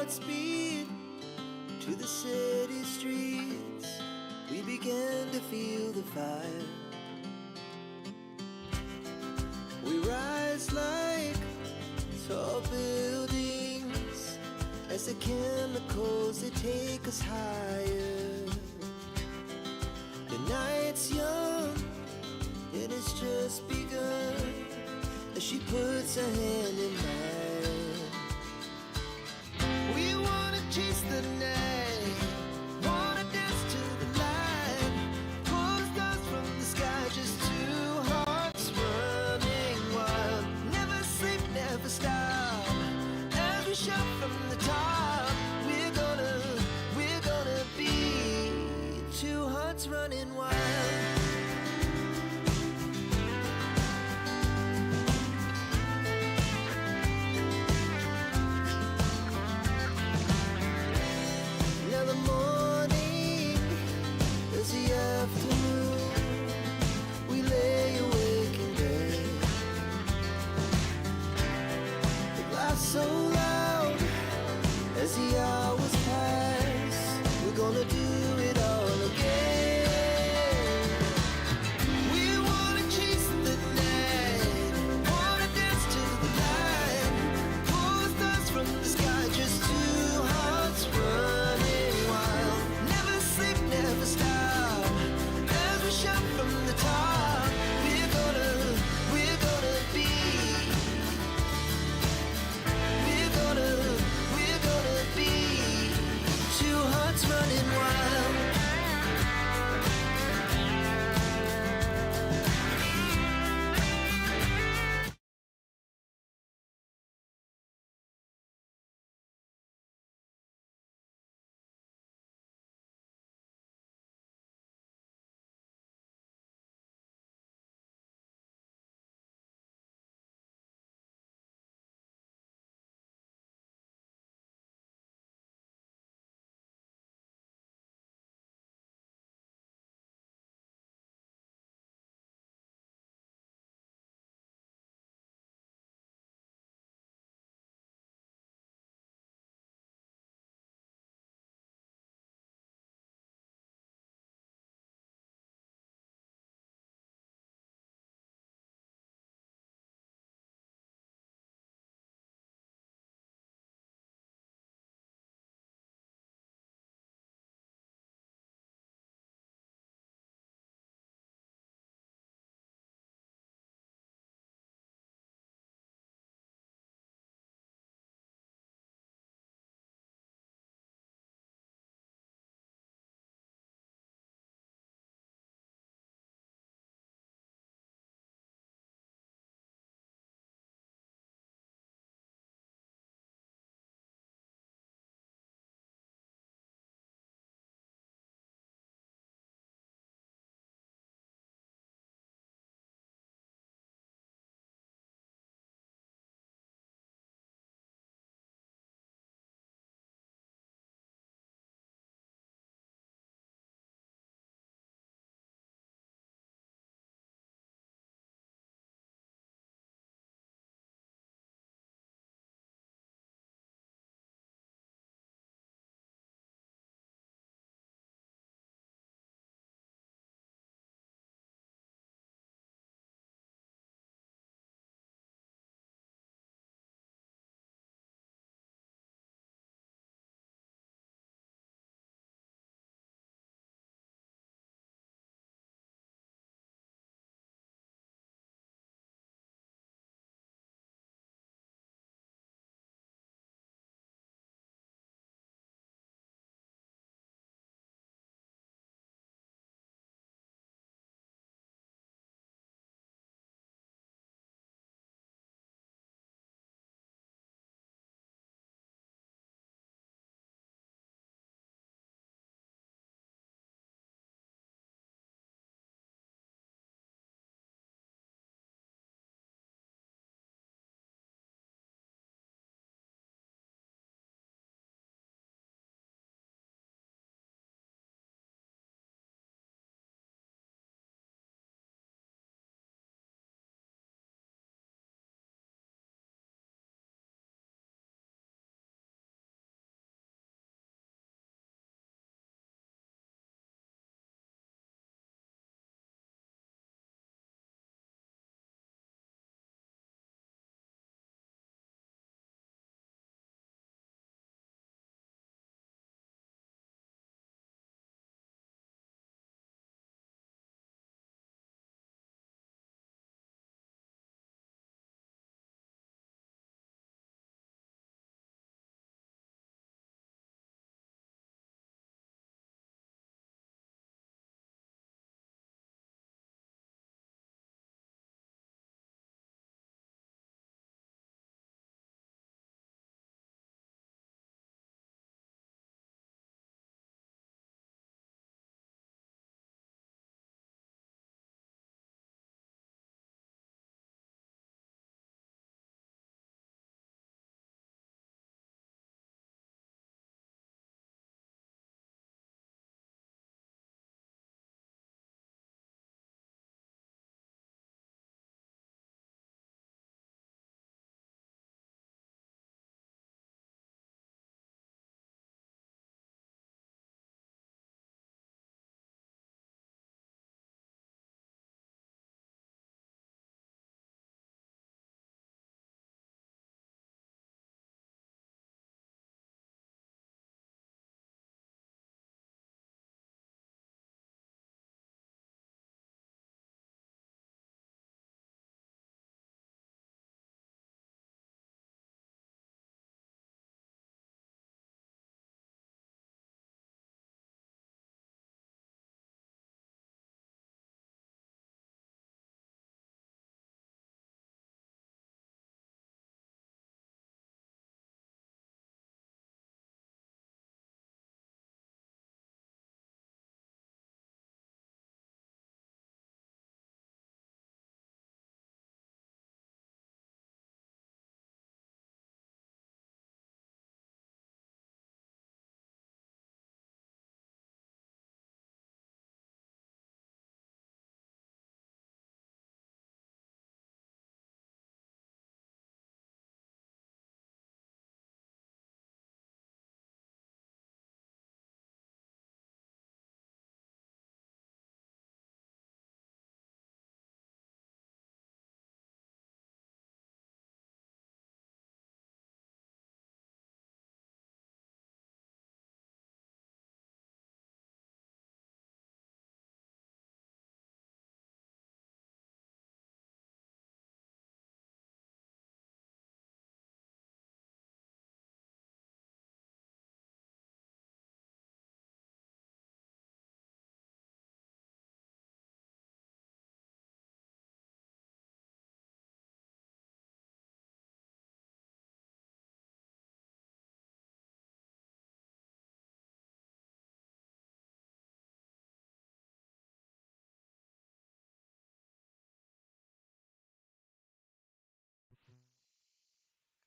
hearts beat to the city streets. We began to feel the fire. We rise like tall buildings as the chemicals, they take us higher. The night's young and it's just begun as she puts her hand in mine. We wanna chase the night, wanna dance to the light, pull the stars from the sky, just two hearts running wild. Never sleep, never stop, as we shout from the top. We're gonna be two hearts running wild. Now the morning is the afternoon. We lay awake in bed. The laughs so loud as the hours pass. We're gonna do it all again. We wanna chase the night, wanna dance to the light, pull the stars from the sky, just two hearts running wild. Never sleep, never stop,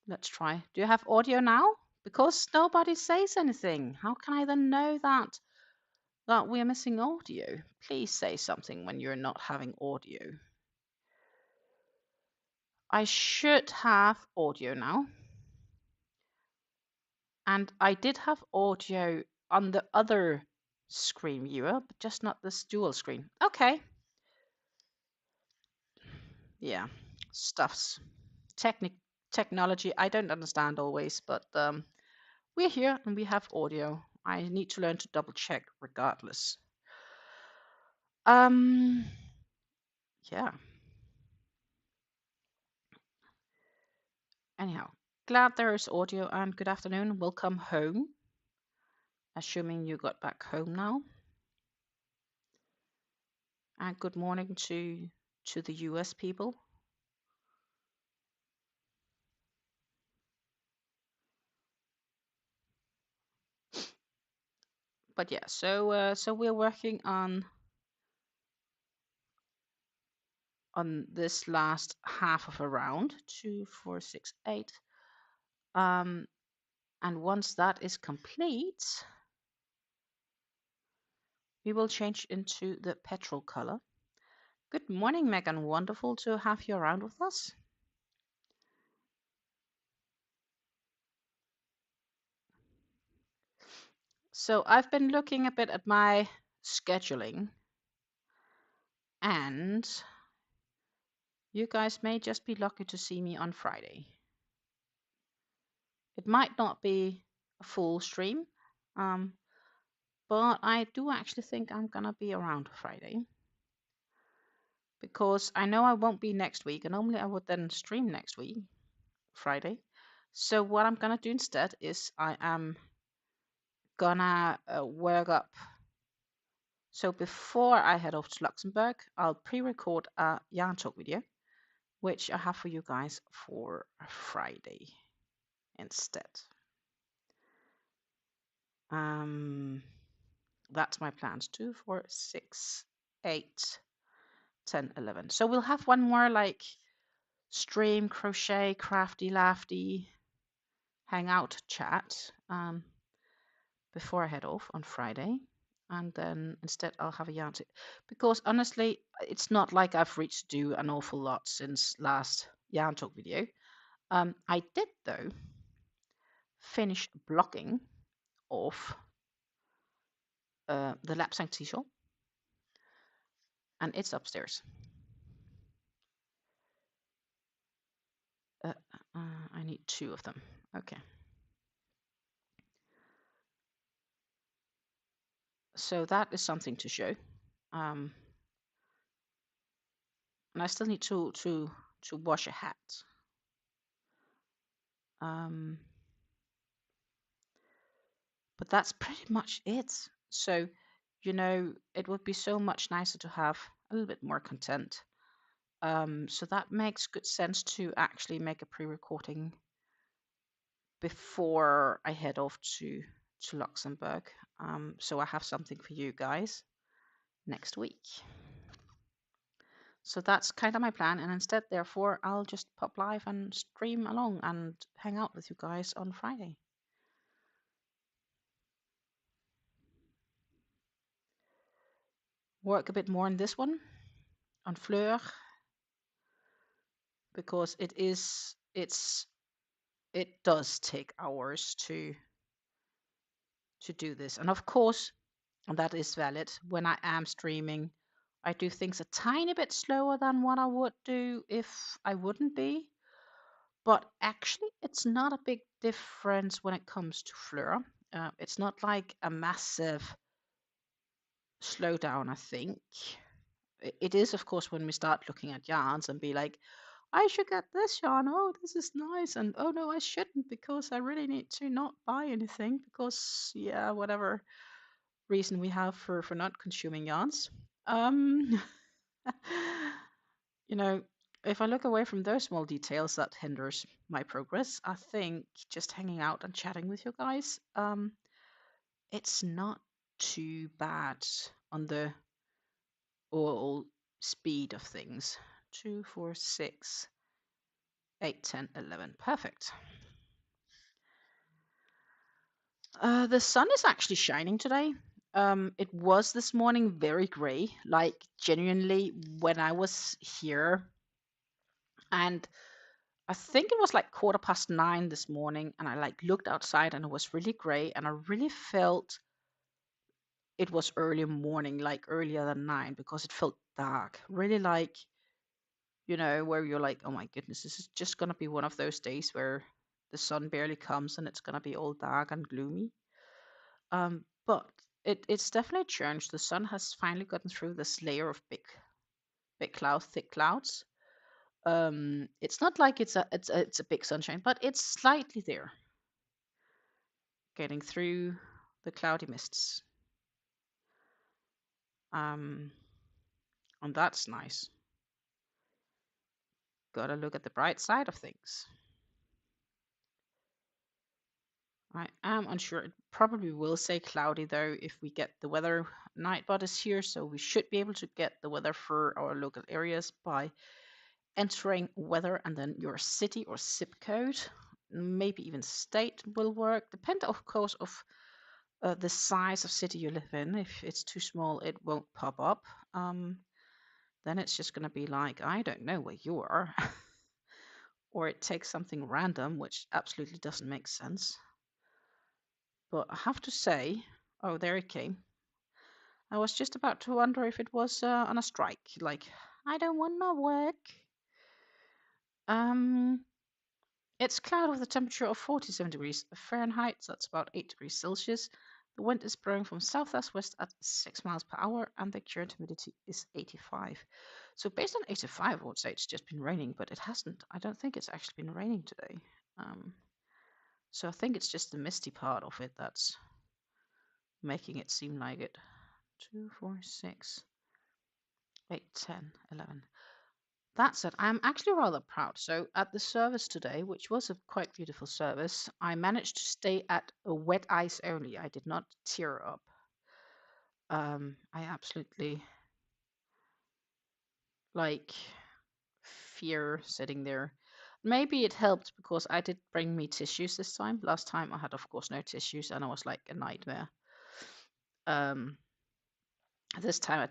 Let's try. Do you have audio now? Because nobody says anything. How can I then know that we're missing audio? Please say something when you're not having audio. I should have audio now. And I did have audio on the other screen viewer, but just not this dual screen. Okay. Yeah. Stuffs. Technology I don't understand always, but we're here and we have audio. I need to learn to double check regardless. Yeah. Anyhow, glad there is audio and good afternoon. Welcome home. Assuming you got back home now. And good morning to the US people. But yeah, so we're working on this last half of a round, 2, 4, 6, 8. And once that is complete, we will change into the petrol color. Good morning, Megan. Wonderful to have you around with us. So I've been looking a bit at my scheduling, and you guys may just be lucky to see me on Friday. It might not be a full stream, but I do actually think I'm gonna be around Friday because I know I won't be next week, and normally I would then stream next week, Friday. So what I'm gonna do instead is I am gonna work up. So before I head off to Luxembourg, I'll pre-record a yarn talk video, which I have for you guys for Friday instead. That's my plans. 2, 4, 6, 8, 10, 11. So we'll have one more like stream, crochet, crafty, lafty, hangout chat before I head off on Friday. And then instead I'll have a yarn talk. Because honestly, it's not like I've reached to do an awful lot since last yarn talk video. I did though finish blocking off the Lapsang t-shirt, and it's upstairs. I need 2 of them. Okay. So that is something to show. And I still need to wash a hat. But that's pretty much it. So, you know, it would be so much nicer to have a little bit more content. So that makes good sense to actually make a pre-recording before I head off to Luxembourg. So I have something for you guys next week. So that's kind of my plan. And instead, therefore, I'll just pop live and stream along and hang out with you guys on Friday. Work a bit more on this one, on Fleur, because it does take hours to do this. And of course, and that is valid, when I am streaming, I do things a tiny bit slower than what I would do if I wouldn't be. But actually, it's not a big difference when it comes to Fleur. It's not like a massive slowdown, I think. It is, of course, when we start looking at yarns and be like, I should get this yarn. Oh, this is nice. And oh, no, I shouldn't because I really need to not buy anything because, yeah, whatever reason we have for not consuming yarns. You know, if I look away from those small details, that hinders my progress. I think just hanging out and chatting with you guys, it's not too bad on the overall speed of things. 2, 4, 6, 8, 10, 11. Perfect. The sun is actually shining today. It was this morning very gray, like genuinely when I was here. And I think it was like 9:15 this morning, and I like looked outside and it was really gray, and I really felt it was early morning, like earlier than 9, because it felt dark. Really like, where you're like, oh my goodness, this is just gonna be one of those days where the sun barely comes and it's gonna be all dark and gloomy. But it's definitely changed. The sun has finally gotten through this layer of big clouds, thick clouds. It's not like it's a big sunshine, but it's slightly there, getting through the cloudy mists. And that's nice. Gotta look at the bright side of things. I am unsure. It probably will say cloudy though if we get the weather. Nightbot is here, so we should be able to get the weather for our local areas by entering weather and then your city or zip code. Maybe even state will work. Depend, of course, of the size of city you live in. If it's too small, it won't pop up. Then it's just going to be like, I don't know where you are. Or it takes something random, which absolutely doesn't make sense. But I have to say, oh, there it came. I was just about to wonder if it was on a strike. Like, I don't want my work. It's cloud with a temperature of 47 degrees Fahrenheit, so that's about 8 degrees Celsius. The wind is blowing from southwest at 6 miles per hour, and the current humidity is 85. So based on 85, I would say it's just been raining, but it hasn't. I don't think it's actually been raining today. So I think it's just the misty part of it that's making it seem like it. 2, 4, 6, 8, 10, 11. That said, I'm actually rather proud. So at the service today, which was a quite beautiful service, I managed to stay at a wet ice only. I did not tear up. I absolutely like fear sitting there. Maybe it helped because I did bring me tissues this time. Last time I had, of course, no tissues, and I was like a nightmare. This time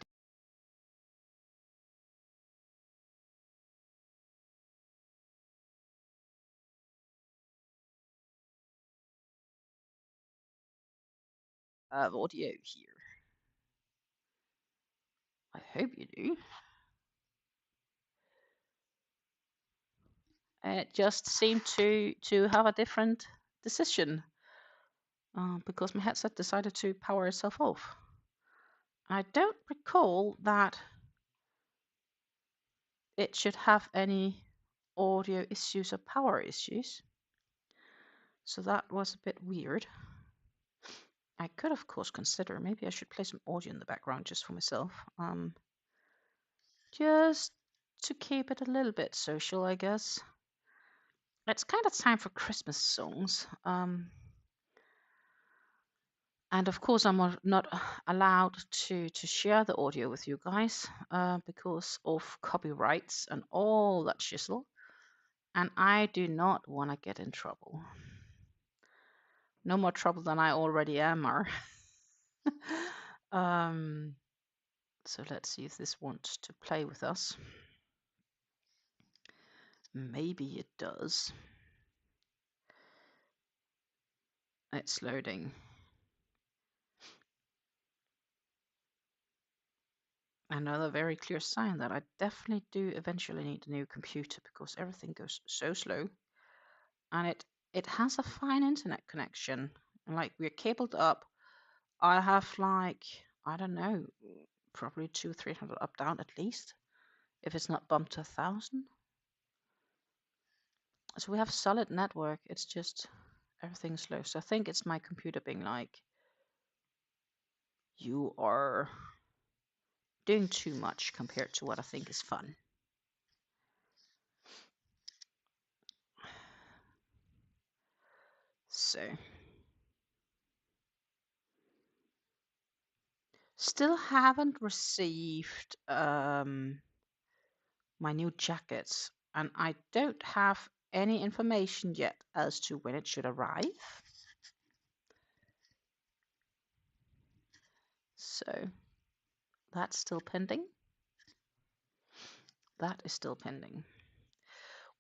I have audio here. I hope you do. It just seemed to have a different decision because my headset decided to power itself off. I don't recall that it should have any audio issues or power issues. So that was a bit weird. I could, of course, consider maybe I should play some audio in the background just for myself. Just to keep it a little bit social, I guess. It's kind of time for Christmas songs. And of course, I'm not allowed to share the audio with you guys because of copyrights and all that shizzle. And I do not want to get in trouble. No more trouble than I already am. So let's see if this wants to play with us. Maybe it does. It's loading. Another very clear sign that I definitely do eventually need a new computer because everything goes so slow. And it has a fine internet connection. And like we're cabled up. I have like, I don't know, probably 200-300 up down at least. If it's not bumped to 1,000. So we have solid network. It's just everything's slow. So I think it's my computer being like, you are doing too much compared to what I think is fun. So still haven't received my new jackets, and I don't have any information yet as to when it should arrive. So that's still pending. That is still pending.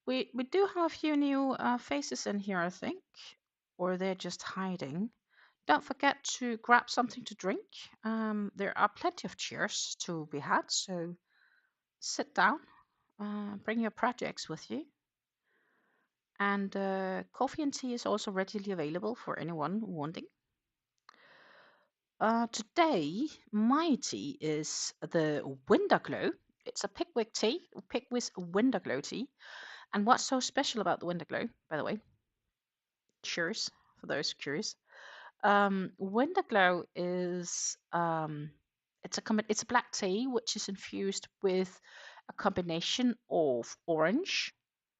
We do have a few new faces in here, I think, or they're just hiding. Don't forget to grab something to drink. There are plenty of chairs to be had, so sit down, bring your projects with you. And coffee and tea is also readily available for anyone wanting. Today, my tea is the Winter Glow. It's a Pickwick tea, Pickwick Winter Glow tea. And what's so special about the Winter Glow, by the way? Cheers, for those curious. Winter Glow is it's a black tea which is infused with a combination of orange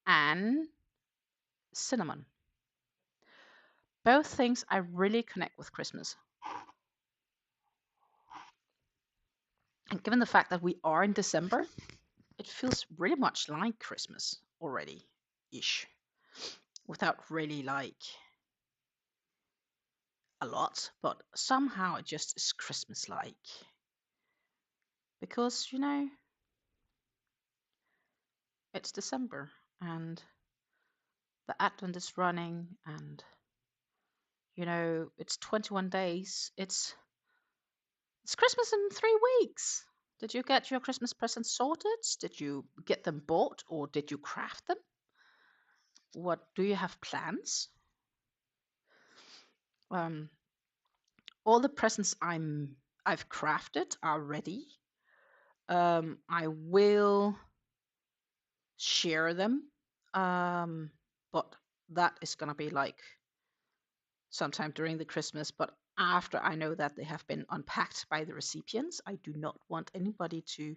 and cinnamon. Both things I really connect with Christmas. And given the fact that we are in December, it feels really much like Christmas already-ish, without really like a lot, but somehow it just is Christmas-like. Because, you know, it's December and the Advent is running and, you know, it's 21 days. It's Christmas in 3 weeks. Did you get your Christmas presents sorted? Did you get them bought or did you craft them? What do you have plans? All the presents I've crafted are ready. I will share them, but that is gonna be like sometime during the Christmas. But after I know that they have been unpacked by the recipients, I do not want anybody to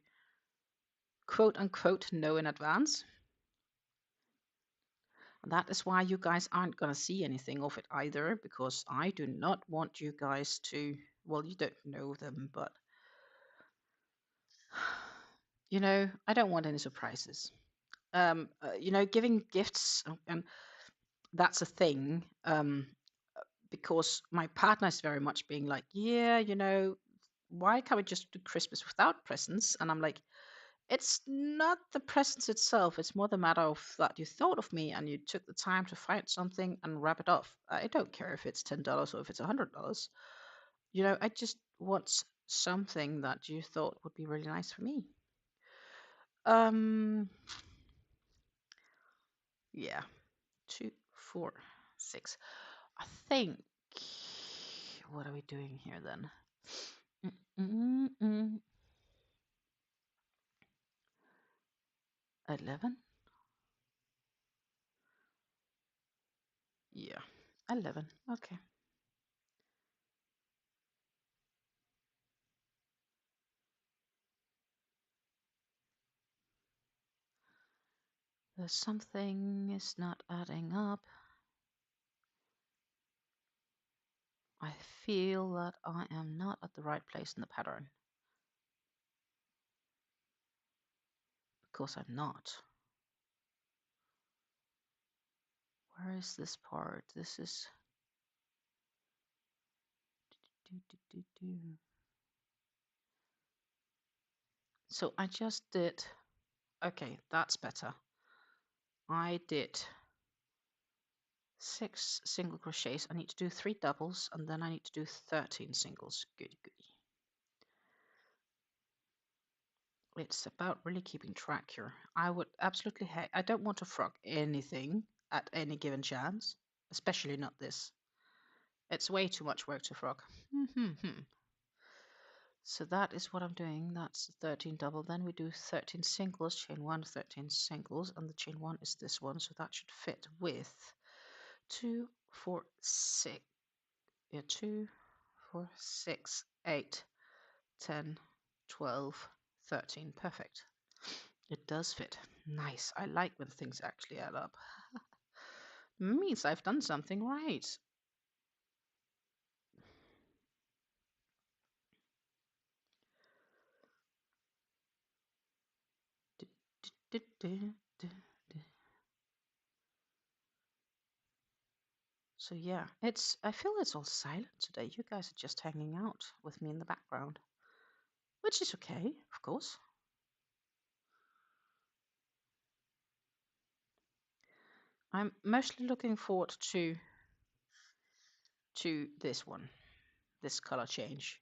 quote unquote know in advance. And that is why you guys aren't gonna see anything of it either, because I do not want you guys to. Well, you don't know them, but you know, I don't want any surprises. You know, giving gifts, and that's a thing. Because my partner is very much being like, yeah, you know, why can't we just do Christmas without presents? And I'm like, it's not the presents itself. It's more the matter of that you thought of me and you took the time to find something and wrap it off. I don't care if it's $10 or if it's $100. You know, I just want something that you thought would be really nice for me. Um, yeah, 2, 4, 6. I think. What are we doing here then? 11? Yeah, 11. Okay. There's something is not adding up. I feel that I am not at the right place in the pattern. Because I'm not. Where is this part? This is... So I just did... Okay, that's better. I did 6 single crochets. I need to do 3 doubles and then I need to do 13 singles. Goody goody. It's about really keeping track here. I would absolutely I don't want to frog anything at any given chance, especially not this. It's way too much work to frog. So that is what I'm doing. That's 13 double. Then we do 13 singles, chain 1, 13 singles, and the chain 1 is this one, so that should fit with 2, 4, 6. Yeah, 2, 4, 6, 8, 10, 12, 13. Perfect. It does fit. Nice. I like when things actually add up. Means I've done something right. So yeah, I feel it's all silent today. You guys are just hanging out with me in the background, which is okay, of course. I'm mostly looking forward to this one, this color change.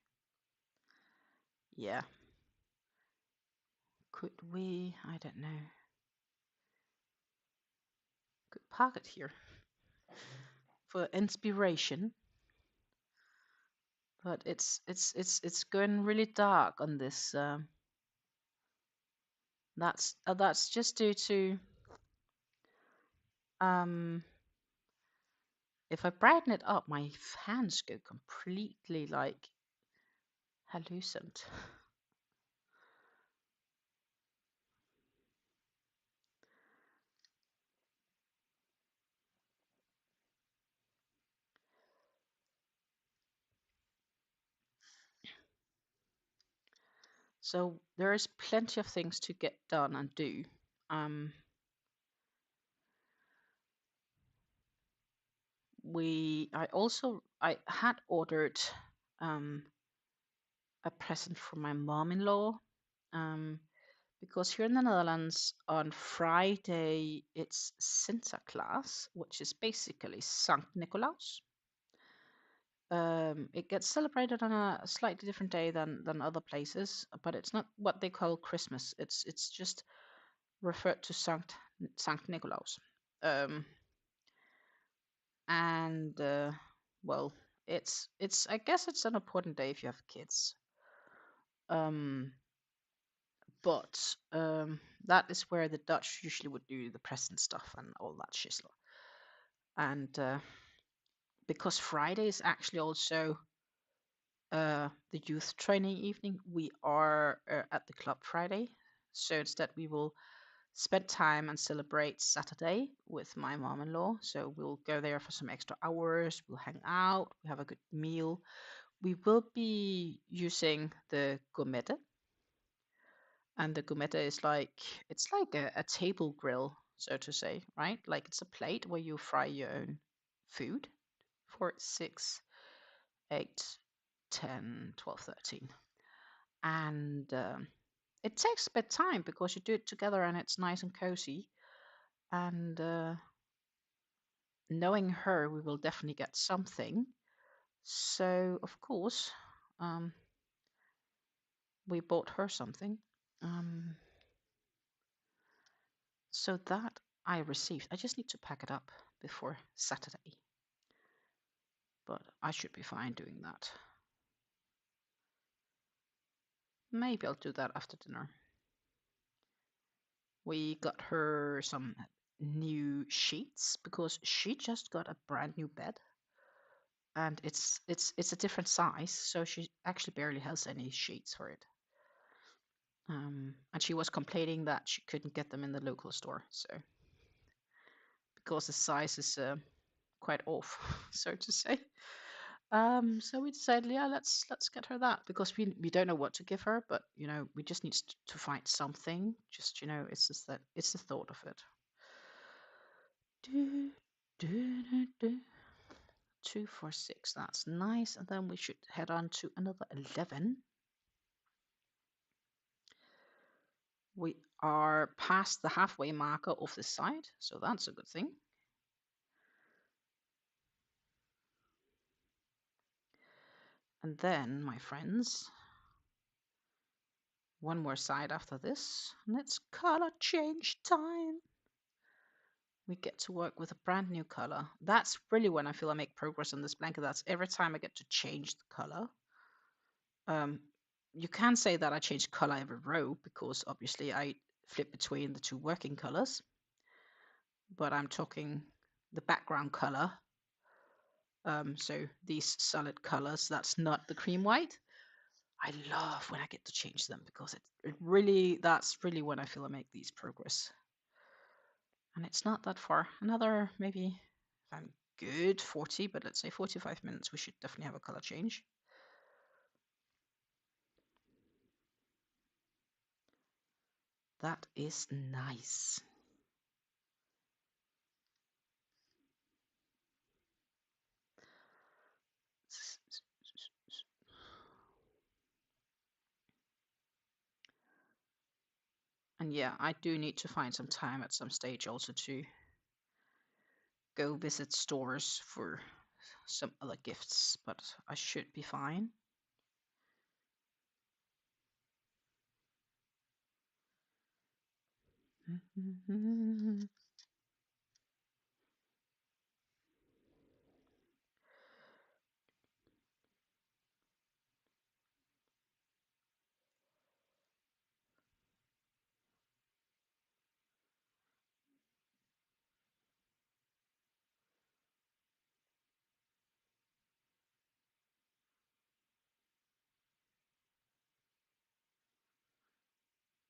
Yeah. Could we, I don't know, could park it here for inspiration. But it's going really dark on this. That's just due to if I brighten it up, my hands go completely like hallucinant. So there is plenty of things to get done and do. I had ordered a present for my mom-in-law, because here in the Netherlands on Friday it's Sinterklaas, which is basically Sankt Nicolaus. It gets celebrated on a slightly different day than other places, but it's not what they call Christmas. It's just referred to Sankt Nicolaus. And well, it's I guess it's an important day if you have kids. Um, but that is where the Dutch usually would do the present stuff and all that shizzle. And because Friday is actually also the youth training evening, we are at the club Friday. So instead, we will spend time and celebrate Saturday with my mom-in-law. So we'll go there for some extra hours. We'll hang out. We have a good meal. We will be using the gourmette, and the gourmette is it's like a table grill, so to say, right? Like it's a plate where you fry your own food for 6, 8, 10, 12, 13. And it takes a bit of time because you do it together and it's nice and cozy. And knowing her, we will definitely get something. So, of course, we bought her something. Um, so that I received. I just need to pack it up before Saturday. But I should be fine doing that. Maybe I'll do that after dinner. We got her some new sheets because she just got a brand new bed, and it's a different size, so she actually barely has any sheets for it. And she was complaining that she couldn't get them in the local store, so because the size is quite off, so to say. So we decided, yeah, let's get her that because we don't know what to give her, but we just need to find something. Just it's just that it's the thought of it. Do, do, do, do. 2, 4, 6. That's nice, and then we should head on to another 11. We are past the halfway marker of this side, so that's a good thing. And then, my friends, one more side after this, and it's color change time. We get to work with a brand new color. That's really when I feel I make progress on this blanket. That's every time I get to change the color. You can say that I change color every row because obviously I flip between the two working colors. But I'm talking the background color. So these solid colors, that's not the cream white. I love when I get to change them because that's really when I feel I make these progress. And it's not that far. Another maybe, if I'm good, 40, but let's say 45 minutes, we should definitely have a color change. That is nice. And yeah, I do need to find some time at some stage also to go visit stores for some other gifts, but I should be fine.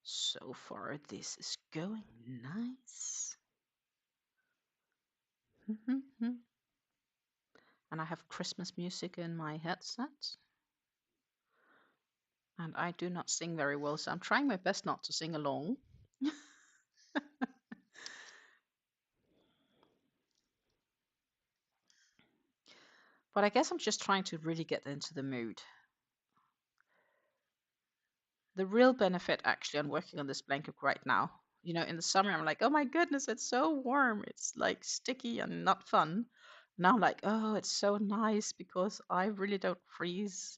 So far, this is going nice. And I have Christmas music in my headset. And I do not sing very well, so I'm trying my best not to sing along. But I guess I'm just trying to really get into the mood. The real benefit actually on working on this blanket right now, you know, in the summer, I'm like, oh my goodness, it's so warm. It's like sticky and not fun. Now I'm like, oh, it's so nice because I really don't freeze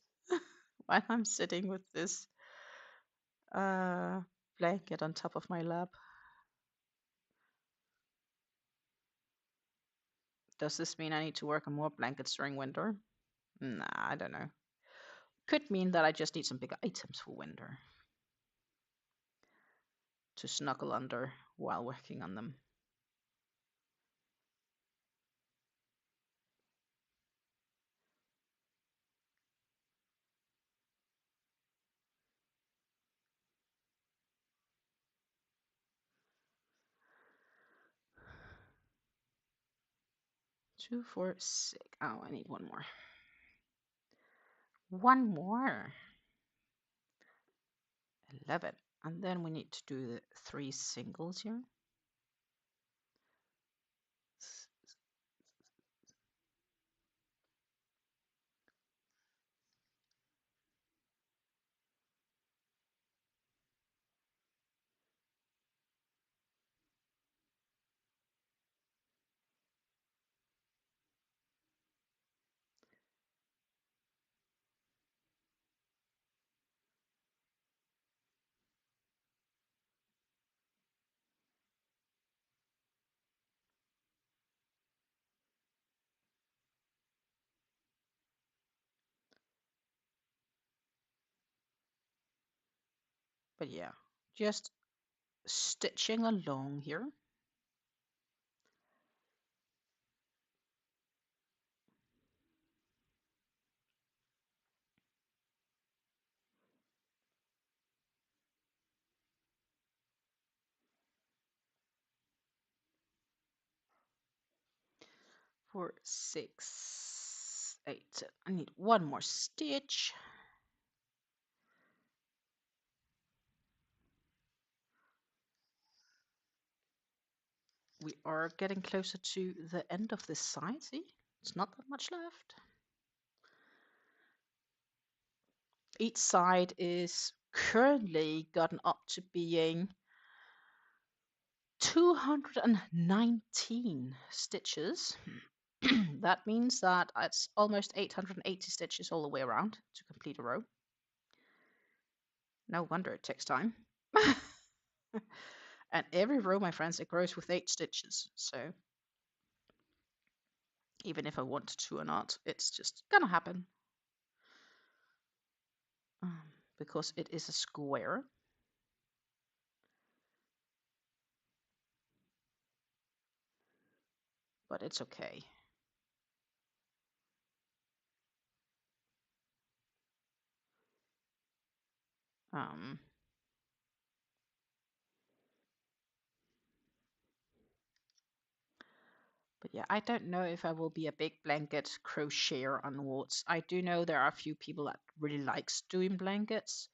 while I'm sitting with this uh, blanket on top of my lap. Does this mean I need to work on more blankets during winter? Nah, I don't know. Could mean that I just need some bigger items for winter to snuggle under while working on them. Two, four, six. Oh, I need one more. One more. 11. And then we need to do the 3 singles here. But yeah, just stitching along here. Four, six, eight. I need one more stitch. We are getting closer to the end of this side. See, it's not that much left. Each side is currently gotten up to being 219 stitches. That means that it's almost 880 stitches all the way around to complete a row. No wonder it takes time. And every row, my friends, it grows with 8 stitches. So even if I wanted to or not, it's just gonna happen. Because it is a square. But it's okay. But yeah, I don't know if I will be a big blanket crocheter onwards. I do know there are a few people that really likes doing blankets.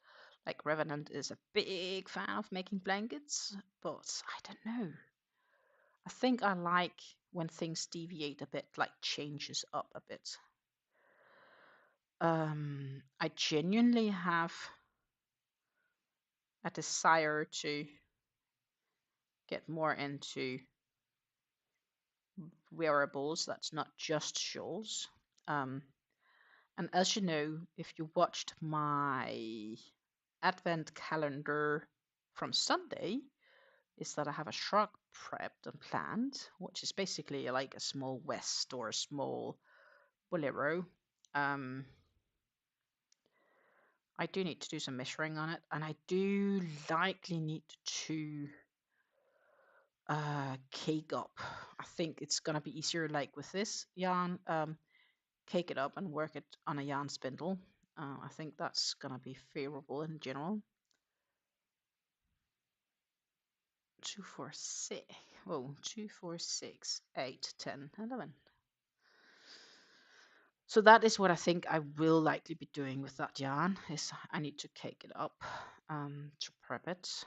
Like Revenant is a big fan of making blankets, but I don't know. I think I like when things deviate a bit, like changes up a bit. I genuinely have a desire to get more into wearables that's not just shawls. And as you know, if you watched my advent calendar from Sunday, is that I have a shrug prepped and planned, which is basically like a small vest or a small bolero. I do need to do some measuring on it, and I do likely need to cake up. I think it's gonna be easier like with this yarn, cake it up and work it on a yarn spindle. I think that's gonna be favorable in general. 2, 4, 6. Oh, 2, 4, 6, 8, 10, 11. So that is what I think I will likely be doing with that yarn. Is I need to cake it up to prep it.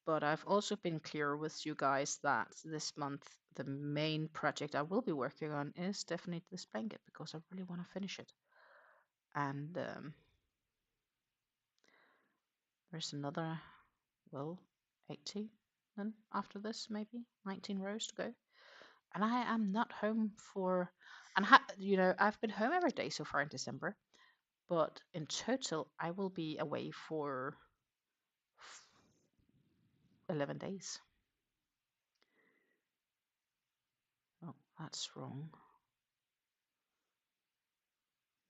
But I've also been clear with you guys that this month the main project I will be working on is definitely this blanket because I really want to finish it. And there's another, well, 80 then after this, maybe 19 rows to go. And I am not home for, and you know, I've been home every day so far in December, but in total I will be away for 11 days. Oh, that's wrong.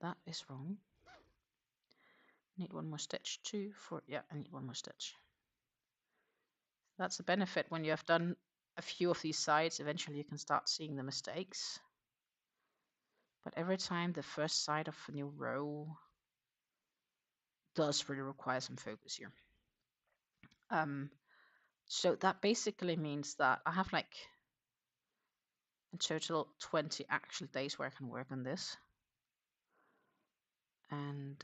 That is wrong. Need one more stitch. 2, 4. Yeah, I need one more stitch. That's a benefit when you have done a few of these sides. Eventually you can start seeing the mistakes. But every time the first side of a new row does really require some focus here. So that basically means that I have like in total 20 actual days where I can work on this. And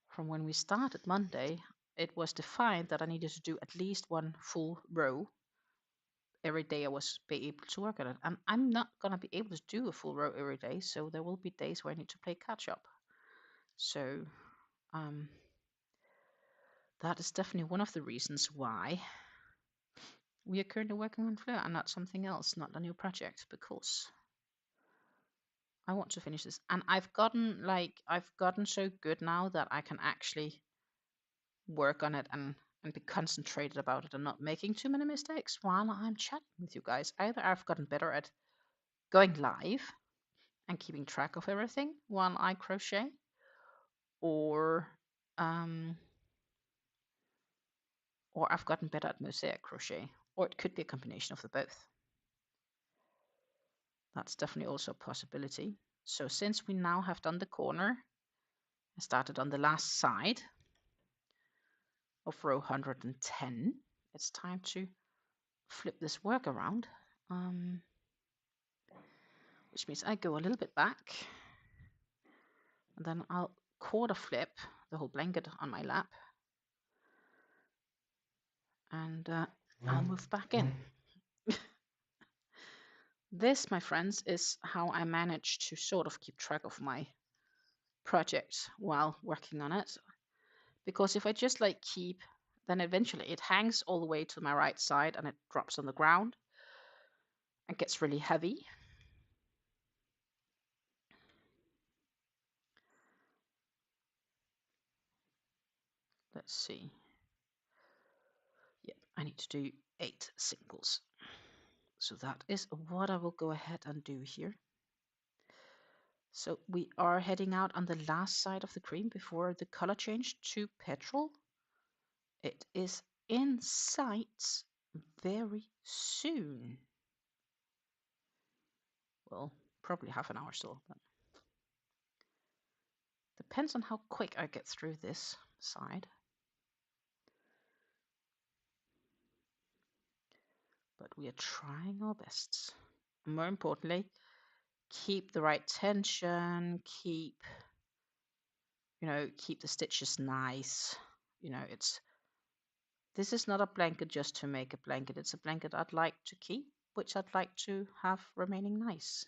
from when we started Monday, it was defined that I needed to do at least one full row every day I was be able to work on it. And I'm not going to be able to do a full row every day, so there will be days where I need to play catch up. So that is definitely one of the reasons why we are currently working on Fleur and not something else, not a new project, because I want to finish this. And I've gotten so good now that I can actually work on it and be concentrated about it and not making too many mistakes while I'm chatting with you guys. Either I've gotten better at going live and keeping track of everything while I crochet, or I've gotten better at mosaic crochet, or it could be a combination of the both. That's definitely also a possibility. So since we now have done the corner, I started on the last side of row 110. It's time to flip this work around, which means I go a little bit back, and then I'll quarter flip the whole blanket on my lap, and I'll move back in. This, my friends, is how I manage to sort of keep track of my project while working on it. Because if I just like keep, then eventually it hangs all the way to my right side and it drops on the ground and gets really heavy. Let's see. Yep, I need to do 8 singles. So that is what I will go ahead and do here. So we are heading out on the last side of the cream before the color change to petrol. It is in sight very soon. Well, probably half an hour still. But depends on how quick I get through this side. But we are trying our best. More importantly, keep the right tension, keep the stitches nice. This is not a blanket just to make a blanket. It's a blanket I'd like to keep, which I'd like to have remaining nice.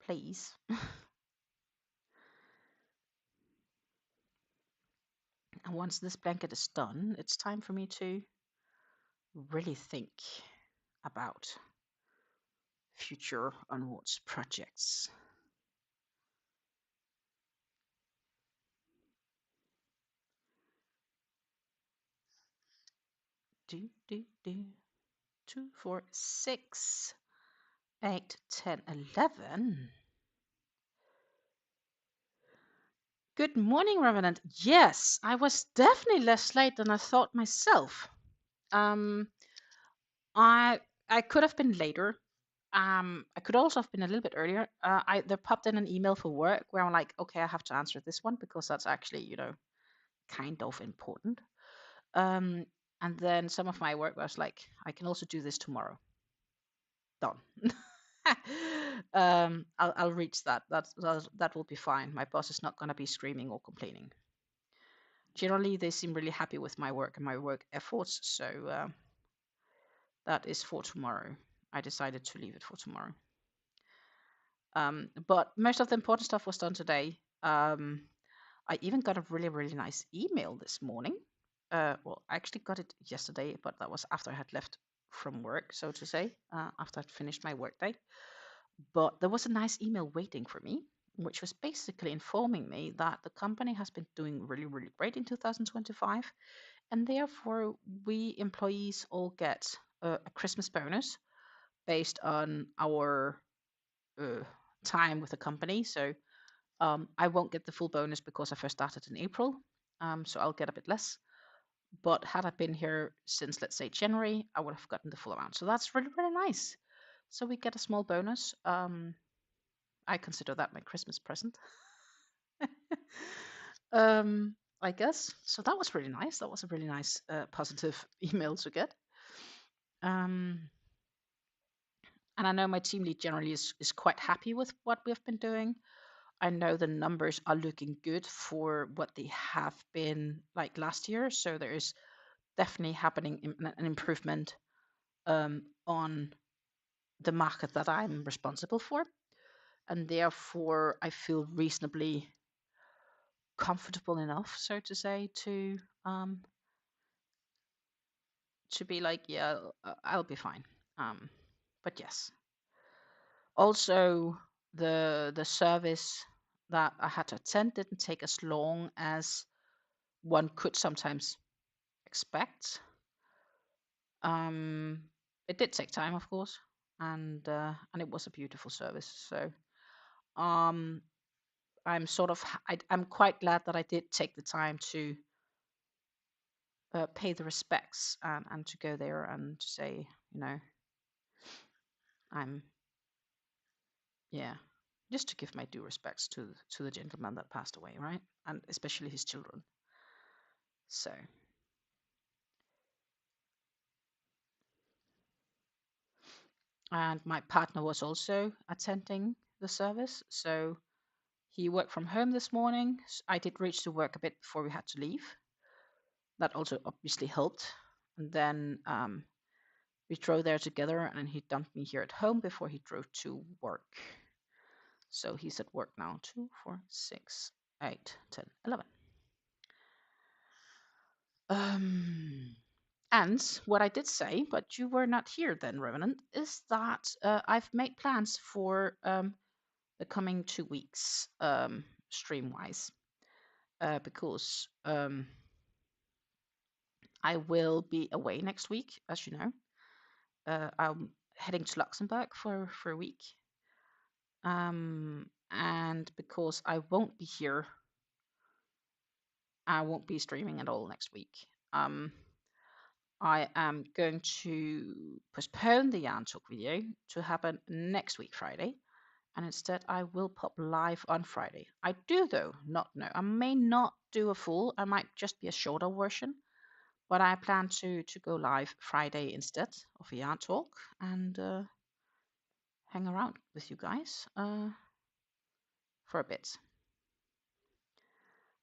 Please. And once this blanket is done, it's time for me to really think about future onwards projects. Do, do, do. 2, 4, 6, 8, 10, 11. Good morning, Revenant. Yes, I was definitely less late than I thought myself. Um, I could have been later. I could also have been a little bit earlier. There popped in an email for work where I'm like, okay, I have to answer this one because that's actually, kind of important. Um, and then some of my work was like, I can also do this tomorrow. Done. I'll reach that. That will be fine. My boss is not going to be screaming or complaining. Generally, they seem really happy with my work and my work efforts. So that is for tomorrow. I decided to leave it for tomorrow. But most of the important stuff was done today. I even got a really, really nice email this morning. Well, I actually got it yesterday, but that was after I had left from work, so to say, after I'd finished my workday. But there was a nice email waiting for me, which was basically informing me that the company has been doing really, really great in 2025. And therefore, we employees all get a Christmas bonus based on our time with the company. So I won't get the full bonus because I first started in April. So I'll get a bit less. But had I been here since, let's say, January, I would have gotten the full amount. So that's really, really nice. So we get a small bonus. I consider that my Christmas present. I guess. So that was really nice. That was a really nice, positive email to get. And I know my team lead generally is quite happy with what we've been doing. I know the numbers are looking good for what they have been like last year. So there is definitely happening an improvement on the market that I'm responsible for. And therefore, I feel reasonably comfortable enough, so to say, to be like, yeah, I'll be fine. But yes, also the service that I had to attend didn't take as long as one could sometimes expect. It did take time, of course, and it was a beautiful service. So I'm sort of I'm quite glad that I did take the time to pay the respects and to go there and to say, I'm yeah, just to give my due respects to the gentleman that passed away, right? And especially his children. So and my partner was also attending the service, so he worked from home this morning. I did reach to work a bit before we had to leave. That also obviously helped. And then we drove there together, and he dumped me here at home before he drove to work. So he's at work now. 2, 4, 6, 8, 10, 11. And what I did say, but you were not here then, Revenant, is that I've made plans for the coming 2 weeks, stream-wise, because I will be away next week, as you know. I'm heading to Luxembourg for a week. And because I won't be here, I won't be streaming at all next week. I am going to postpone the Yarn Talk video to happen next week, Friday. And instead, I will pop live on Friday. I do, though, not know. I may not do a full. I might just be a shorter version. But I plan to go live Friday instead of a Yarn Talk and hang around with you guys for a bit.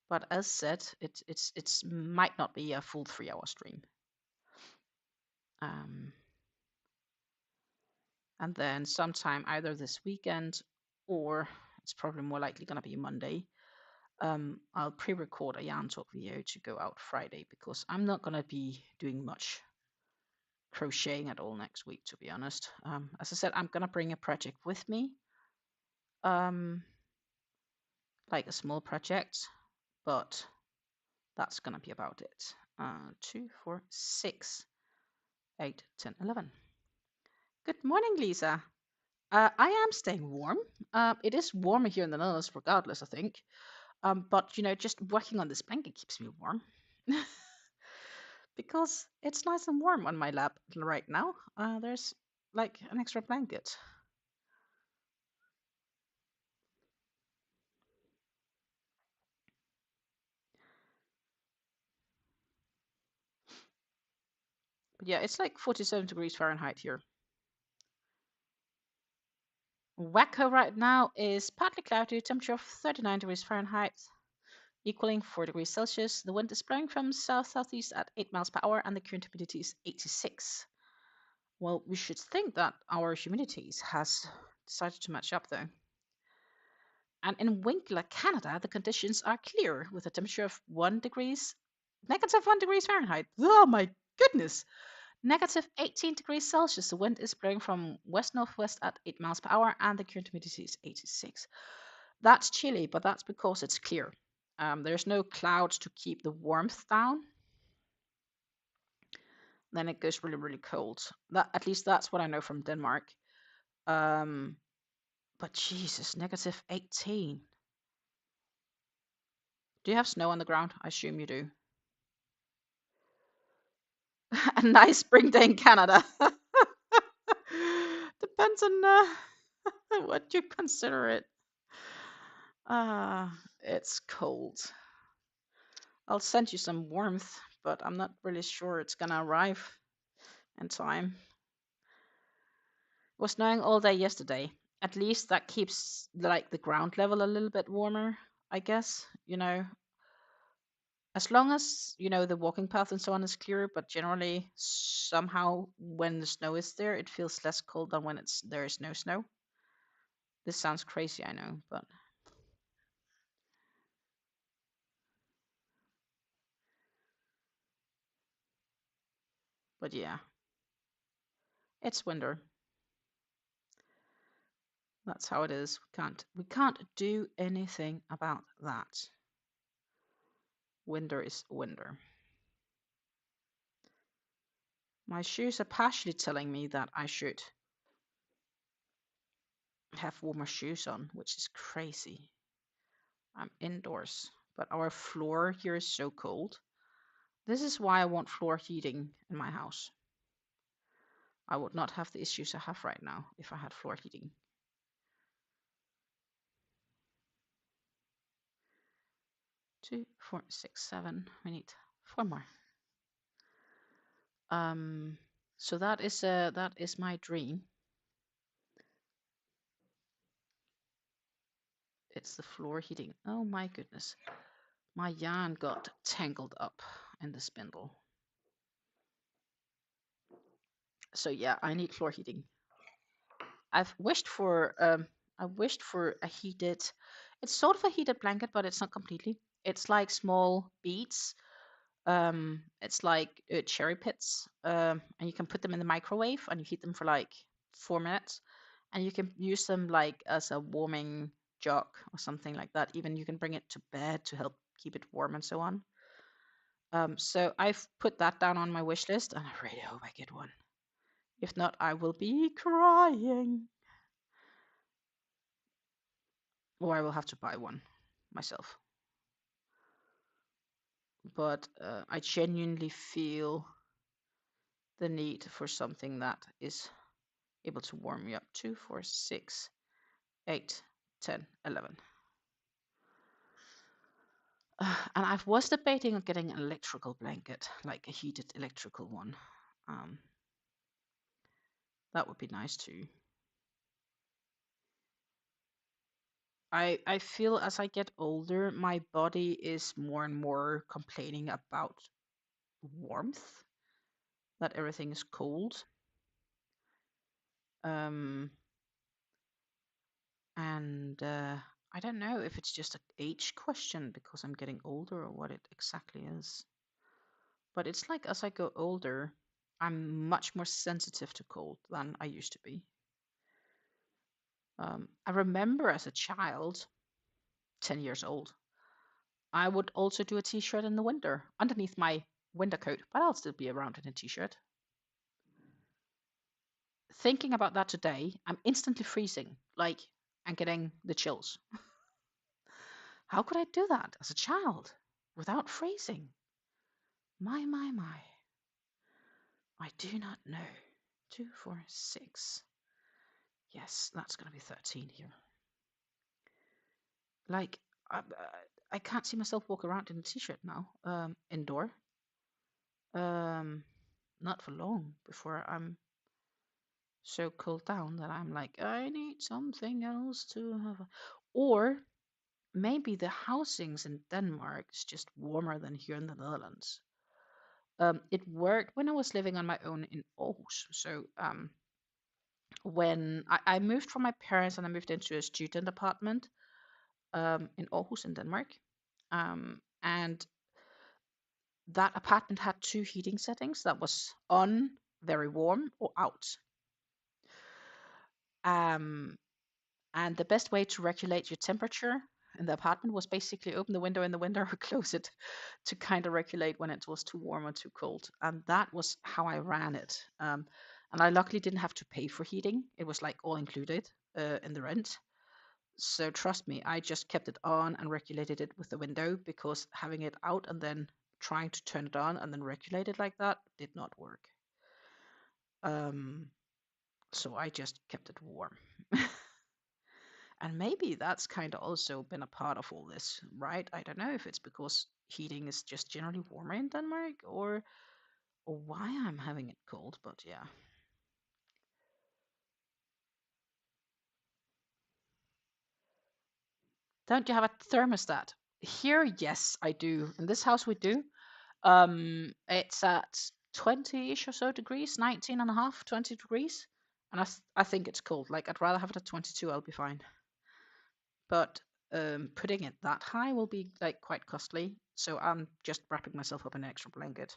But as said, it's might not be a full 3-hour stream. And then sometime either this weekend or it's probably more likely going to be Monday. I'll pre-record a yarn talk video to go out Friday because I'm not gonna be doing much crocheting at all next week, to be honest. As I said, I'm gonna bring a project with me, like a small project, but that's gonna be about it. 2, 4, 6, 8, 10, 11. Good morning, Lisa. I am staying warm. It is warmer here in the Netherlands, regardless, I think. But you know, just working on this blanket keeps me warm because it's nice and warm on my lap right now. There's like an extra blanket. But yeah, it's like 47 degrees Fahrenheit here. Waco right now is partly cloudy, temperature of 39 degrees Fahrenheit, equaling 4 degrees Celsius. The wind is blowing from south-southeast at 8 miles per hour, and the current humidity is 86. Well, we should think that our humidities has decided to match up, though. And in Winkler, Canada, the conditions are clear, with a temperature of negative 1 degrees Fahrenheit. Oh my goodness! Negative 18 degrees Celsius. The wind is blowing from west-northwest at 8 miles per hour, and the current humidity is 86. That's chilly, but that's because it's clear. There's no clouds to keep the warmth down. Then it goes really, really cold. At least that's what I know from Denmark. But Jesus, negative 18. Do you have snow on the ground? I assume you do. A nice spring day in Canada. Depends on what you consider it. It's cold. I'll send you some warmth, but I'm not really sure it's gonna arrive in time. It was snowing all day yesterday. At least that keeps like the ground level a little bit warmer, I guess. You know, as long as you know the walking path and so on is clear, but generally somehow when the snow is there, it feels less cold than when there is no snow. This sounds crazy, I know, but yeah, it's winter. That's how it is. We can't do anything about that. Winter is winter. My shoes are partially telling me that I should have warmer shoes on, which is crazy. I'm indoors, but our floor here is so cold. This is why I want floor heating in my house. I would not have the issues I have right now if I had floor heating. Two, 4, 6, 7. We need 4 more. So that is my dream. It's the floor heating. Oh my goodness. My yarn got tangled up in the spindle. So yeah, I need floor heating. I've wished for a heated, it's sort of a heated blanket, but it's not completely. It's like small beads. It's like cherry pits. And you can put them in the microwave and you heat them for like 4 minutes, and you can use them like as a warming jug or something like that. Even you can bring it to bed to help keep it warm and so on. So I've put that down on my wish list, and I really hope I get one. If not, I will be crying. Or I will have to buy one myself. But I genuinely feel the need for something that is able to warm me up. 2, 4, 6, 8, 10, 11. And I was debating on getting an electrical blanket, like a heated electrical one. That would be nice too. I feel as I get older, my body is more and more complaining about warmth, that everything is cold. And I don't know if it's just an age question because I'm getting older or what it exactly is. But it's like as I go older, I'm much more sensitive to cold than I used to be. I remember as a child, 10 years old, I would also do a t-shirt in the winter underneath my winter coat, but I'll still be around in a t-shirt. Thinking about that today, I'm instantly freezing, like, and getting the chills. How could I do that as a child without freezing? My, my, my. I do not know. 2, 4, 6. Yes, that's going to be 13 here. Like, I can't see myself walk around in a t-shirt now, indoor. Not for long before I'm so cooled down that I'm like, I need something else to have. Or maybe the housings in Denmark is just warmer than here in the Netherlands. It worked when I was living on my own in Aarhus. So when I moved from my parents and I moved into a student apartment in Aarhus in Denmark. And that apartment had 2 heating settings that was on, very warm, or out. And the best way to regulate your temperature in the apartment was basically open the window in the winter or close it to kind of regulate when it was too warm or too cold. And that was how I ran it. And I luckily didn't have to pay for heating. It was like all included in the rent. So trust me, I just kept it on and regulated it with the window because having it out and then trying to turn it on and then regulate it like that did not work. So I just kept it warm. And maybe that's kind of also been a part of all this, right? I don't know if it's because heating is just generally warmer in Denmark or why I'm having it cold, but yeah. Don't you have a thermostat? Here, yes, I do. In this house, we do. It's at 20-ish or so degrees, 19 and a half, 20 degrees. And I think it's cold. Like, I'd rather have it at 22, I'll be fine. But putting it that high will be like quite costly. So I'm just wrapping myself up in an extra blanket.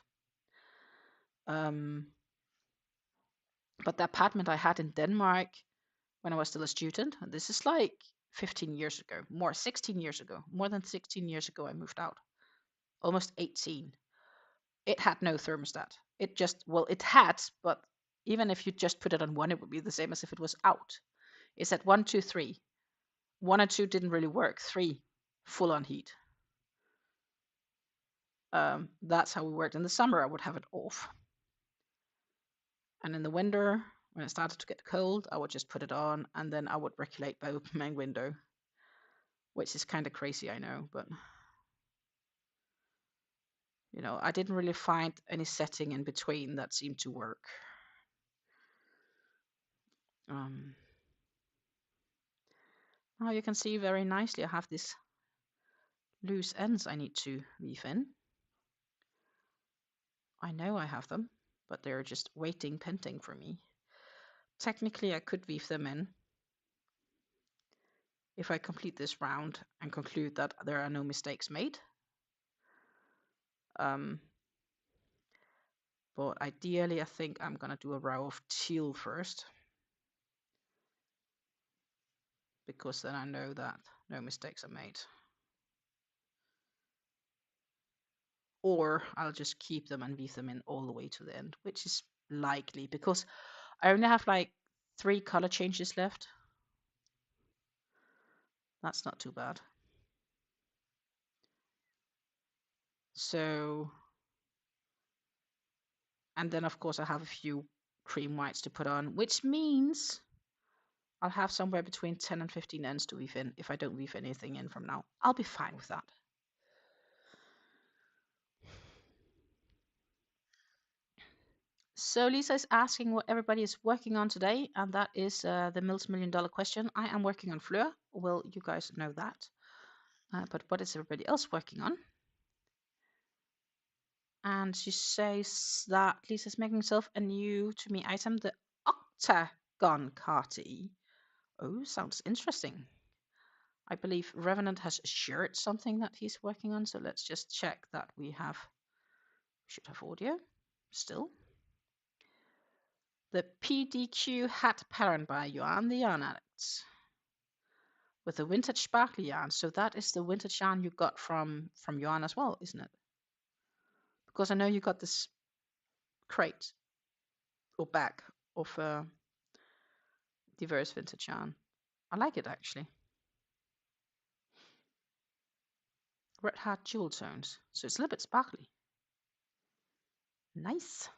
But the apartment I had in Denmark when I was still a student, and this is like 15 years ago, 16 years ago, more than 16 years ago, I moved out. Almost 18. It had no thermostat. It just, well, it had, but even if you just put it on 1, it would be the same as if it was out. It's at 1, 2, 3. 1 and 2 didn't really work. 3, full on heat. That's how we worked. In the summer, I would have it off. And in the winter, when it started to get cold, I would just put it on and then I would regulate by opening my window, which is kind of crazy, I know, but you know, I didn't really find any setting in between that seemed to work. Now you can see very nicely I have these loose ends I need to weave in. I know I have them, but they're just waiting, pending for me. Technically, I could weave them in if I complete this round and conclude that there are no mistakes made. But ideally, I think I'm going to do a row of teal first, because then I know that no mistakes are made. Or I'll just keep them and weave them in all the way to the end, which is likely because I only have like 3 color changes left. That's not too bad. So, and then of course I have a few cream whites to put on, which means I'll have somewhere between 10 and 15 ends to weave in if I don't weave anything in from now. I'll be fine with that. So Lisa is asking what everybody is working on today, and that is the $1,000,000 question. I am working on Fleur. Well, you guys know that. But what is everybody else working on? And she says that Lisa's making herself a new to me item, the octagon carty. Oh, sounds interesting. I believe Revenant has shared something that he's working on, so let's just check that we should have audio still. The PDQ hat pattern by Johan the Yarn Addict with the vintage sparkly yarn. So that is the vintage yarn you got from Johan as well, isn't it? Because I know you got this crate or bag of diverse vintage yarn. I like it actually. Red Heart Jewel Tones. So it's a little bit sparkly. Nice.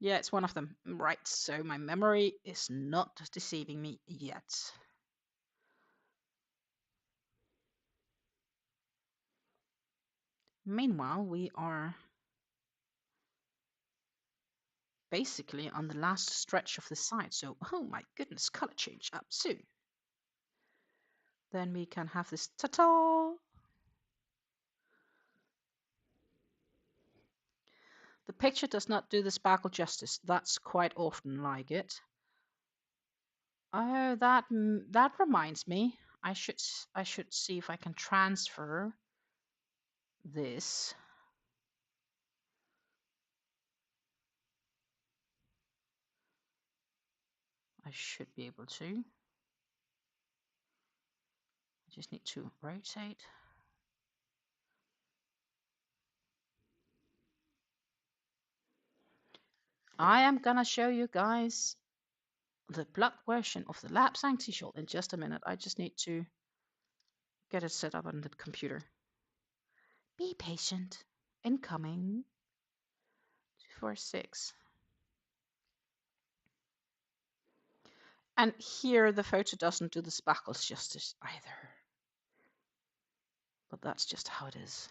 Yeah, it's one of them. Right, so my memory is not deceiving me yet. Meanwhile, we are basically on the last stretch of the side. So, oh my goodness, color change up soon. Then we can have this ta-ta. The picture does not do the sparkle justice. That's quite often like it. Oh, that reminds me. I should see if I can transfer this. I should be able to. I just need to rotate. I am gonna show you guys the block version of the Lapsang t-shirt in just a minute. I just need to get it set up on the computer. Be patient. Incoming. 246. And here the photo doesn't do the sparkles justice either. But that's just how it is.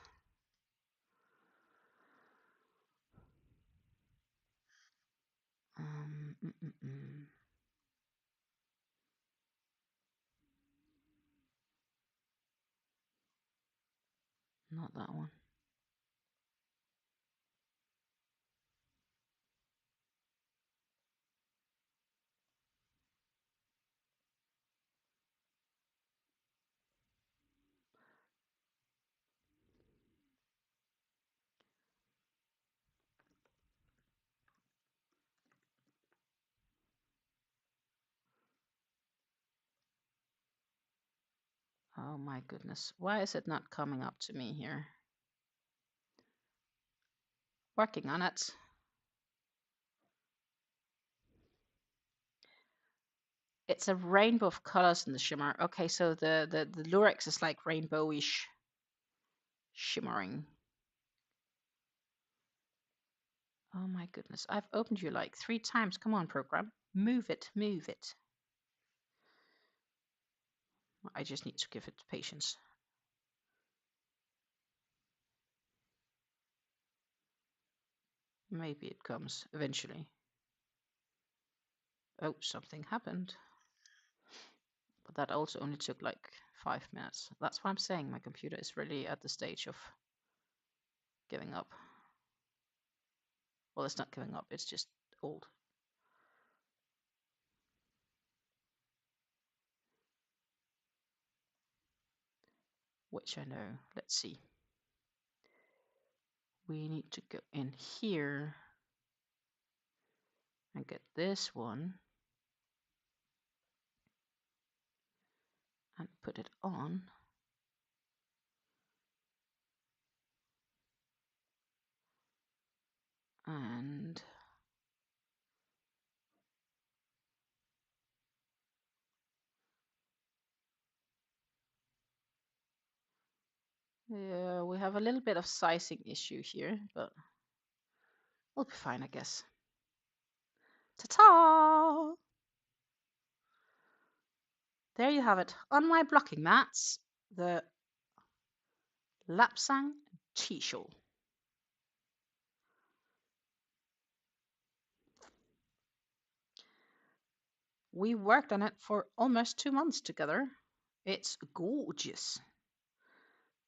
Not that one. Oh my goodness. Why is it not coming up to me here? Working on it. It's a rainbow of colors in the shimmer. Okay, so the lurex is like rainbowish shimmering. Oh my goodness. I've opened you like 3 times. Come on, program. Move it, move it. I just need to give it patience. Maybe it comes eventually. Oh, something happened. But that also only took like 5 minutes. That's what I'm saying. My computer is really at the stage of giving up. Well, it's not giving up. It's just old. Which I know. Let's see. We need to go in here and get this one and put it on. And yeah, we have a little bit of sizing issue here, but we'll be fine, I guess. Ta-ta! There you have it. On my blocking mats, the Lapsang T-shawl. We worked on it for almost 2 months together. It's gorgeous.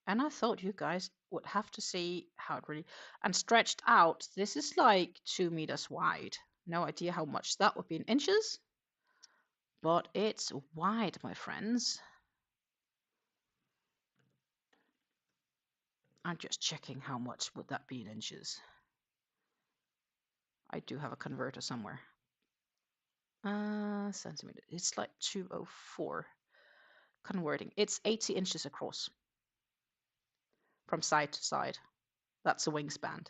And I thought you guys would have to see how it really... And stretched out, this is like 2 meters wide. No idea how much that would be in inches, but it's wide, my friends. I'm just checking how much would that be in inches. I do have a converter somewhere. Centimeter. It's like 204. Converting. It's 80 inches across from side to side. That's a wingspan.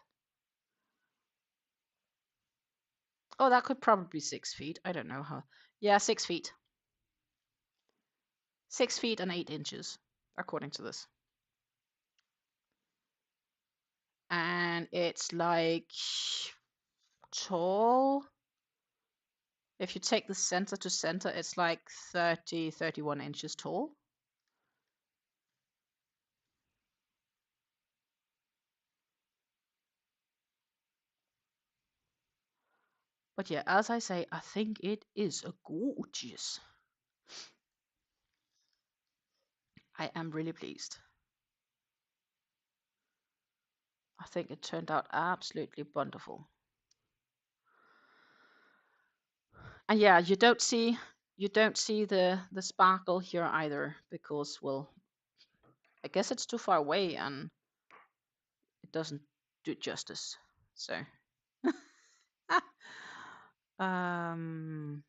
Oh, that could probably be 6 feet. I don't know how. Yeah, 6 feet. 6 feet and 8 inches, according to this. And it's like tall. If you take the center to center, it's like 30, 31 inches tall. But yeah, as I say, I think it is a gorgeous. I am really pleased. I think it turned out absolutely wonderful. And yeah, you don't see the sparkle here either, because, well, I guess it's too far away and it doesn't do justice. So um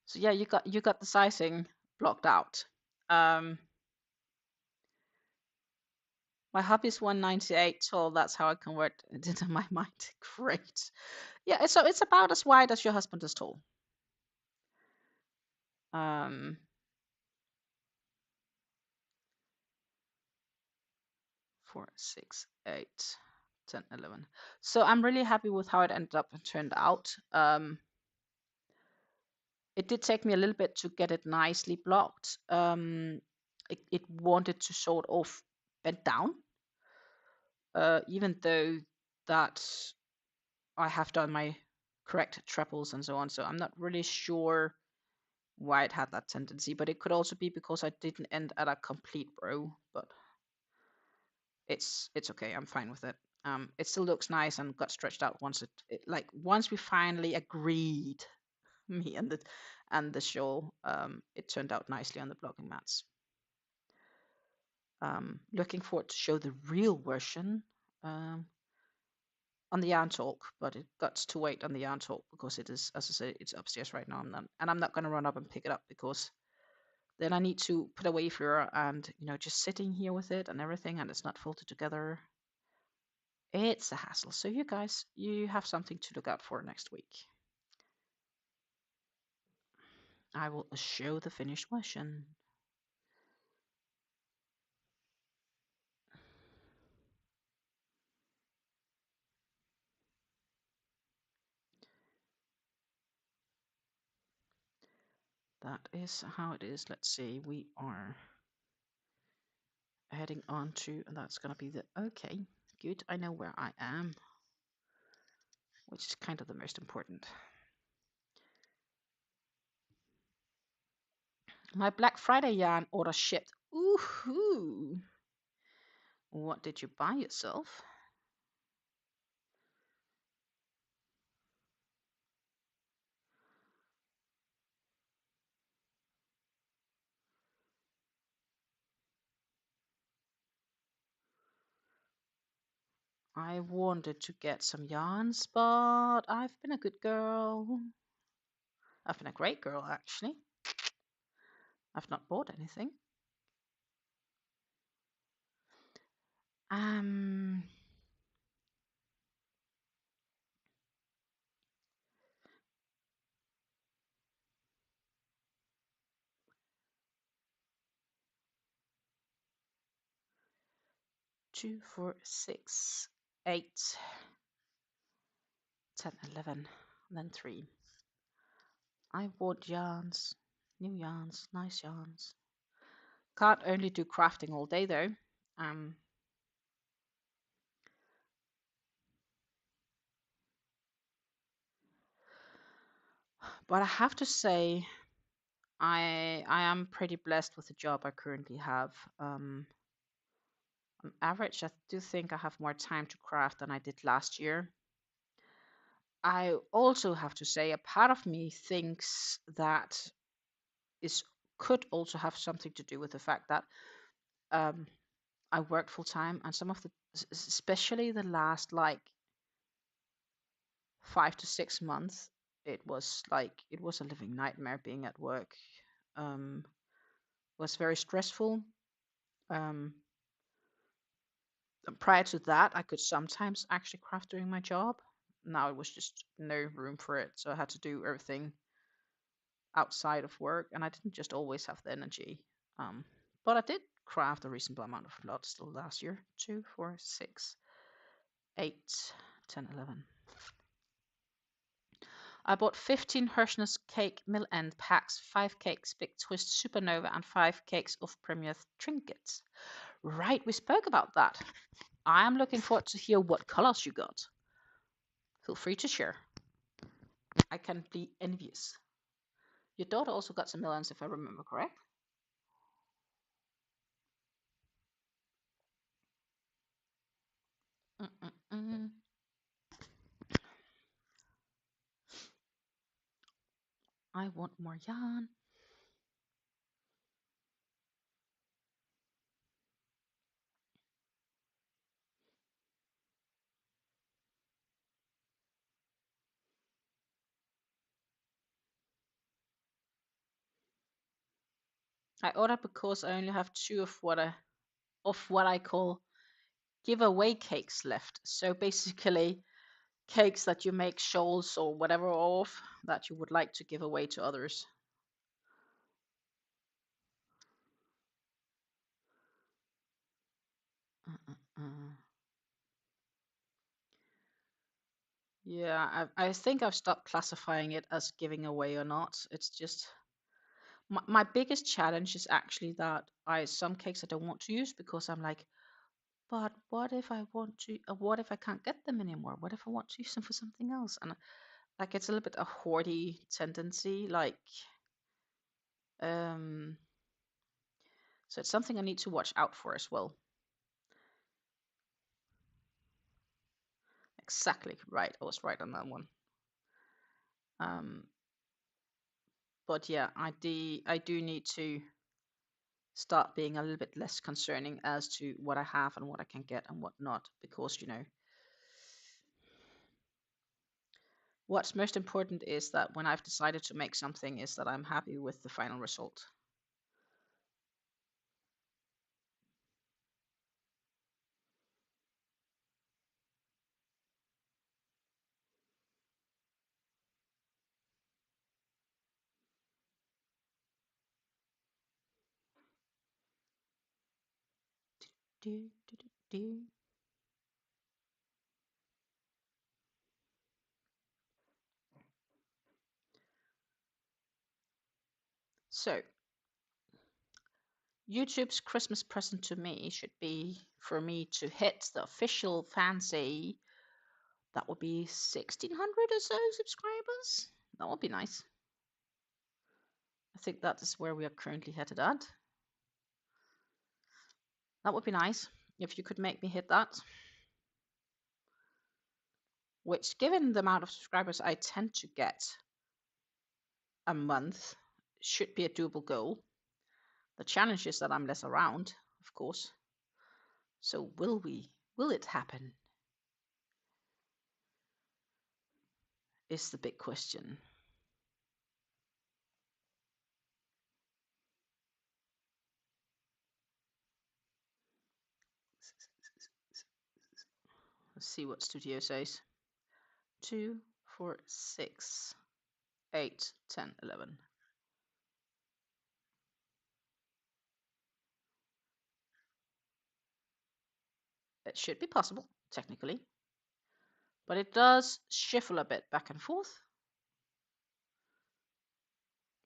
so yeah, you got the sizing blocked out. My hubby's 198 tall. That's how I convert it into my mind. Great. Yeah, so it's about as wide as your husband is tall. 4, 6, 8, 10, 11. So I'm really happy with how it ended up and turned out. It did take me a little bit to get it nicely blocked. It wanted to sort of bend down, even though that I have done my correct trebles and so on. So I'm not really sure why it had that tendency, but it could also be because I didn't end at a complete row, but it's okay. I'm fine with it. It still looks nice and got stretched out once once we finally agreed, me and the shawl, it turned out nicely on the blogging mats. Looking forward to show the real version on the yarn talk, but it got to wait on the yarn talk because it is, as I say, it's upstairs right now. I'm not going to run up and pick it up because then I need to put away Fleur and just sitting here with it and everything, and it's not folded together. It's a hassle. So you guys, you have something to look out for next week. I will show the finished version. That is how it is. Let's see, we are heading on to, and that's going to be the, okay, good, I know where I am, which is kind of the most important. My Black Friday yarn order shipped. Ooh-hoo. What did you buy yourself? I wanted to get some yarns, but I've been a good girl. I've been a great girl, actually. I've not bought anything. 2, 4, 6, 8, 10, 11, and then 3. I bought yarns, new yarns, nice yarns. Can't only do crafting all day though. But I have to say, I am pretty blessed with the job I currently have. On average, I do think I have more time to craft than I did last year. I also have to say a part of me thinks that is could also have something to do with the fact that um, I worked full time, and some of the, especially the last like 5 to 6 months, it was a living nightmare being at work. Um, was very stressful. Um, Prior to that, I could sometimes actually craft during my job. Now it was just no room for it, so I had to do everything outside of work, and I didn't just always have the energy. But I did craft a reasonable amount of lots still last year. 2, 4, 6, 8, 10, 11. I bought 15 Hirschner's cake mill end packs, 5 cakes Big Twist Supernova, and 5 cakes of Premier trinkets. Right, we spoke about that. I am looking forward to hear what colors you got. Feel free to share. I can be envious. Your daughter also got some melons, if I remember correct. Mm-mm-mm. I want more yarn. I ordered because I only have 2 of what I call giveaway cakes left. So basically, cakes that you make shawls or whatever of that you would like to give away to others. Yeah, I think I've stopped classifying it as giving away or not. It's just my biggest challenge is actually that some cakes I don't want to use because I'm like, but what if I want to? What if I can't get them anymore? What if I want to use them for something else? And like it's a little bit a hoardy tendency, like um. So it's something I need to watch out for as well. Exactly right. I was right on that one. Um, but yeah, I do need to start being a little bit less concerning as to what I have and what I can get and what not, because what's most important is that when I've decided to make something is that I'm happy with the final result. Do, do, do, do. So YouTube's Christmas present to me should be for me to hit the official fancy. That would be 1,600 or so subscribers. That would be nice. I think that is where we are currently headed at. That would be nice if you could make me hit that. Which, given the amount of subscribers I tend to get a month, should be a doable goal. The challenge is that I'm less around, of course. So will we? Will it happen? Is the big question. Let's see what Studio says. 2, 4, 6, 8, 10, 11. It should be possible, technically. But it does shuffle a bit back and forth.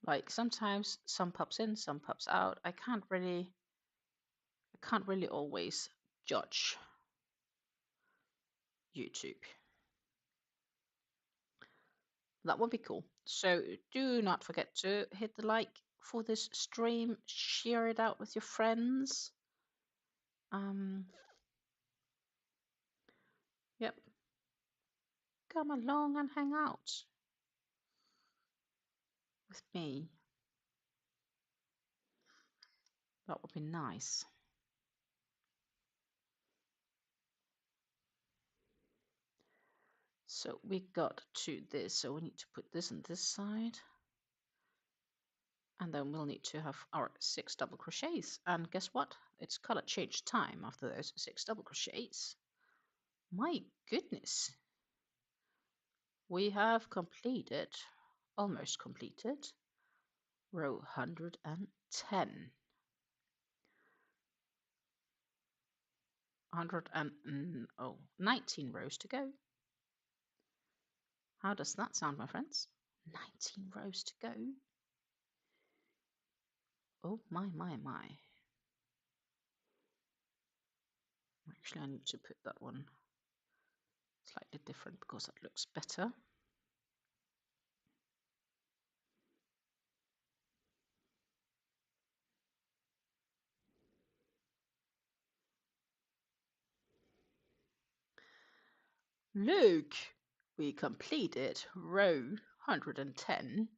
Like sometimes some pops in, some pops out. I can't really always judge YouTube. That would be cool. So do not forget to hit the like for this stream, share it out with your friends. Yep. come along and hang out with me. That would be nice. So we got to this, so we need to put this on this side. And then we'll need to have our 6 double crochets. And guess what? It's color change time after those 6 double crochets. My goodness. We have completed, almost completed, row 110. 19 rows to go. How does that sound, my friends? 19 rows to go. Oh my. Actually, I need to put that one slightly different because that looks better. Look, we completed row 110.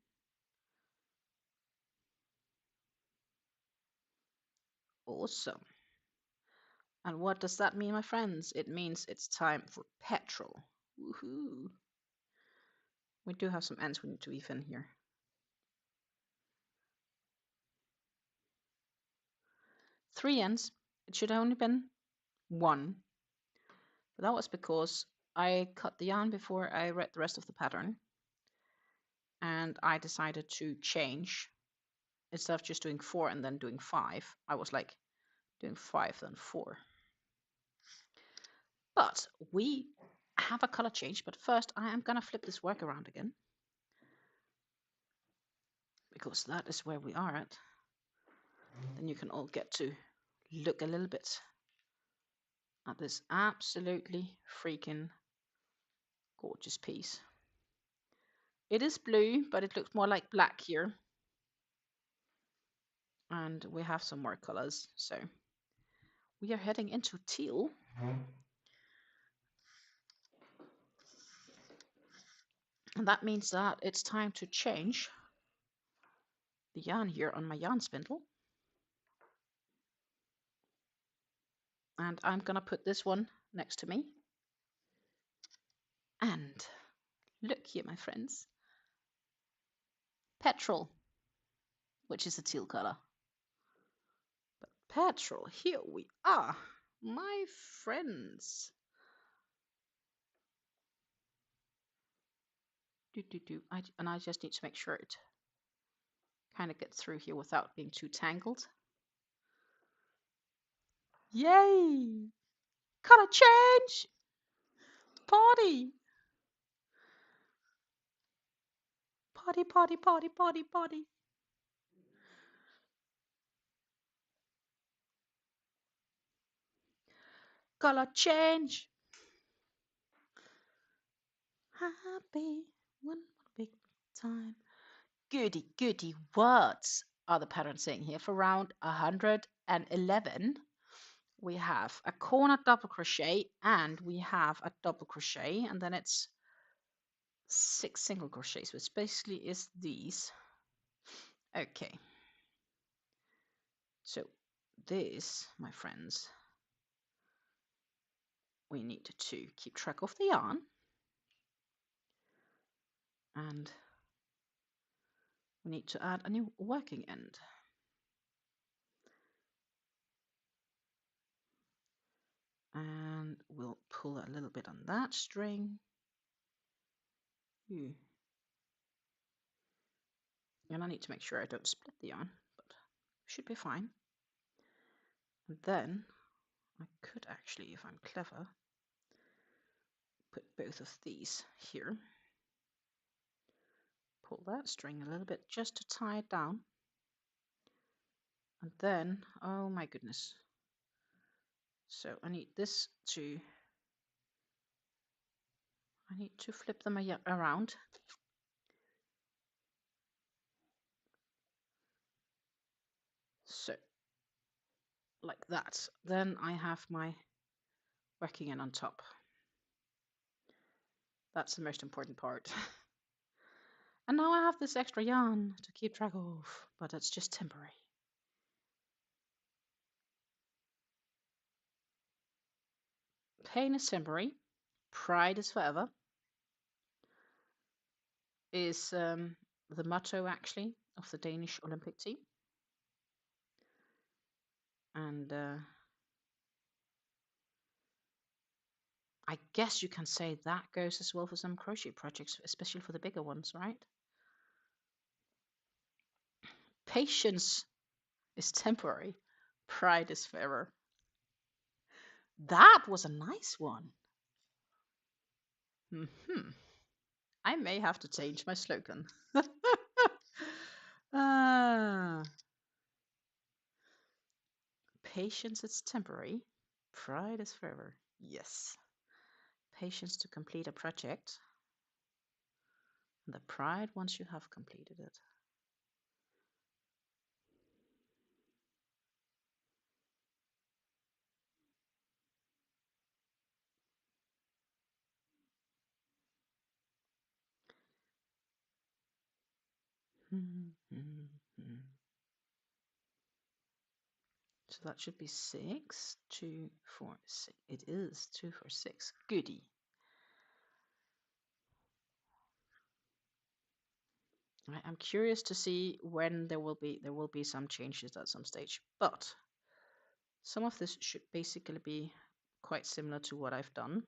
Awesome. And what does that mean, my friends? It means it's time for petrol. Woohoo! We do have some ends we need to weave in here. Three ends. It should have only been one. But that was because I cut the yarn before I read the rest of the pattern. And I decided to change. Instead of just doing 4 and then doing 5, I was like doing 5 then 4. But we have a color change. But first, I am going to flip this work around again. Because that is where we are at. Then you can all get to look a little bit at this absolutely freaking gorgeous piece. It is blue, but it looks more like black here. And we have some more colors. So we are heading into teal. And that means that it's time to change the yarn here on my yarn spindle. And I'm going to put this one next to me. And look here, my friends. Petrol, which is a teal color. But petrol, here we are, my friends. And I just need to make sure it kind of gets through here without being too tangled. Yay! Color change! Party! Party, party, party, party, party. Color change. Happy one big time. Goody, goody, what are the patterns saying here? For round 111, we have a corner double crochet and we have a double crochet, and then it's 6 single crochets, which basically is these. Okay. So this, my friends, we need to keep track of the yarn. And we need to add a new working end. And we'll pull a little bit on that string. And I need to make sure I don't split the yarn, but should be fine. And then I could actually, if I'm clever, put both of these here. Pull that string a little bit just to tie it down. And then, oh my goodness. So I need to flip them around. So like that. Then I have my working end on top. That's the most important part. And now I have this extra yarn to keep track of, but it's just temporary. Pain is temporary, pride is forever, is the motto actually of the Danish Olympic team. And I guess you can say that goes as well for some crochet projects, especially for the bigger ones, right? Patience is temporary, pride is forever. That was a nice one. I may have to change my slogan. Patience is temporary, pride is forever. Yes. Patience to complete a project, and the pride once you have completed it. So that should be 6, 2, 4, 6. It is 2, 4, 6. Goody. I'm curious to see when there will be some changes at some stage, but some of this should basically be quite similar to what I've done,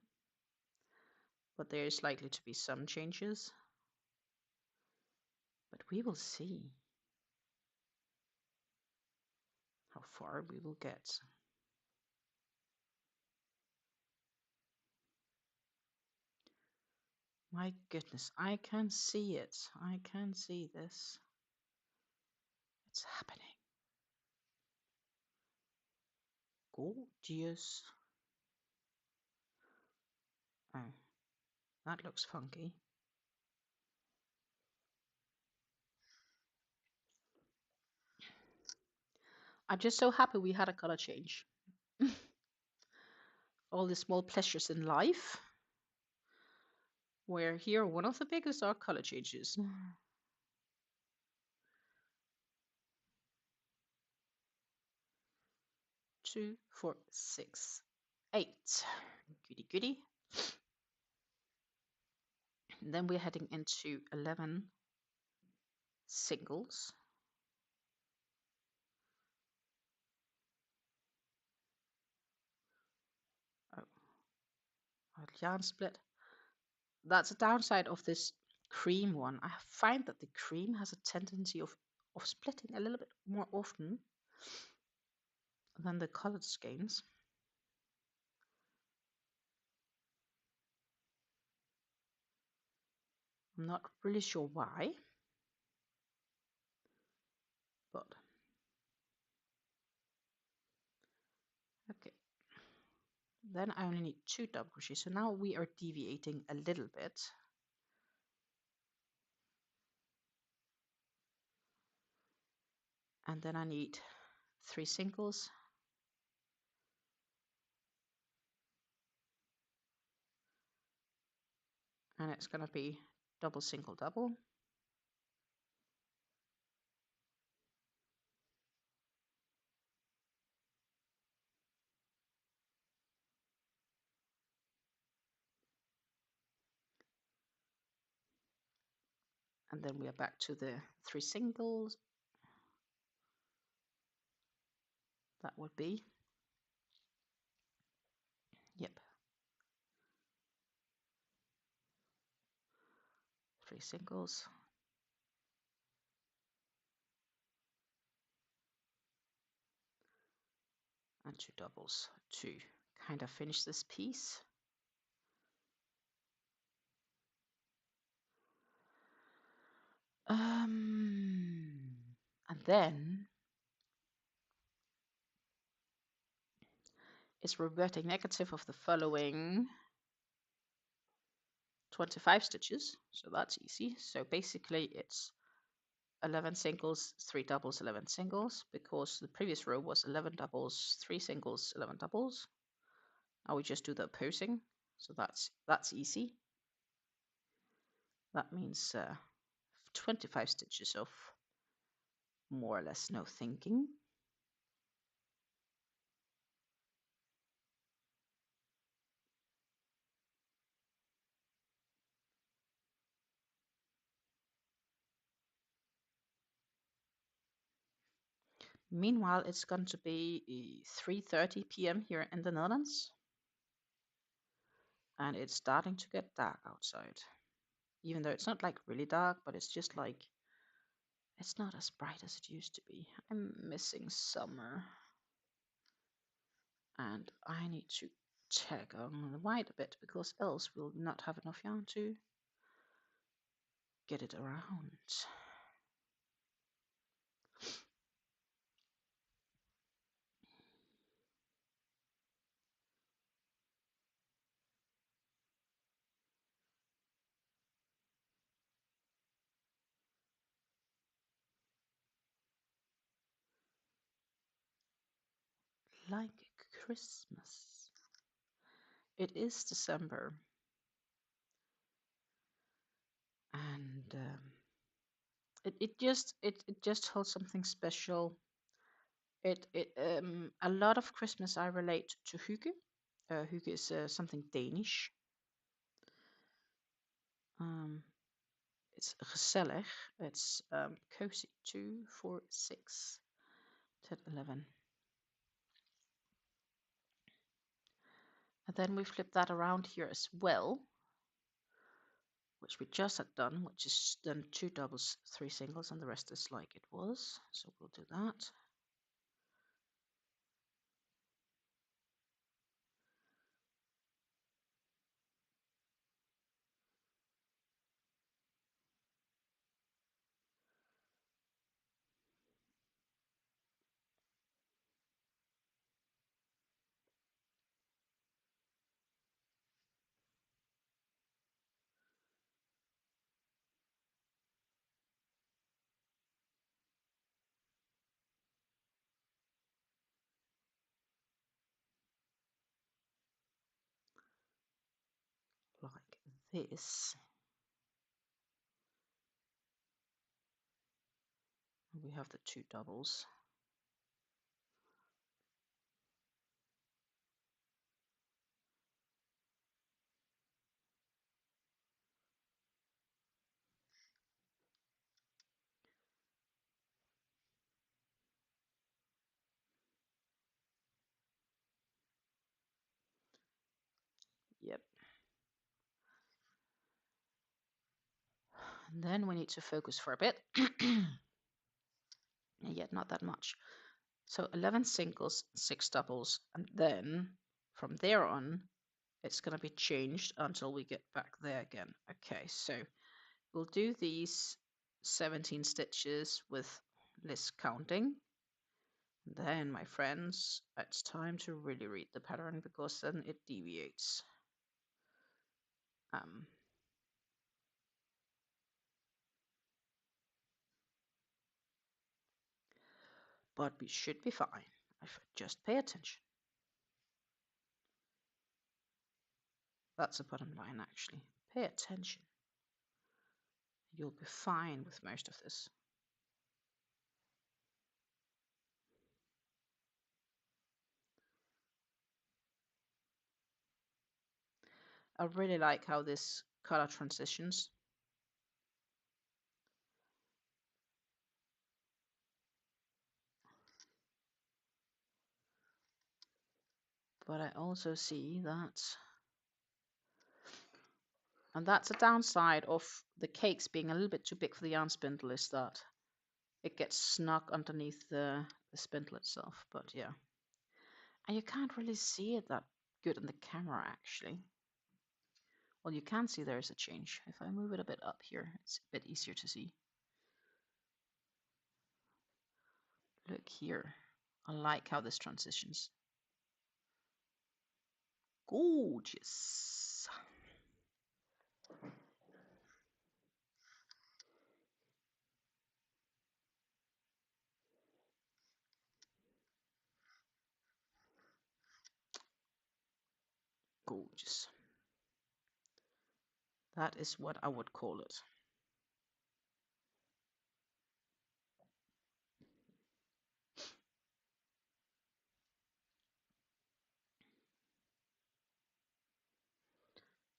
but there is likely to be some changes. But we will see how far we will get. My goodness, I can see it. I can see this. It's happening. Gorgeous. Oh, that looks funky. I'm just so happy we had a color change. All the small pleasures in life. Where here, one of the biggest are color changes. 2, 4, 6, 8. Goody goody. And then we're heading into 11 singles. Oh, yarn split. That's a downside of this cream one. I find that the cream has a tendency of splitting a little bit more often than the colored skeins. I'm not really sure why, but okay. Then I only need 2 double crochets. So now we are deviating a little bit. And then I need 3 singles. And it's going to be double, single, double. And then we are back to the 3 singles. That would be, yep, 3 singles. And 2 doubles to kind of finish this piece. And then it's reverting negative of the following 25 stitches, so that's easy. So basically it's 11 singles, 3 doubles, 11 singles, because the previous row was 11 doubles, 3 singles, 11 doubles. Now we just do the opposing, so that's easy. That means 25 stitches of more or less no thinking. Meanwhile, it's going to be 3:30 p.m. here in the Netherlands, and it's starting to get dark outside. Even though it's not like really dark, but it's just like it's not as bright as it used to be. I'm missing summer, and I need to check on the white a bit because else we'll not have enough yarn to get it around. Like Christmas. It is December, and it just holds something special. It a lot of Christmas I relate to hygge. Hygge is something Danish. Um, it's gezellig. It's cozy. 2, 4, 6, 10, 11. And then we flip that around here as well, which we just had done, which is then 2 doubles, 3 singles, and the rest is like it was. So we'll do that. Like this. We have the 2 doubles. Yep. And then we need to focus for a bit. And yet not that much. So 11 singles, 6 doubles, and then from there on, it's going to be changed until we get back there again. Okay, so we'll do these 17 stitches with less counting. Then, my friends, it's time to really read the pattern because then it deviates. But we should be fine. Just pay attention. That's the bottom line, actually. Pay attention. You'll be fine with most of this. I really like how this color transitions. But I also see that, and that's a downside of the cakes being a little bit too big for the yarn spindle, is that it gets snug underneath the spindle itself. But yeah, and you can't really see it that good in the camera, actually. Well, you can see there's a change. If I move it a bit up here, it's a bit easier to see. Look here. I like how this transitions. Gorgeous. Gorgeous. That is what I would call it.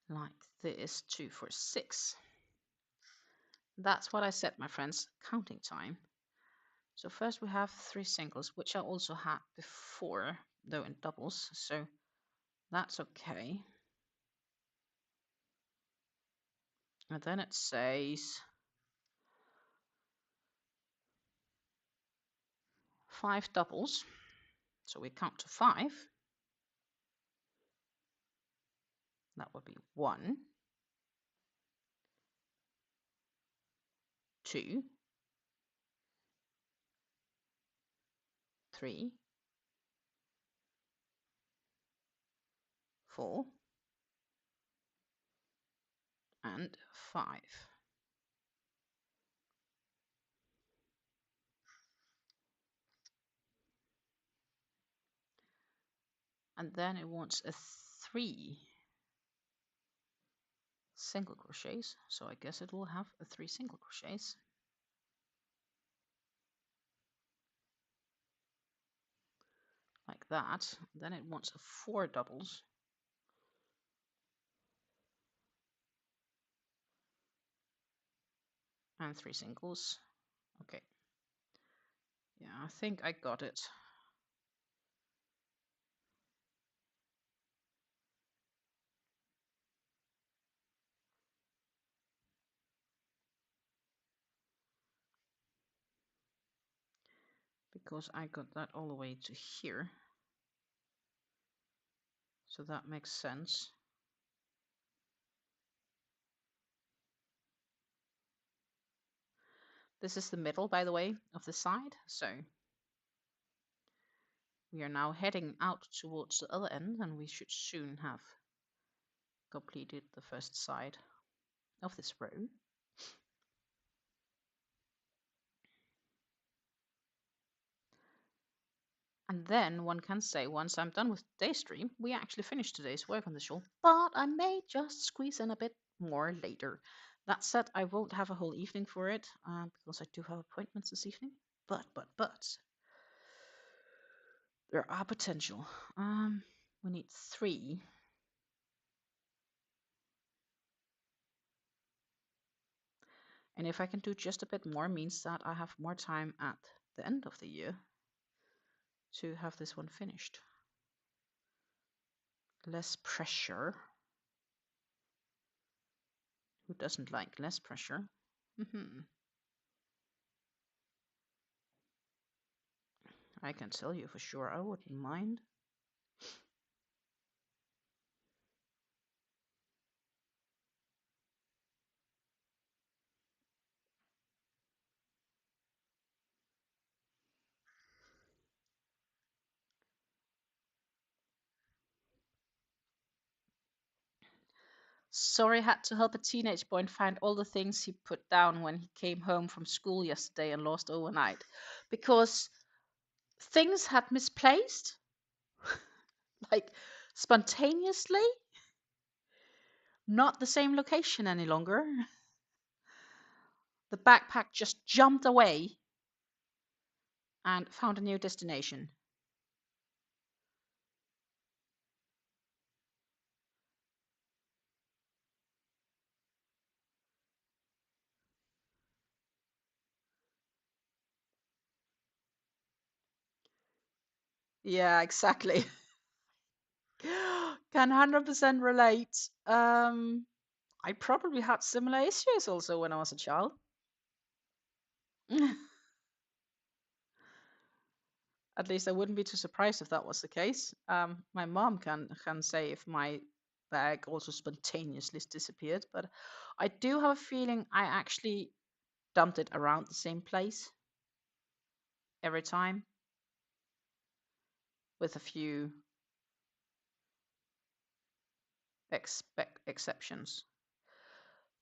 Like this, 2 for 6. That's what I said, my friends, counting time. So first we have 3 singles, which I also had before, though in doubles, so that's okay. And then it says 5 doubles, so we count to 5. That would be 1, 2, 3, 4, and 5. And then it wants a 3 single crochets, so I guess it will have a 3 single crochets. Like that. Then it wants a 4 doubles. And 3 singles. Okay. Yeah, I think I got it. Because I got that all the way to here. So that makes sense. This is the middle, by the way, of the side. So we are now heading out towards the other end, and we should soon have completed the first side of this row. And then one can say, once I'm done with today's stream, we actually finished today's work on the shawl, but I may just squeeze in a bit more later. That said, I won't have a whole evening for it, because I do have appointments this evening, but, there are potential. We need 3. And if I can do just a bit more, means that I have more time at the end of the year to have this one finished. Less pressure. Who doesn't like less pressure? I can tell you for sure I wouldn't mind. Sorry, had to help a teenage boy find all the things he put down when he came home from school yesterday and lost overnight. Because things had misplaced, like spontaneously, not the same location any longer. The backpack just jumped away and found a new destination. Yeah, exactly. Can 100% relate. I probably had similar issues also when I was a child. At least I wouldn't be too surprised if that was the case. My mom can say if my bag also spontaneously disappeared, but I do have a feeling I actually dumped it around the same place every time, with a few exceptions.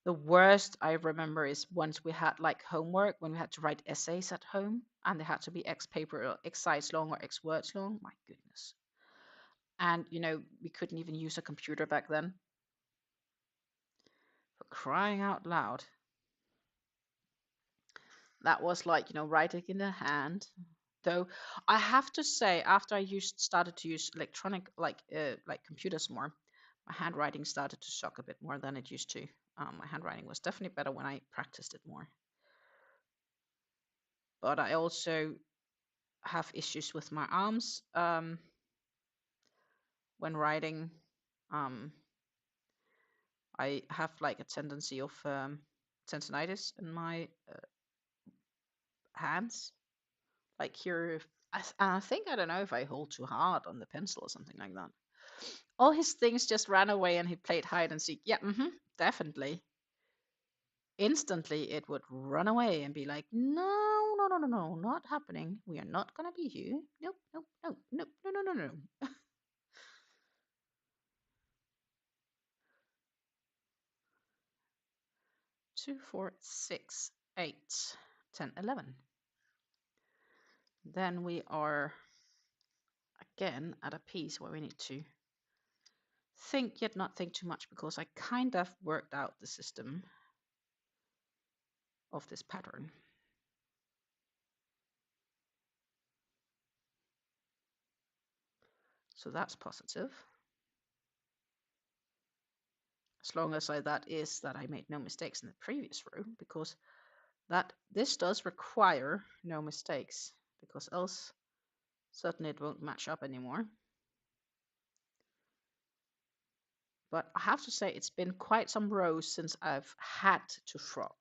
The worst I remember is once we had like homework when we had to write essays at home, and they had to be X paper or X size long or X words long. My goodness. And we couldn't even use a computer back then. For crying out loud. That was like, you know, writing in the hand. Though I have to say, after I started to use electronic, like computers more, my handwriting started to suck a bit more than it used to. My handwriting was definitely better when I practiced it more. But I also have issues with my arms when writing. I have like a tendency of tendonitis in my hands. Like here, I think, I don't know if I hold too hard on the pencil or something like that. All his things just ran away and he played hide and seek. Yeah, definitely. Instantly, it would run away and be like, no, no, no, no, no, not happening. We are not going to be here. Nope, nope, nope, nope, no, no, no, no. 2, 4, 6, 8, 10, 11. Then we are again at a piece where we need to think yet not think too much, because I kind of worked out the system of this pattern. So that's positive. As long as that is that I made no mistakes in the previous row, because this does require no mistakes, because else certainly it won't match up anymore. But I have to say, it's been quite some rows since I've had to frog.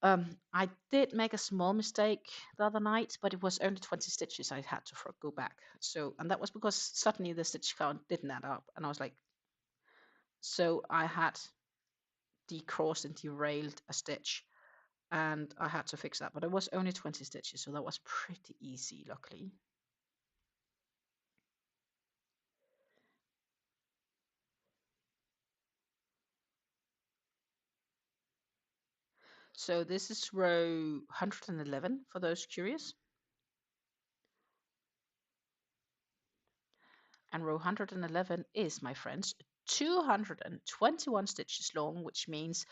I did make a small mistake the other night, but it was only 20 stitches I had to go back. So, and that was because suddenly the stitch count didn't add up, and I was like, so I had decrossed and derailed a stitch, and I had to fix that. But it was only 20 stitches, so that was pretty easy, luckily. So this is row 111 for those curious. And row 111 is, my friends, 221 stitches long, which means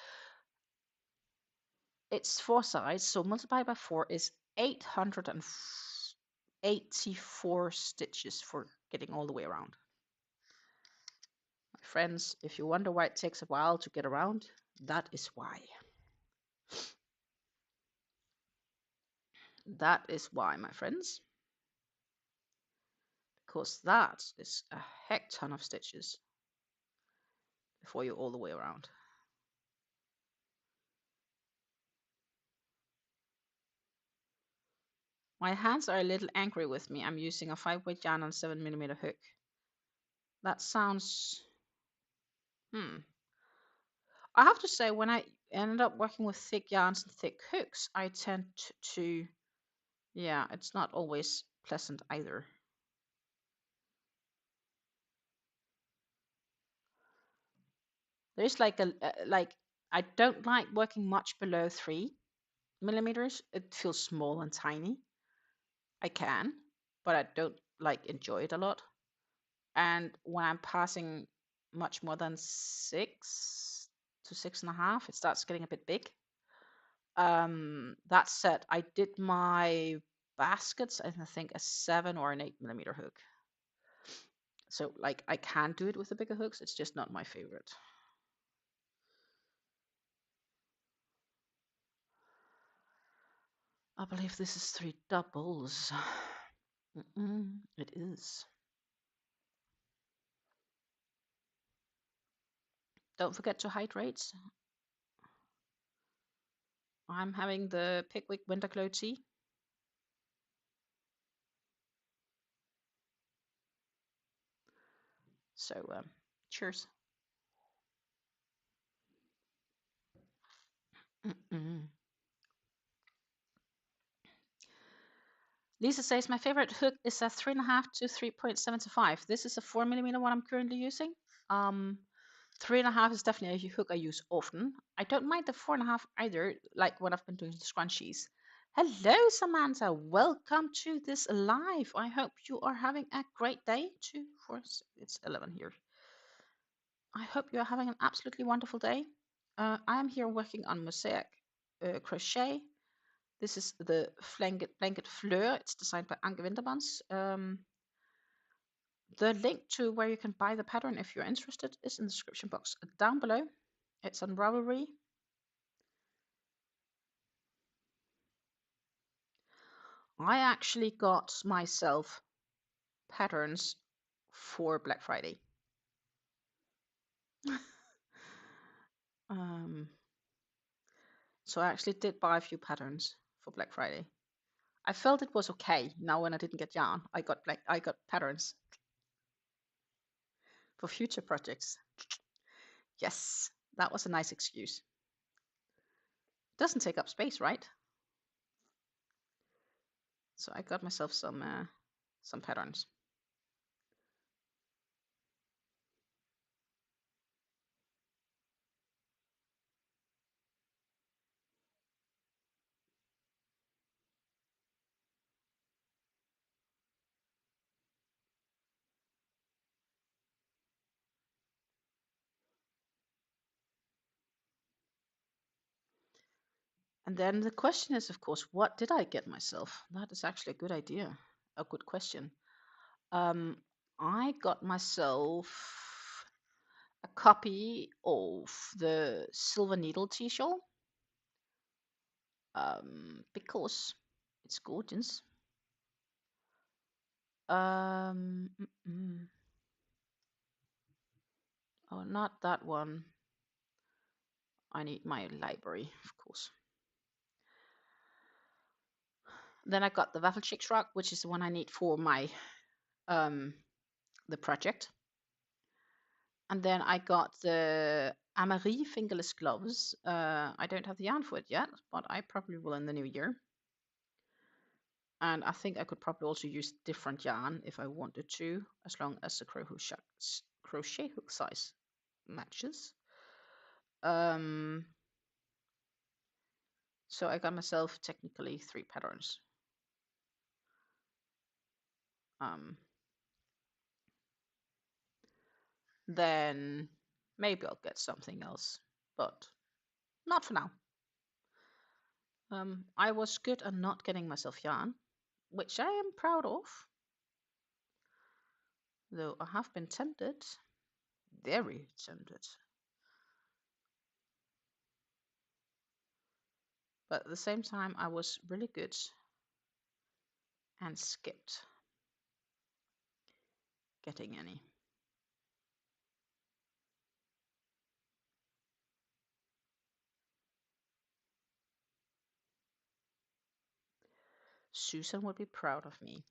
it's 4 sides. So multiplied by 4 is 884 stitches for getting all the way around. My friends, if you wonder why it takes a while to get around, that is why. That is why, my friends. Because that is a heck ton of stitches before you're all the way around. My hands are a little angry with me. I'm using a 5-weight yarn on 7mm hook. That sounds... I have to say, when I ended up working with thick yarns and thick hooks, I tend to... Yeah, it's not always pleasant either. There's like I don't like working much below 3mm. It feels small and tiny. I can, but I don't like enjoy it a lot. And when I'm passing much more than 6 to 6.5, it starts getting a bit big. That said, I did my baskets, I think, a 7 or an 8mm hook. So like I can do it with the bigger hooks. It's just not my favorite. I believe this is 3 doubles. It is. Don't forget to hydrate. I'm having the Pickwick Winter Glow tea. So cheers. Lisa says my favorite hook is a 3.5 to 3.75. This is a 4mm one I'm currently using. 3.5 is definitely a hook I use often. I don't mind the 4.5 either, like when I've been doing the scrunchies. Hello, Samantha. Welcome to this live. I hope you are having a great day. 2, 4, 6, it's 11 here. I hope you're having an absolutely wonderful day. I am here working on Mosaic crochet. This is the blanket Fleur. It's designed by Anke Wintermans. The link to where you can buy the pattern if you're interested is in the description box down below. It's on Ravelry. I actually got myself patterns for Black Friday. So I actually did buy a few patterns for Black Friday. I felt it was okay. Now when I didn't get yarn, I got patterns for future projects. Yes, that was a nice excuse. Doesn't take up space, right? So I got myself some patterns. And then the question is, of course, what did I get myself? That is actually a good idea, a good question. I got myself a copy of the Silver Needle T-shirt because it's gorgeous. Oh, not that one. I need my library, of course. Then I got the Waffle Chicks rug, which is the one I need for my the project. And then I got the Amarie fingerless gloves. I don't have the yarn for it yet, but I probably will in the new year. And I think I could probably also use different yarn if I wanted to, as long as the crochet hook size matches. So I got myself technically 3 patterns. Then maybe I'll get something else, but not for now. I was good at not getting myself yarn, which I am proud of. Though I have been tempted, very tempted. But at the same time, I was really good and skipped getting any. Susan would be proud of me.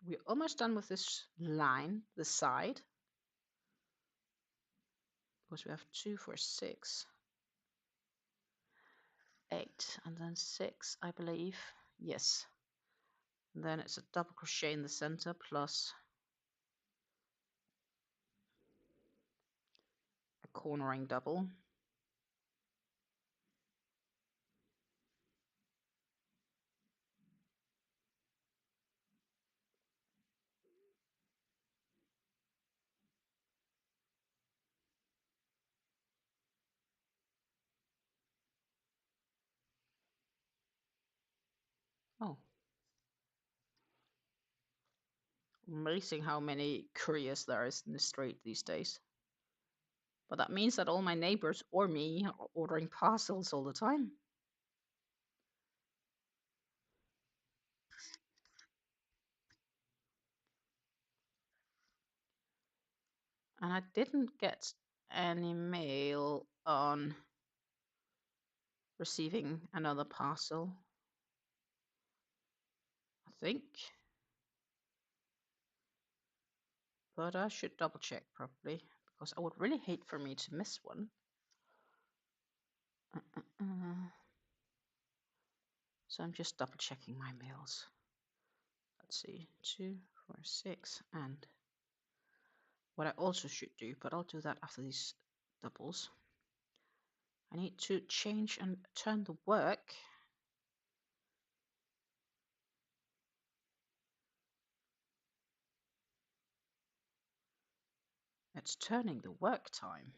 We're almost done with this line, the side, because we have 2, 4, 6, 8, and then 6, I believe. Yes. And then it's a double crochet in the center plus a cornering double. Oh, amazing how many couriers there is in the street these days. But that means that all my neighbors or me are ordering parcels all the time. And I didn't get any mail on receiving another parcel, I think. But I should double check probably, because I would really hate for me to miss one. So I'm just double checking my mails. Let's see, 2, 4, 6, and what I also should do, but I'll do that after these doubles. I need to change and turn the work. It's turning the work time,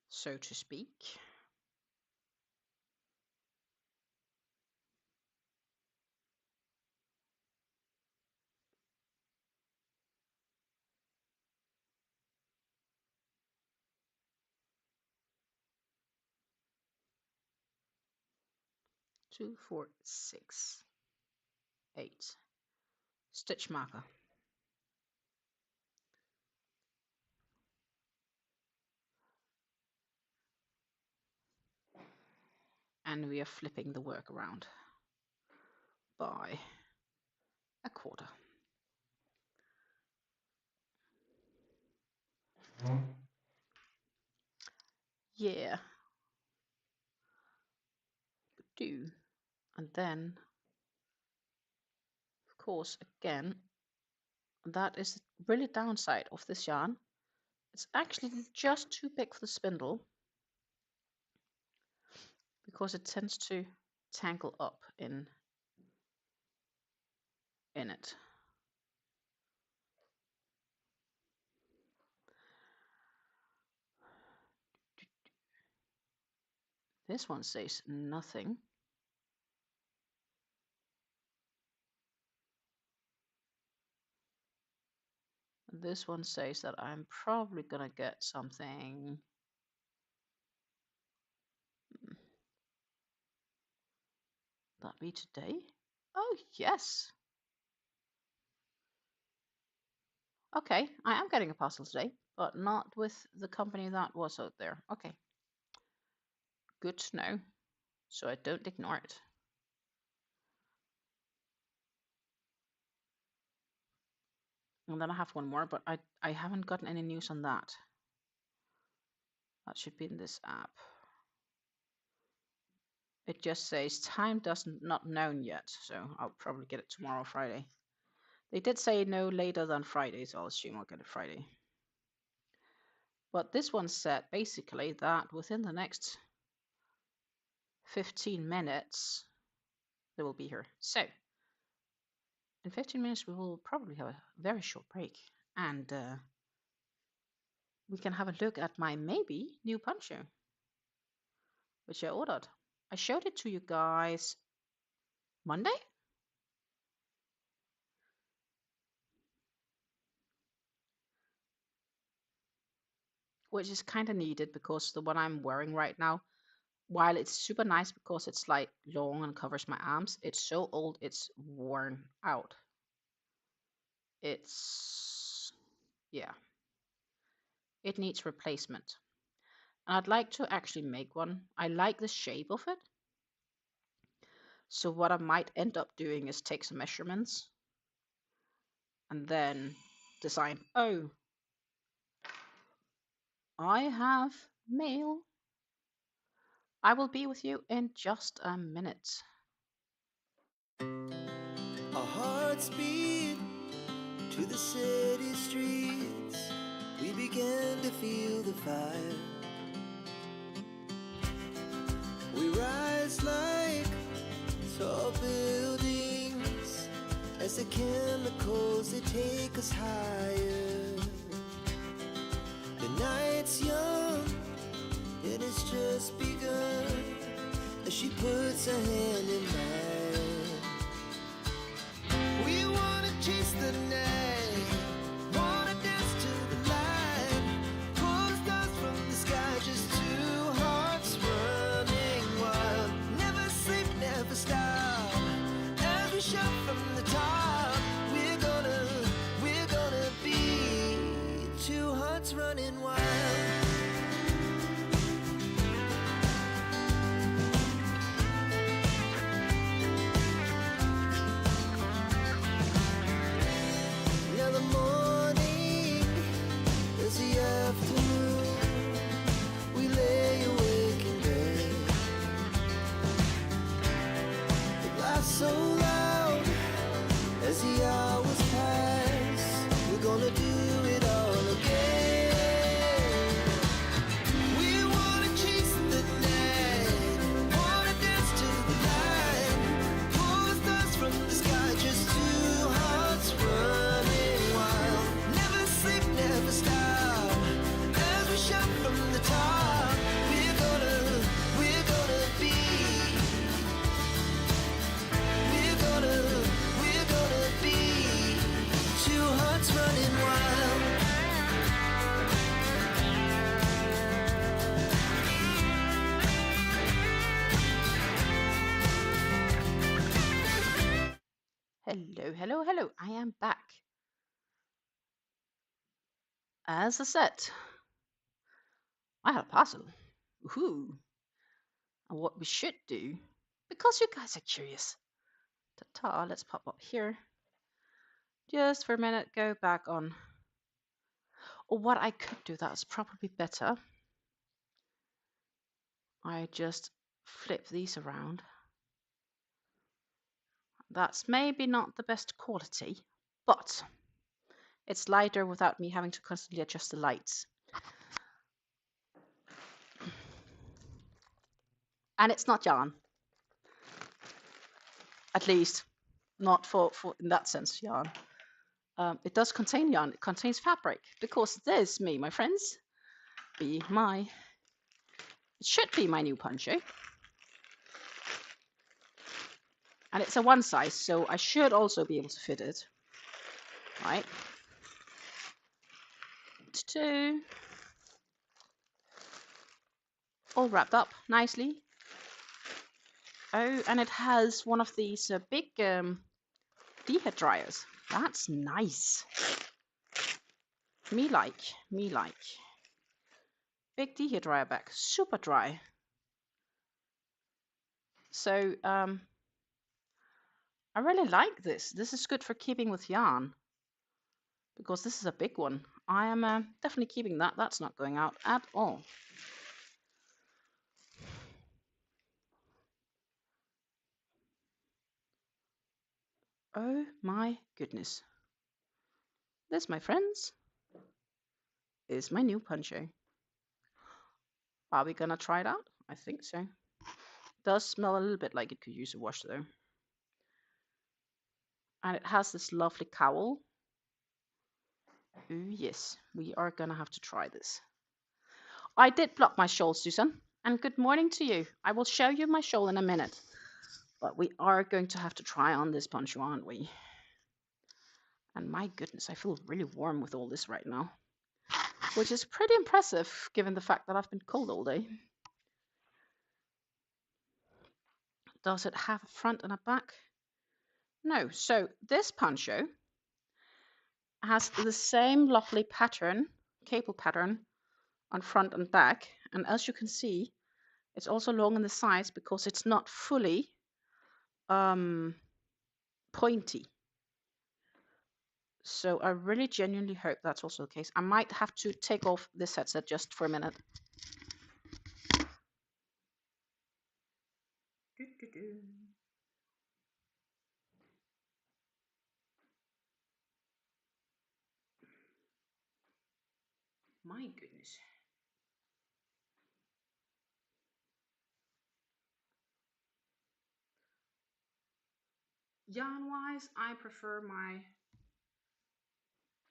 so to speak. Two, 4, 6, 8. Stitch marker. And we are flipping the work around by a quarter. Yeah. Do. And then, of course, again, that is really downside of this yarn. It's actually just too big for the spindle because it tends to tangle up in it. This one says nothing. This one says that I'm probably gonna get something. That be today? Oh, yes. Okay, I am getting a parcel today, but not with the company that was out there. Okay. Good to know, so I don't ignore it. And then I have one more, but I haven't gotten any news on that. That should be in this app. It just says time doesn't not known yet, so I'll probably get it tomorrow, Friday. They did say no later than Friday, so I'll assume I'll get it Friday. But this one said basically that within the next 15 minutes, they will be here. So in 15 minutes, we will probably have a very short break, and we can have a look at my maybe new poncho, which I ordered. I showed it to you guys Monday. Which is kind of needed because the one I'm wearing right now, while it's super nice because it's like long and covers my arms, it's so old it's worn out. It's, yeah, it needs replacement. And I'd like to actually make one. I like the shape of it. So what I might end up doing is take some measurements and then design. Oh, I have mail. I will be with you in just a minute. Our hearts beat to the city streets. We began to feel the fire. We rise like tall buildings as the chemicals, they take us higher. The night's young, it has just begun as she puts her hand in mine. We wanna chase the night, wanna dance to the light, pull the stars from the sky, just two hearts running wild. Never sleep, never stop, as we shout from the top. We're gonna be hearts running wild. Now the morning is the afternoon. We lay awake in bed. It laughs so loud as the hours pass. We're gonna do it all again. We wanna chase the night, wanna dance to the light. Pull the stars from the sky, just two hearts running wild. Never sleep, never stop, as we shout from the top. We're gonna be. We're gonna be two hearts running wild. Hello, hello, hello. I am back. As I said, I had a puzzle. Woohoo. And what we should do, because you guys are curious, ta-ta, let's pop up here. Just for a minute, go back on. Or what I could do, that's probably better. I just flip these around. That's maybe not the best quality, but it's lighter without me having to constantly adjust the lights. And it's not yarn. At least, not for in that sense, yarn. It does contain yarn. It contains fabric, because this, me, my friends, it should be my new poncho. And it's a one size, so I should also be able to fit it. Right? Two. All wrapped up nicely. Oh, and it has one of these big D-head dryers. That's nice. Me like. Big D-head dryer back, super dry. So I really like this. This is good for keeping with yarn, because this is a big one. I am definitely keeping that. That's not going out at all. Oh my goodness. This, my friends, is my new poncho. Are we gonna try it out? I think so. Does smell a little bit like it could use a wash though. And it has this lovely cowl. Oh yes, we are gonna have to try this. I did block my shawl, Susan, and good morning to you. I will show you my shawl in a minute. But we are going to have to try on this poncho, aren't we? And my goodness, I feel really warm with all this right now, which is pretty impressive given the fact that I've been cold all day. Does it have a front and a back? No. So this poncho has the same lovely pattern, cable pattern, on front and back. And as you can see, it's also long on the sides because it's not fully pointy. So I really genuinely hope that's also the case. I might have to take off this headset just for a minute. My goodness. Yarn wise, I prefer my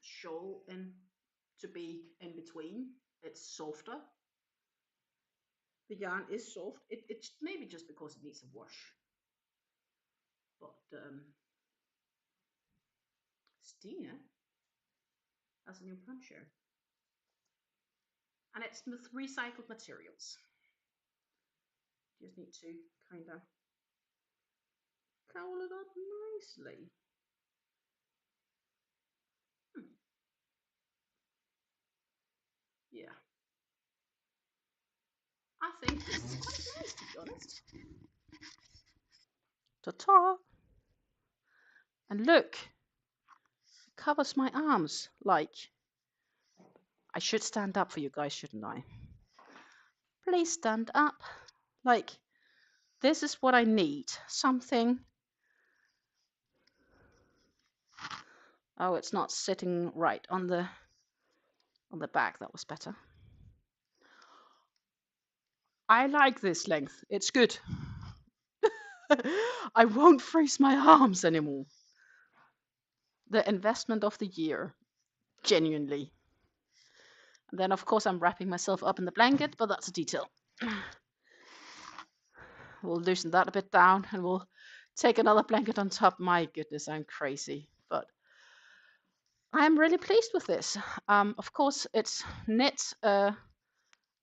shawl to be in between. It's softer. The yarn is soft. It's maybe just because it needs a wash. But Stina has a new poncho. And it's with recycled materials. Just need to kind of cowl it up nicely. quite nice, to be honest. Ta-ta! And look, it covers my arms. Like, I should stand up for you guys, shouldn't I? Please stand up. Like, this is what I need. Something. Oh, it's not sitting right on the back. That was better. I like this length. It's good. I won't freeze my arms anymore. The investment of the year. Genuinely. And then, of course, I'm wrapping myself up in the blanket, but that's a detail. We'll loosen that a bit down and we'll take another blanket on top. My goodness, I'm crazy. But I'm really pleased with this. Of course, it's knit, and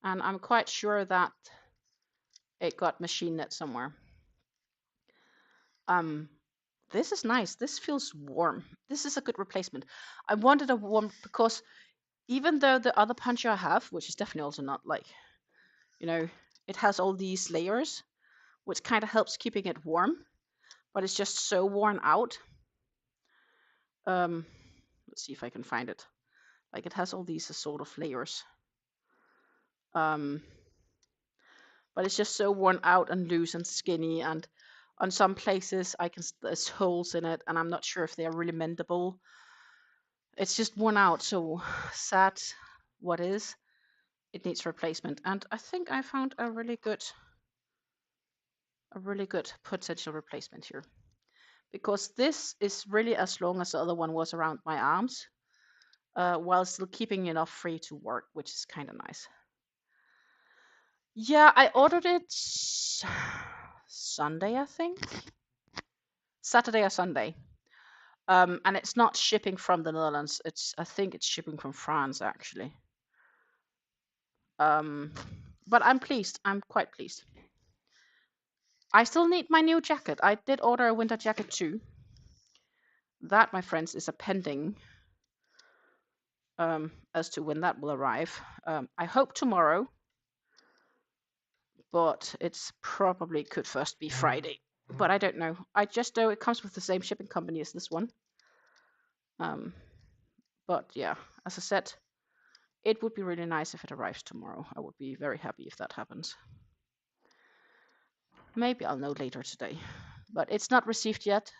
I'm quite sure that it got machine knit somewhere. This is nice. This feels warm. This is a good replacement. I wanted a warm because even though the other puncher I have, which is definitely also not like, you know, it has all these layers, which kind of helps keeping it warm, but it's just so worn out. Let's see if I can find it. Like it has all these sort of layers. But it's just so worn out and loose and skinny, and on some places there's holes in it and I'm not sure if they are really mendable. It's just worn out, so sad what is. It needs replacement, and I think I found a really good potential replacement here, because this is really as long as the other one was around my arms, while still keeping enough free to work, which is kind of nice. Yeah, I ordered it Sunday, I think. Saturday or Sunday. And it's not shipping from the Netherlands. I think it's shipping from France, actually. But I'm pleased. I'm quite pleased. I still need my new jacket. I did order a winter jacket too. That, my friends, is a pending as to when that will arrive. I hope tomorrow, but it's probably could first be Friday. But I don't know. I just know it comes with the same shipping company as this one. But yeah, as I said, it would be really nice if it arrives tomorrow. I would be very happy if that happens. Maybe I'll know later today, but it's not received yet.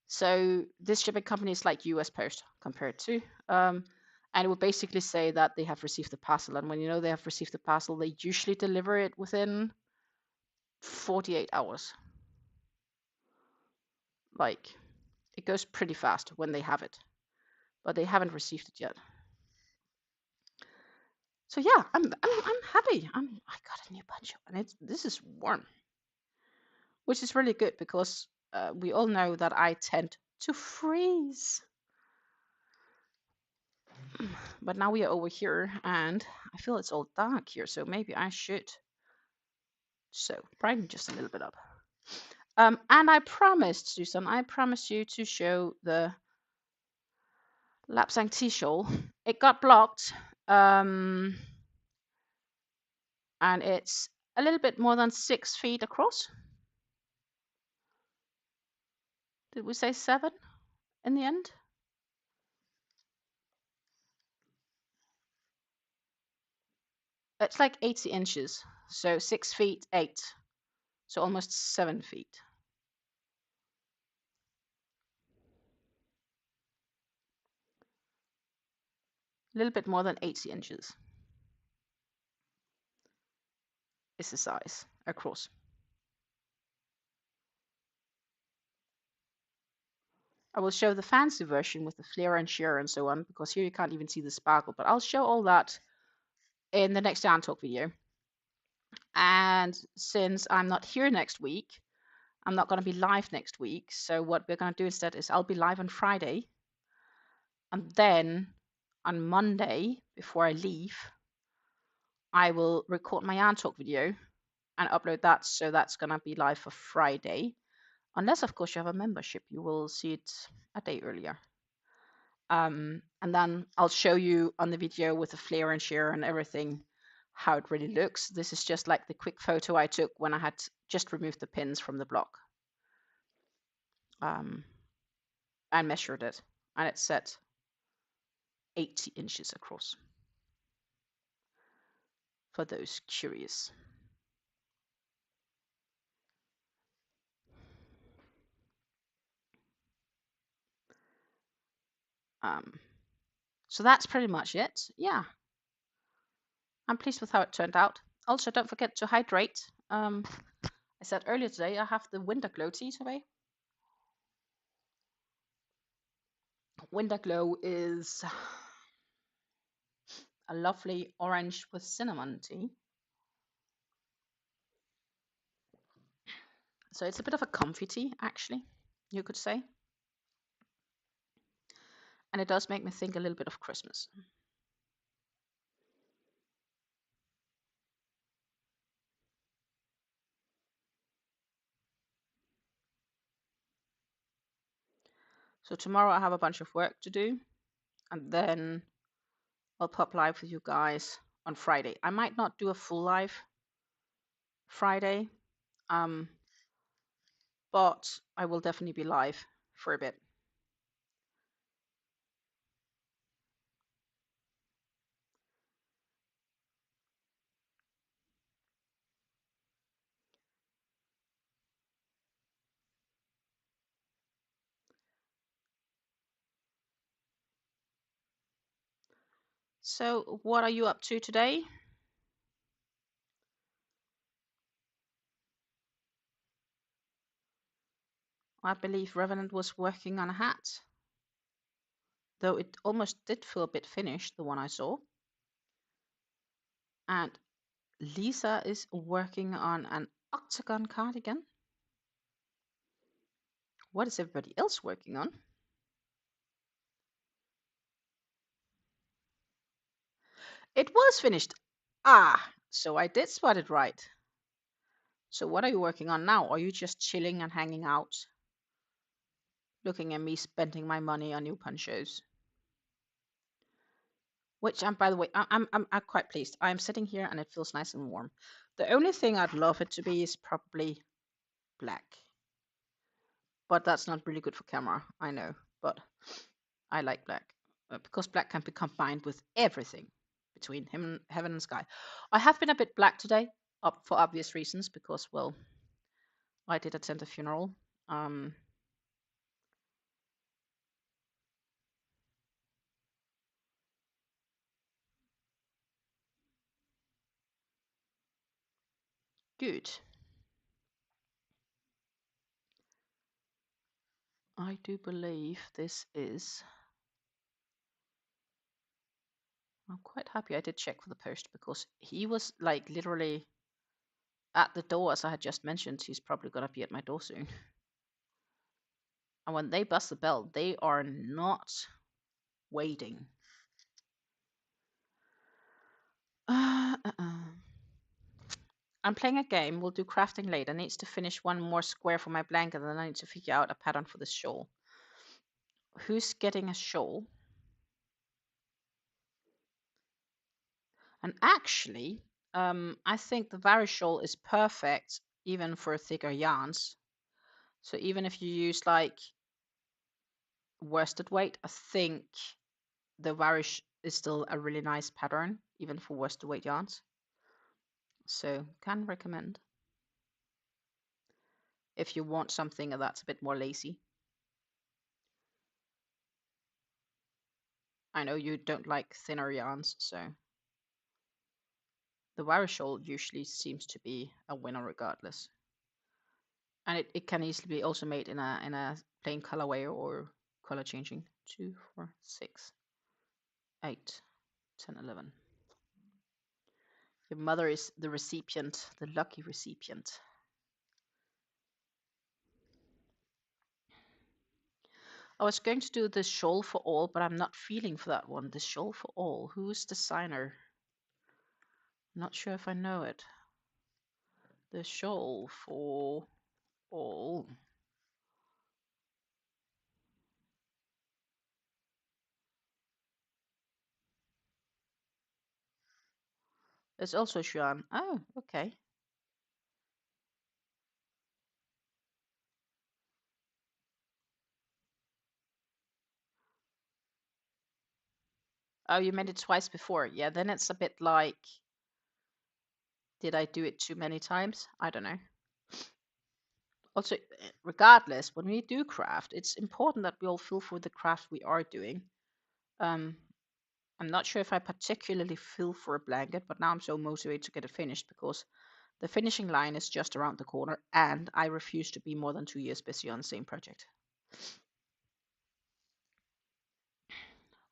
So this shipping company is like US Post compared to, and it will basically say that they have received the parcel. And when you know they have received the parcel, they usually deliver it within 48 hours. Like, it goes pretty fast when they have it, but they haven't received it yet. So yeah, I'm happy. I got a new poncho, and this is warm, which is really good because we all know that I tend to freeze. But now we are over here, and I feel it's all dark here, so maybe I should brighten just a little bit up. And I promised, Susan, I promised you to show the Lapsang tea shawl. It got blocked, and it's a little bit more than 6 feet across. Did we say 7 in the end? It's like 80 inches, so 6 feet 8, so almost 7 feet. A little bit more than 80 inches is the size across. I will show the fancy version with the flare and sheer and so on, because here you can't even see the sparkle, but I'll show all that in the next yarn talk video. And since I'm not here next week, I'm not going to be live next week. So what we're going to do instead is I'll be live on Friday. And then on Monday, before I leave, I will record my yarn talk video and upload that. So that's going to be live for Friday. Unless, of course, you have a membership, you will see it a day earlier. And then I'll show you on the video with the flare and sheer and everything how it really looks. This is just like the quick photo I took when I had just removed the pins from the block. I measured it, and it said 80 inches across, for those curious. So that's pretty much it. Yeah, I'm pleased with how it turned out. Also, don't forget to hydrate. I said earlier today I have the Winter Glow tea today. Winter Glow is a lovely orange with cinnamon tea. So it's a bit of a comfy tea, actually, you could say. And it does make me think a little bit of Christmas. So tomorrow I have a bunch of work to do, and then I'll pop live with you guys on Friday. I might not do a full live Friday, but I will definitely be live for a bit. So what are you up to today? I believe Revenant was working on a hat, though it almost did feel a bit finished, the one I saw. And Lisa is working on an octagon cardigan. What is everybody else working on? It was finished. Ah, so I did spot it right. So what are you working on now? Are you just chilling and hanging out, looking at me spending my money on new ponchos? Which I'm, by the way, I'm quite pleased. I'm sitting here and it feels nice and warm. The only thing I'd love it to be is probably black, but that's not really good for camera. I know, but I like black because black can be combined with everything between heaven and sky. I have been a bit black today, for obvious reasons, because well, I did attend a funeral. Good. I do believe this is. I'm quite happy I did check for the post because he was like literally at the door, as I had just mentioned. He's probably gonna be at my door soon. And when they buzz the bell, they are not waiting. I'm playing a game. We'll do crafting later. Needs to finish one more square for my blanket, and then I need to figure out a pattern for the shawl. Who's getting a shawl? And actually, I think the Vary shawl is perfect even for thicker yarns. So even if you use like worsted weight, I think the Varish is still a really nice pattern, even for worsted weight yarns. So can recommend if you want something that's a bit more lacy. I know you don't like thinner yarns, so the Varish shawl usually seems to be a winner regardless. And it can easily be also made in a plain colorway or color changing. 2, 4, 6, 8, 10, 11. Your mother is the recipient, the lucky recipient. I was going to do the shawl for all, but I'm not feeling for that one. The shawl for all. Who is designer? Not sure if I know it. The shawl for all. It's also Xuan. Oh, okay. Oh, you made it twice before. Yeah, then it's a bit like, did I do it too many times? I don't know. Also, regardless, when we do craft, it's important that we all feel for the craft we are doing. Um, I'm not sure if I particularly feel for a blanket, but now I'm so motivated to get it finished because the finishing line is just around the corner, and I refuse to be more than 2 years busy on the same project.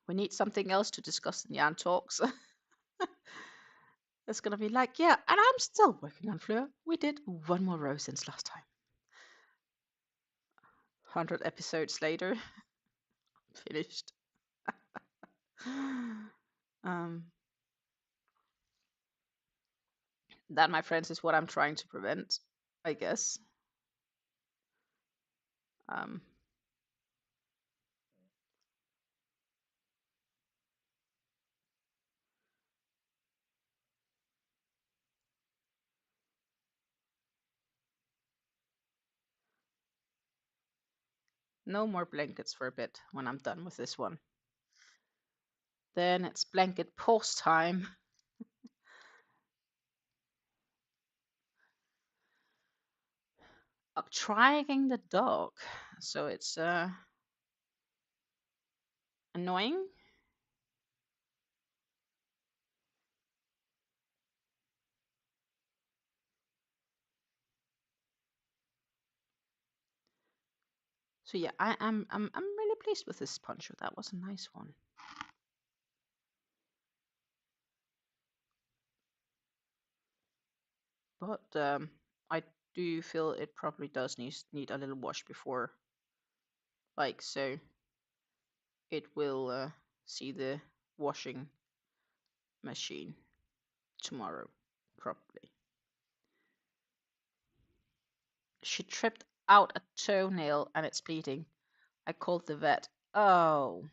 We need something else to discuss in Yarn Talks. It's gonna be like, yeah, and I'm still working on Fleur. We did one more row since last time. 100 episodes later, finished. That, my friends, is what I'm trying to prevent, I guess. Um, no more blankets for a bit when I'm done with this one. Then it's blanket pause time. Trying the dog. So it's annoying. So yeah, I'm really pleased with this poncho. That was a nice one. But I do feel it probably does need a little wash before, like, so it will see the washing machine tomorrow, probably. She tripped out a toenail and it's bleeding. I called the vet. Oh.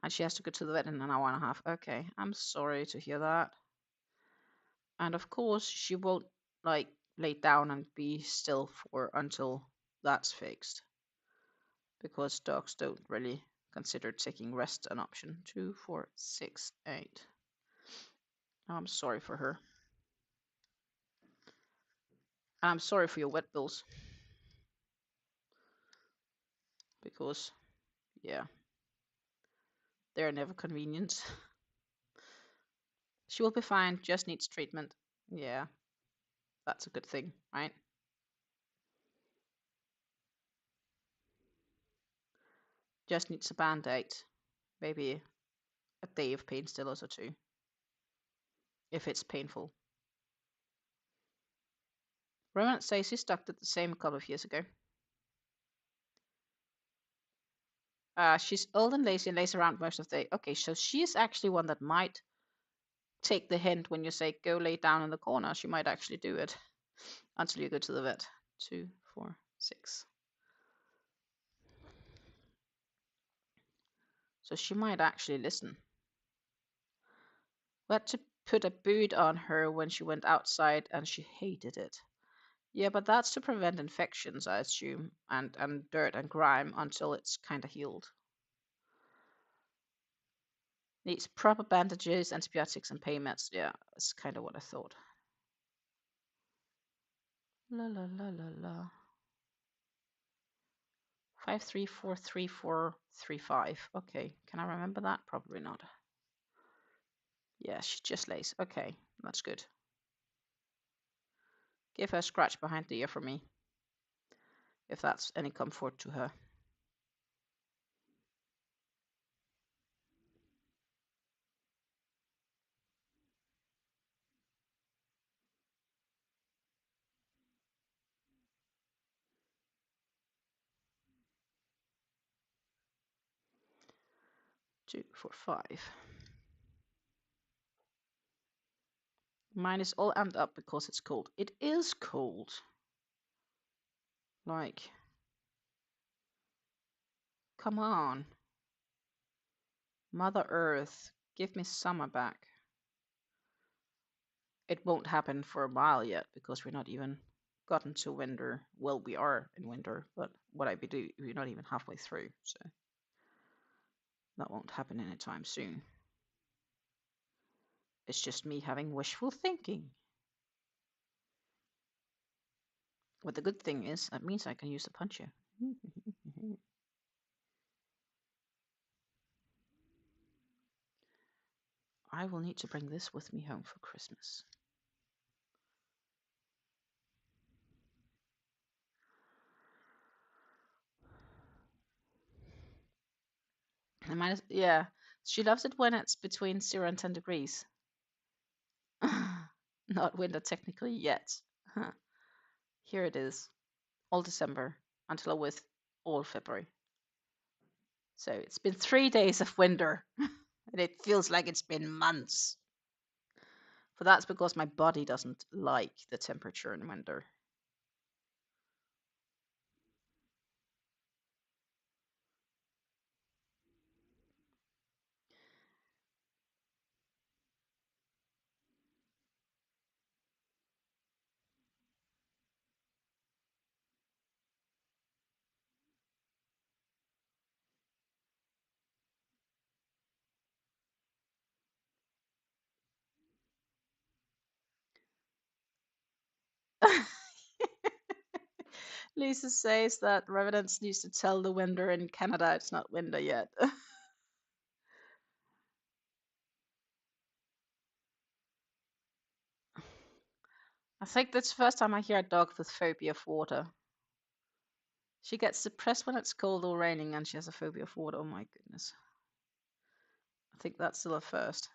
And she has to go to the vet in an hour and a half. Okay, I'm sorry to hear that. And of course, she won't like lay down and be still for until that's fixed, because dogs don't really consider taking rest an option. 2, 4, 6, 8. I'm sorry for her. And I'm sorry for your wet bills, because yeah, they're never convenient. She will be fine, just needs treatment. Yeah, that's a good thing, right? Just needs a band-aid. Maybe a day of painkillers or two, if it's painful. Roman says he stuck it the same a couple of years ago. She's old and lazy and lays around most of the day. Okay, so she's actually one that might take the hint when you say go lay down in the corner. She might actually do it until you go to the vet. 2, 4, 6. So she might actually listen. We had to put a boot on her when she went outside and she hated it. Yeah, but that's to prevent infections, I assume, and dirt and grime until it's kind of healed. Needs proper bandages, antibiotics, and pain meds. Yeah, that's kind of what I thought. La la la la la. 534335. Okay, can I remember that? Probably not. Yeah, she just lays. Okay, that's good. Give her a scratch behind the ear for me, if that's any comfort to her. Two, four, five. Mine is all amped up because it's cold. It is cold. Like, come on. Mother Earth, give me summer back. it won't happen for a while yet because we're not even gotten to winter. Well, we are in winter, but what I be do we're not even halfway through, so that won't happen anytime soon. It's just me having wishful thinking. But the good thing is that means I can use the puncher. I will need to bring this with me home for Christmas. Yeah, she loves it when it's between 0 and 10 degrees. Not winter technically yet. Here it is, all December until with all February. So it's been 3 days of winter, and it feels like it's been months. But that's because my body doesn't like the temperature in winter. Lisa says that residents needs to tell the winter in Canada it's not winter yet. I think that's the first time I hear a dog with phobia of water. She gets depressed when it's cold or raining and she has a phobia of water. Oh my goodness. I think that's still a first.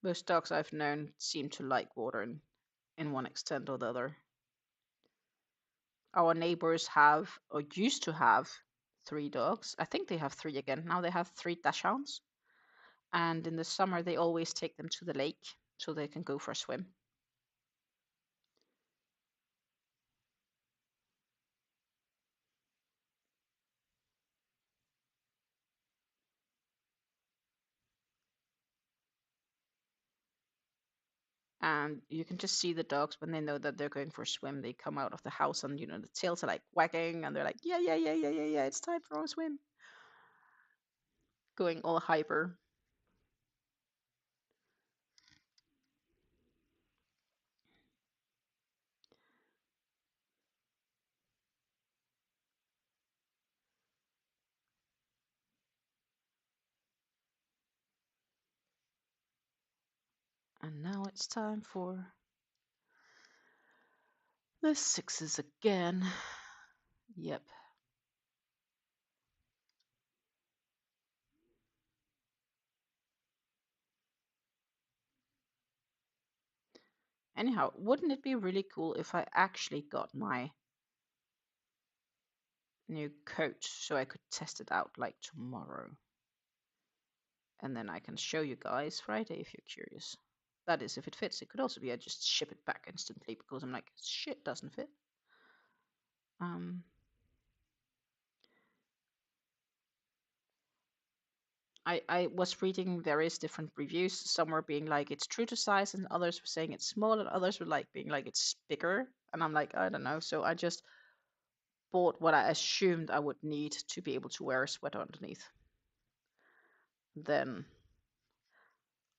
Most dogs I've known seem to like water in one extent or the other. Our neighbors have, or used to have, 3 dogs. I think they have 3 again. Now they have 3 dachshunds. And in the summer, they always take them to the lake so they can go for a swim. And you can just see the dogs when they know that they're going for a swim. They come out of the house and, the tails are like wagging and they're like, yeah, yeah, yeah, yeah, yeah, yeah, it's time for a swim. Going all hyper. And now it's time for the 6s again. Yep. Anyhow, wouldn't it be really cool if I actually got my new coat so I could test it out like tomorrow? And then I can show you guys Friday if you're curious. That is, if it fits. It could also be I just ship it back instantly because I'm like, shit doesn't fit. I was reading various different reviews. Some were being like it's true to size, and others were saying it's small, and others were like being like it's bigger. And I'm like, I don't know. So I just bought what I assumed I would need to be able to wear a sweater underneath. Then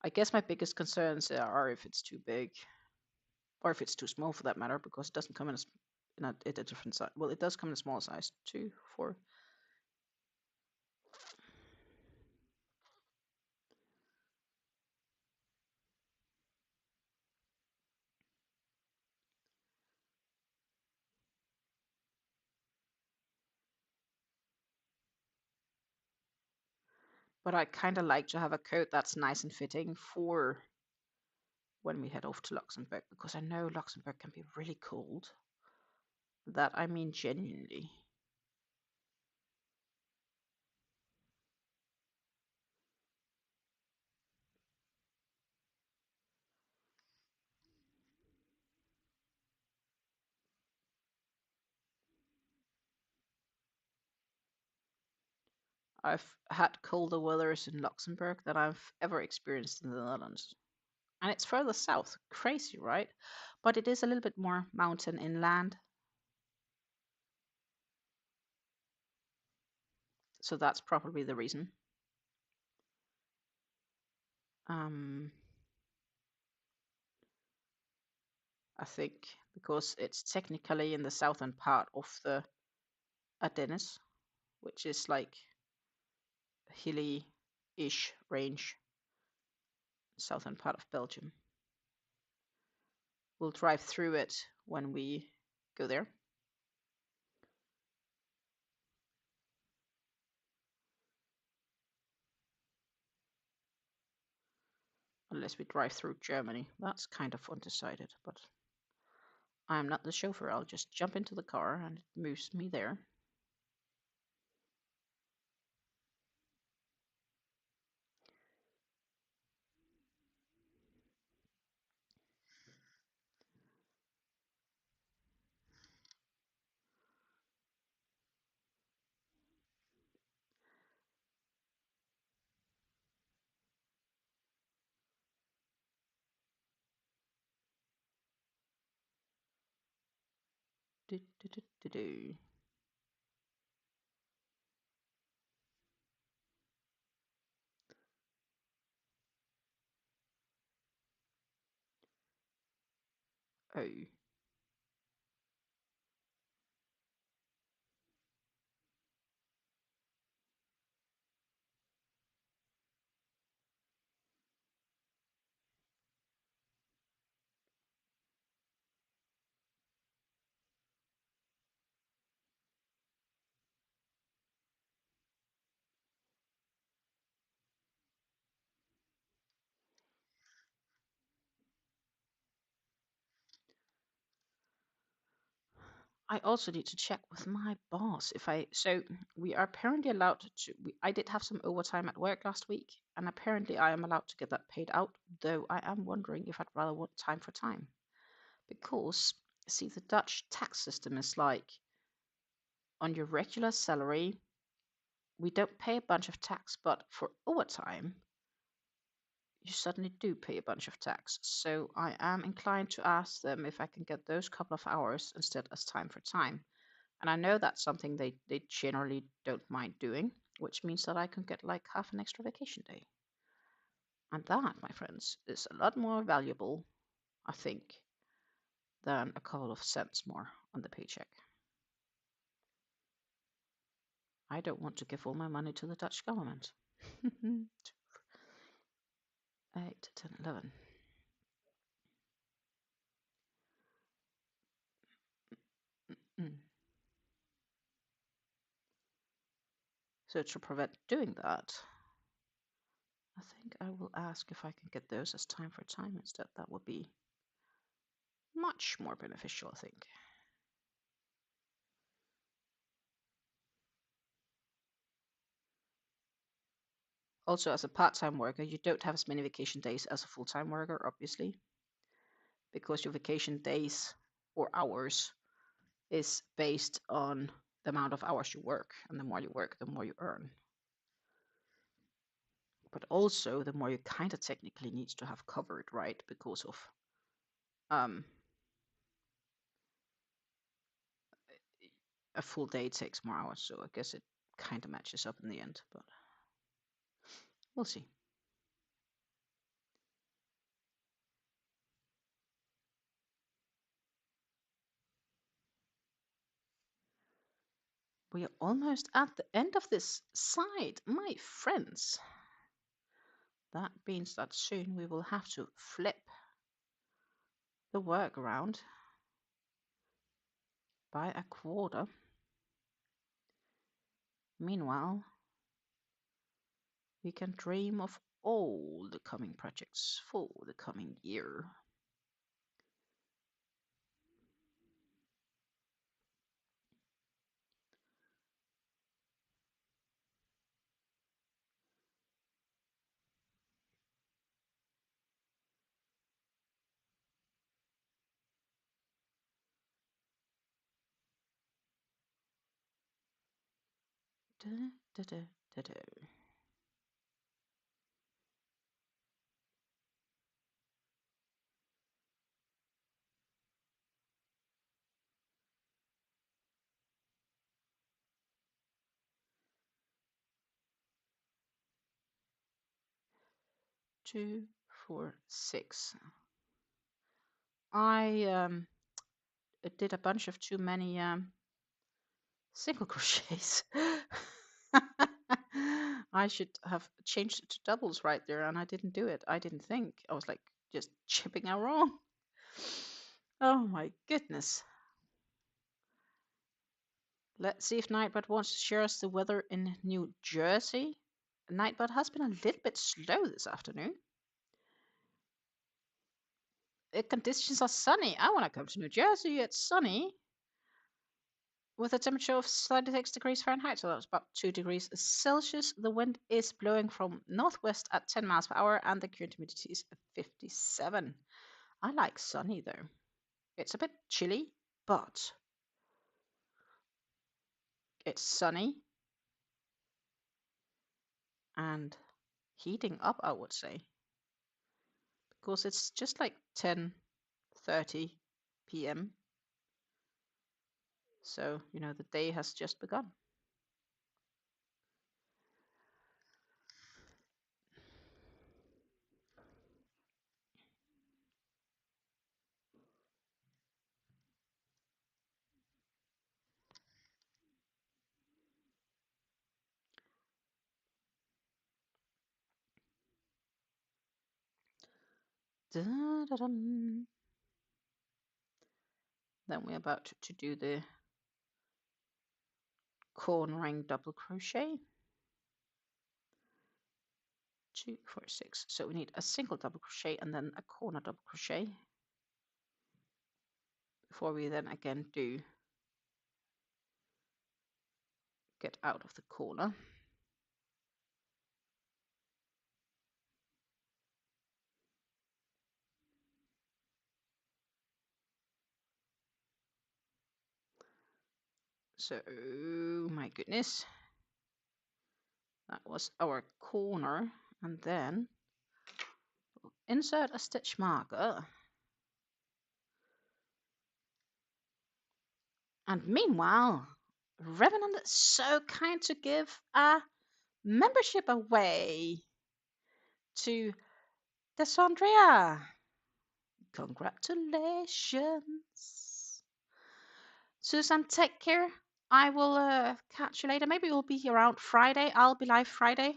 I guess my biggest concerns are if it's too big, or if it's too small for that matter, because it doesn't come in a different size. Well, it does come in a small size, 2, 4. But I kind of like to have a coat that's nice and fitting for when we head off to Luxembourg, because I know Luxembourg can be really cold. That I mean genuinely. I've had colder weathers in Luxembourg than I've ever experienced in the Netherlands. And it's further south. Crazy, right? But it is a little bit more mountain inland. So that's probably the reason. I think because it's technically in the southern part of the Ardennes, which is like hilly-ish range, southern part of Belgium. We'll drive through it when we go there. Unless we drive through Germany. That's kind of undecided, but I'm not the chauffeur. I'll just jump into the car and it moves me there. Do, do, do, do, do. Oh. I also need to check with my boss if so we are apparently allowed to, I did have some overtime at work last week, and apparently I am allowed to get that paid out, though I am wondering if I'd rather want time for time. Because, see, the Dutch tax system is like, on your regular salary, we don't pay a bunch of tax, but for overtime, you suddenly do pay a bunch of tax. So I am inclined to ask them if I can get those couple of hours instead as time for time. And I know that's something they generally don't mind doing, which means that I can get like half an extra vacation day. And that, my friends, is a lot more valuable, I think, than a couple of cents more on the paycheck. I don't want to give all my money to the Dutch government. 8, 10, 11. Mm. So to prevent doing that, I think I will ask if I can get those as time for time instead. That would be much more beneficial, I think. Also, as a part-time worker, you don't have as many vacation days as a full-time worker, obviously, because your vacation days or hours is based on the amount of hours you work, and the more you work, the more you earn. But also, the more you kind of technically need to have covered, right? Because of a full day takes more hours, so I guess it kind of matches up in the end, but we'll see. We are almost at the end of this side, my friends. That means that soon we will have to flip the work around by a quarter. Meanwhile, we can dream of all the coming projects for the coming year. Da, da, da, Ta-da. Two, 4, 6. I did a bunch of too many single crochets. I should have changed it to doubles right there, and I didn't do it. I didn't think. I was like just chipping out wrong. Oh my goodness. Let's see if Nightbot wants to share us the weather in New Jersey. Nightbot has been a little bit slow this afternoon. The conditions are sunny. I want to come to New Jersey. It's sunny with a temperature of 36 degrees Fahrenheit, so that's about 2 degrees Celsius. The wind is blowing from northwest at 10 miles per hour, and the current humidity is 57. I like sunny though. It's a bit chilly, but it's sunny and heating up, I would say, because it's just like 10:30 p.m. So, you know, the day has just begun. Da-da-dum. Then we're about to do the cornering double crochet. 2, 4, 6. So we need a single double crochet and then a corner double crochet before we then again do get out of the corner. So, my goodness, that was our corner, and then we'll insert a stitch marker. And meanwhile, Revenant is so kind to give a membership away to Desandria. Congratulations. Susan, take care. I will catch you later. Maybe we'll be around Friday. I'll be live Friday.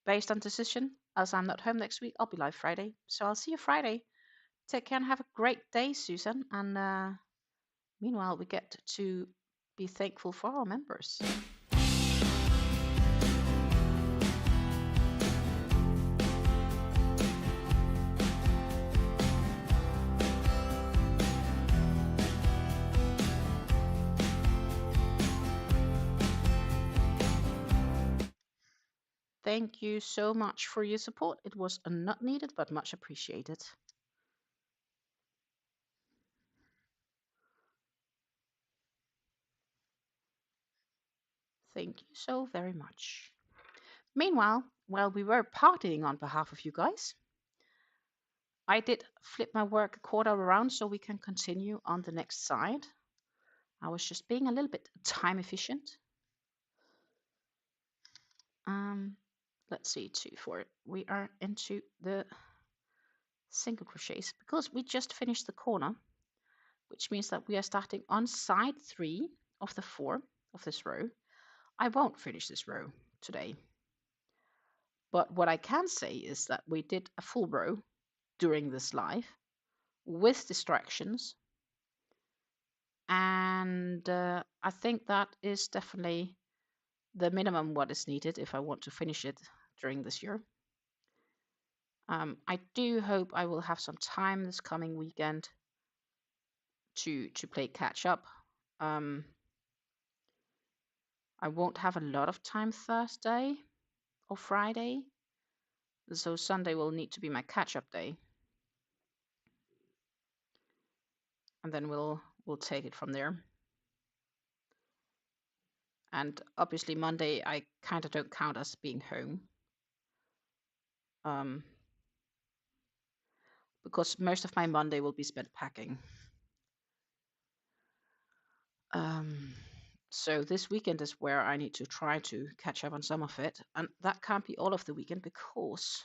Based on decision. As I'm not home next week, I'll be live Friday. So I'll see you Friday. Take care and have a great day, Susan. And meanwhile, we get to be thankful for our members. Thank you so much for your support. It was not needed, but much appreciated. Thank you so very much. Meanwhile, while we were partying on behalf of you guys, I did flip my work a quarter around so we can continue on the next side. I was just being a little bit time efficient. Let's see, 2, 4. We are into the single crochets because we just finished the corner, which means that we are starting on side 3 of the 4 of this row. I won't finish this row today, but what I can say is that we did a full row during this live with distractions, and I think that is definitely the minimum what is needed if I want to finish it during this year. I do hope I will have some time this coming weekend to play catch up. I won't have a lot of time Thursday or Friday, so Sunday will need to be my catch up day, and then we'll take it from there. And obviously Monday I kind of don't count as being home. Because most of my Monday will be spent packing. So this weekend is where I need to try to catch up on some of it. And that can't be all of the weekend because,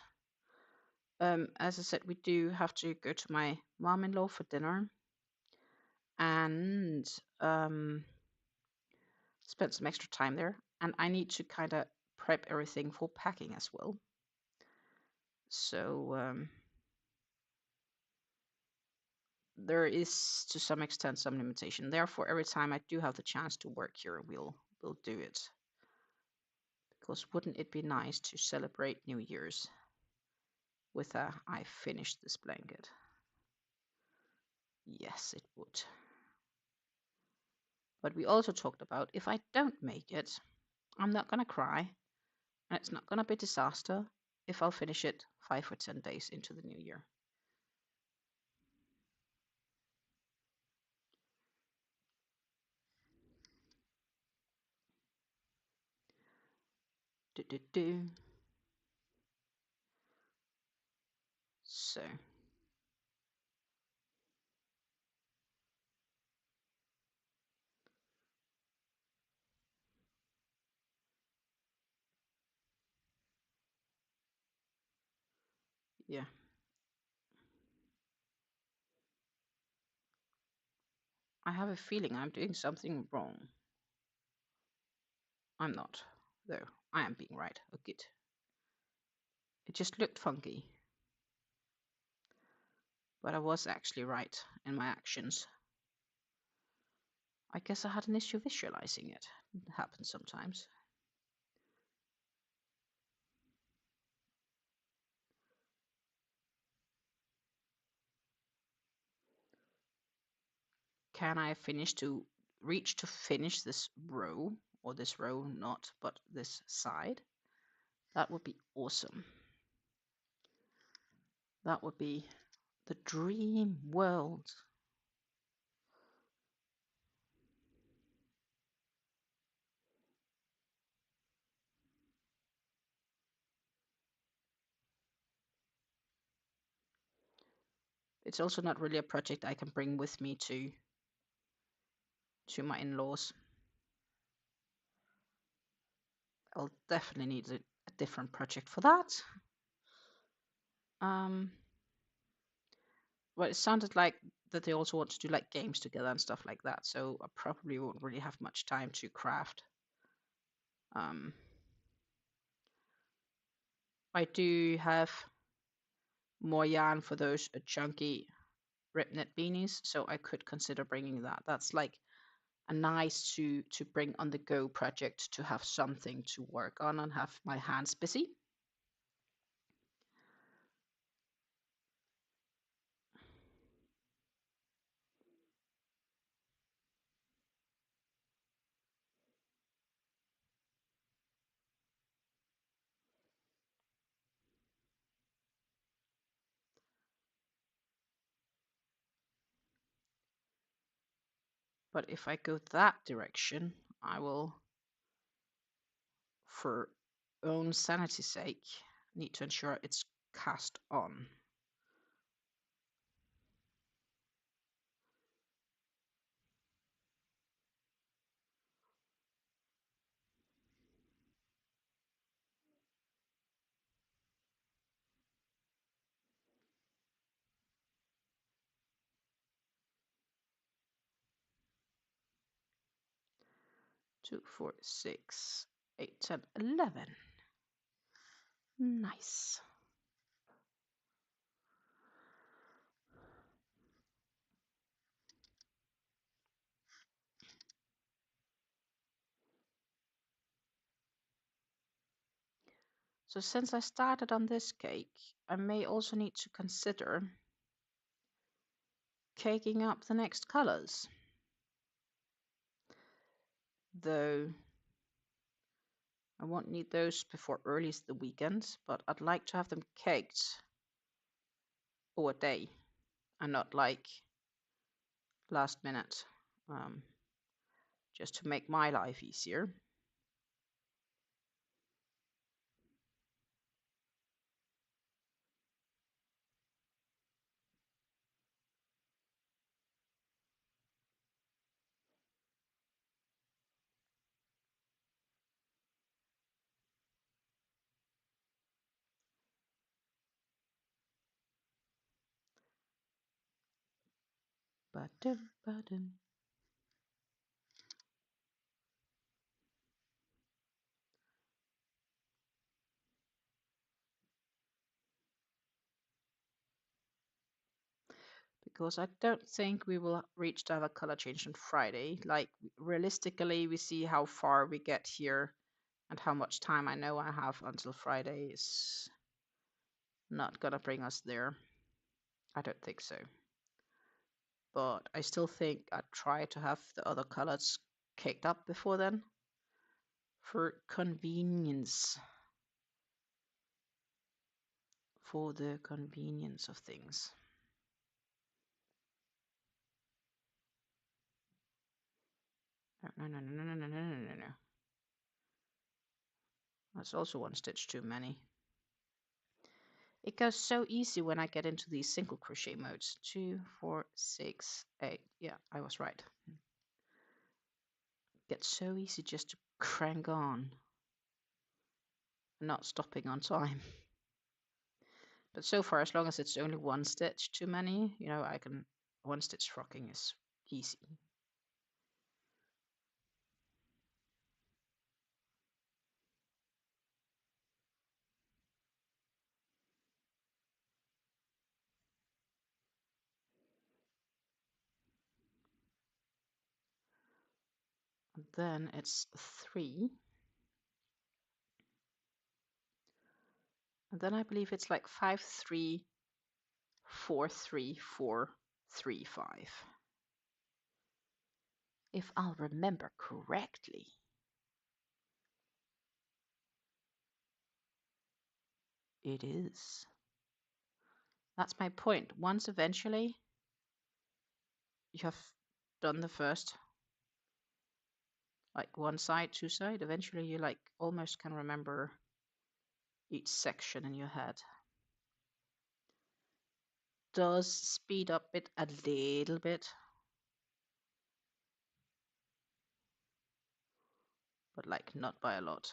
as I said, we do have to go to my mom-in-law for dinner and spend some extra time there. And I need to kind of prep everything for packing as well. So there is to some extent some limitation. Therefore, every time I do have the chance to work here, we'll do it. Because wouldn't it be nice to celebrate New Year's with a I finished this blanket? Yes, it would. But we also talked about if I don't make it, I'm not gonna cry, and it's not gonna be a disaster if I'll finish it 5 or 10 days into the new year. So yeah, I have a feeling I'm doing something wrong. I'm not, though. I am being right. Oh, good. It just looked funky. But I was actually right in my actions. I guess I had an issue visualizing it. It happens sometimes. Can I reach to finish this row, or this row not, but this side? That would be awesome. That would be the dream world. It's also not really a project I can bring with me to my in-laws. I'll definitely need a different project for that. Well, it sounded like that they also want to do like games together and stuff like that, so I probably won't really have much time to craft. I do have more yarn for those chunky rib knit beanies, so I could consider bringing that. That's like a nice to bring on the go project, to have something to work on and have my hands busy. But if I go that direction, I will, for own sanity's sake, need to ensure it's cast on. Two, 4, 6, 8, 10, 11. Nice. So since I started on this cake, I may also need to consider caking up the next colors. Though I won't need those before earliest the weekend, but I'd like to have them caked over a day and not like last minute, just to make my life easier. Ba-dum, ba-dum. Because I don't think we will reach to have a color change on Friday. Like, realistically, we see how far we get here and how much time I know I have until Friday is not gonna bring us there. I don't think so. But I still think I'd try to have the other colors caked up before then for convenience. For the convenience of things. No, no, no, no, no, no, no, no, no, no. That's also one stitch too many. It goes so easy when I get into these single crochet modes. 2, 4, 6, 8. Yeah, I was right. It's so easy just to crank on, not stopping on time. But so far, as long as it's only one stitch too many, you know, I can, one stitch frocking is easy. And then it's 3. And then I believe it's like 5, 3, 4, 3, 4, 3, 5. If I'll remember correctly. It is. That's my point. Once eventually you have done the first, like one side, two side, eventually you like almost can remember each section in your head. Does speed up it a little bit, but like not by a lot.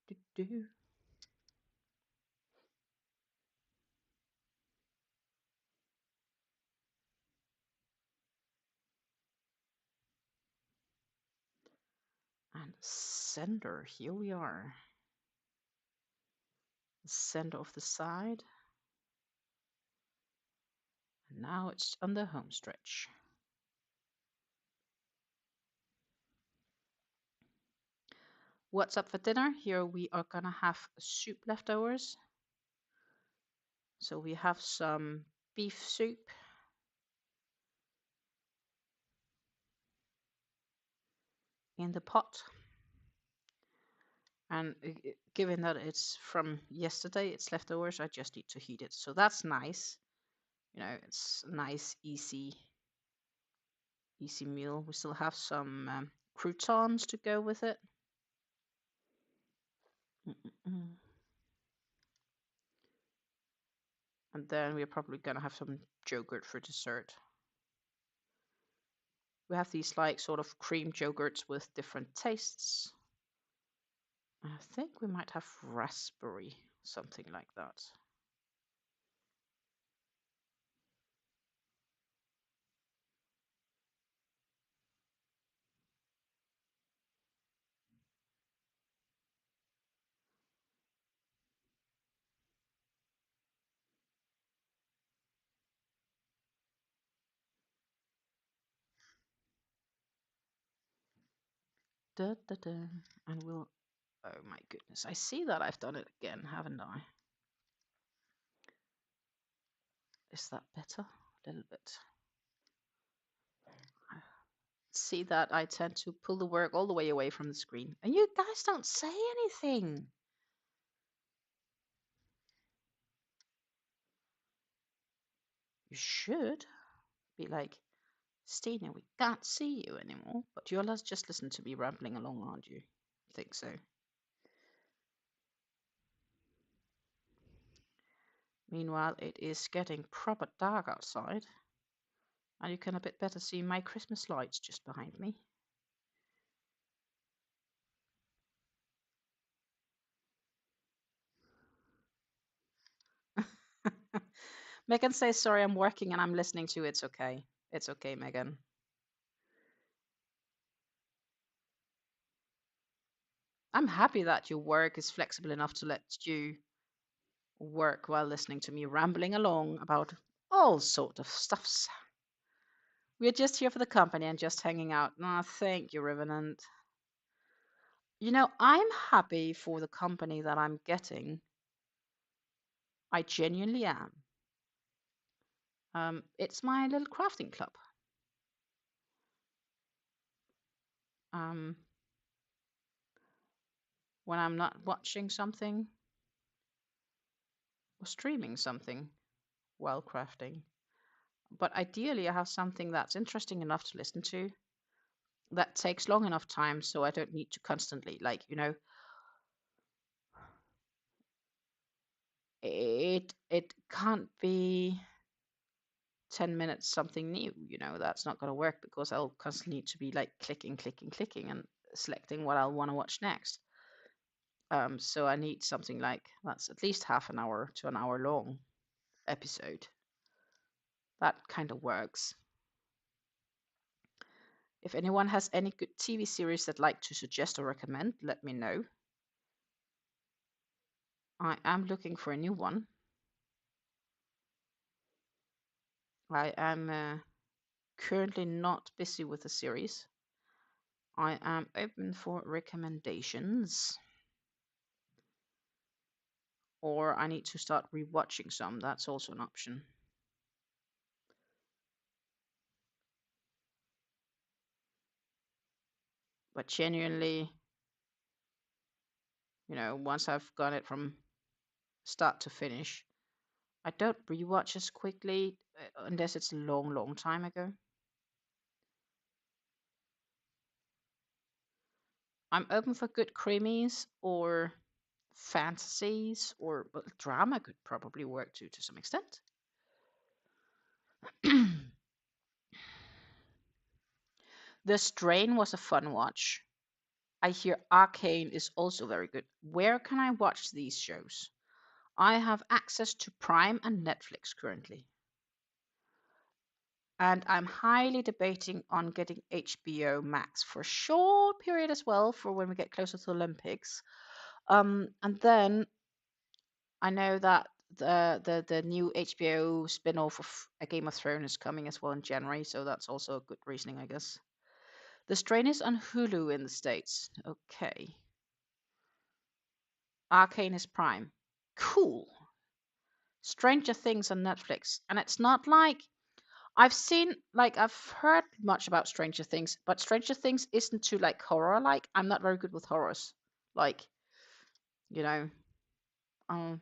Do, do, do. And center, here we are. Center of the side. And now it's on the home stretch. What's up for dinner? Here we are gonna have soup leftovers. So we have some beef soup. In the pot. And given that it's from yesterday, it's leftovers, I just need to heat it. So that's nice. You know, it's a nice, easy meal. We still have some croutons to go with it. And then we're probably going to have some yogurt for dessert. We have these like sort of cream yogurts with different tastes. I think we might have raspberry, something like that. Da, da, da. And we'll, oh my goodness, I see that I've done it again, haven't I? Is that better? A little bit. See that I tend to pull the work all the way away from the screen. And you guys don't say anything. You should be like, Stina, we can't see you anymore. But you're just listening to me rambling along, aren't you? I think so. Meanwhile, it is getting proper dark outside. And you can a bit better see my Christmas lights just behind me. Megan says, sorry, I'm working and I'm listening to you. It's okay. It's okay, Megan. I'm happy that your work is flexible enough to let you work while listening to me rambling along about all sort of stuffs. We're just here for the company and just hanging out. Ah, thank you, Revenant. You know, I'm happy for the company that I'm getting. I genuinely am. It's my little crafting club. Um, when I'm not watching something or streaming something while crafting. But ideally, I have something that's interesting enough to listen to, that takes long enough time so I don't need to constantly, like, you know, it can't be 10 minutes something new, you know, that's not going to work because I'll constantly need to be like clicking and selecting what I'll want to watch next. So I need something like that's at least half an hour to an hour long episode. That kind of works. If anyone has any good TV series they'd like to suggest or recommend, let me know. I am looking for a new one. I am currently not busy with a series. I am open for recommendations. Or I need to start rewatching some. That's also an option. But genuinely, you know, once I've got it from start to finish, I don't rewatch as quickly unless it's a long time ago. I'm open for good creamies or fantasies or well, drama could probably work too to some extent. The Strain was a fun watch. I hear Arcane is also very good. Where can I watch these shows? I have access to Prime and Netflix currently. And I'm highly debating on getting HBO Max for a short period as well for when we get closer to the Olympics. And then I know that the new HBO spin-off of A Game of Thrones is coming as well in January, so that's also a good reasoning, I guess. The Strain is on Hulu in the States. Okay. Arcane is Prime. Cool. Stranger Things on Netflix. And it's not like I've heard much about Stranger Things, but Stranger Things isn't too like horror like. I'm not very good with horrors. Like, you know, um,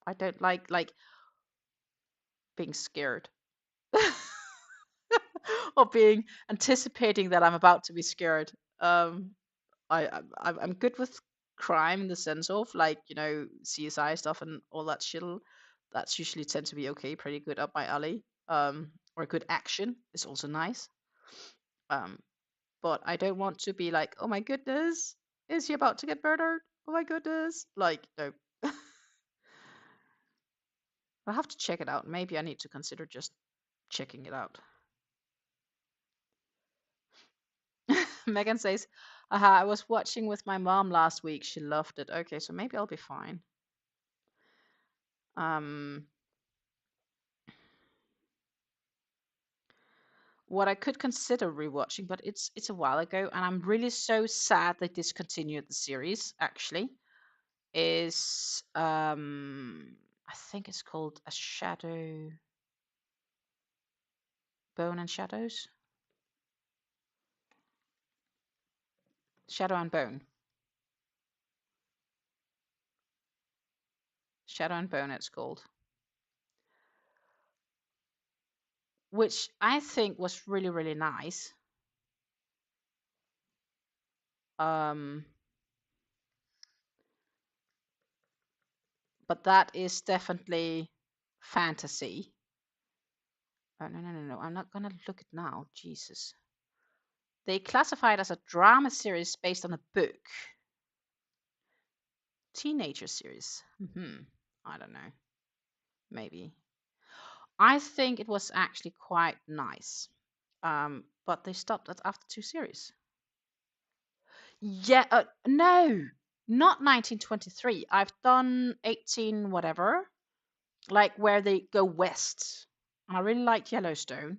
I don't like being scared. Or being anticipating that I'm about to be scared. Um, I'm good with crime in the sense of like you know CSI stuff and all that shit. That's usually tend to be okay, pretty good up my alley. Or good action is also nice. Um, but I don't want to be like, oh my goodness, is he about to get murdered? Oh my goodness, like no. I'll have to check it out. Maybe I need to consider just checking it out. Megan says, aha, I was watching with my mom last week. She loved it. Okay, so maybe I'll be fine. Um, what I could consider rewatching, but it's a while ago, and I'm really so sad they discontinued the series, actually, is I think it's called A Shadow Bone and Shadows. Shadow and Bone. Shadow and Bone it's called. Which I think was really, really nice. But that is definitely fantasy. Oh, no. I'm not going to look it now. Jesus. They classify it as a drama series based on a book. Teenager series. I don't know. Maybe. I think it was actually quite nice. But they stopped it after 2 series. Yeah, no, not 1923. I've done 18 whatever, like where they go west. And I really like Yellowstone.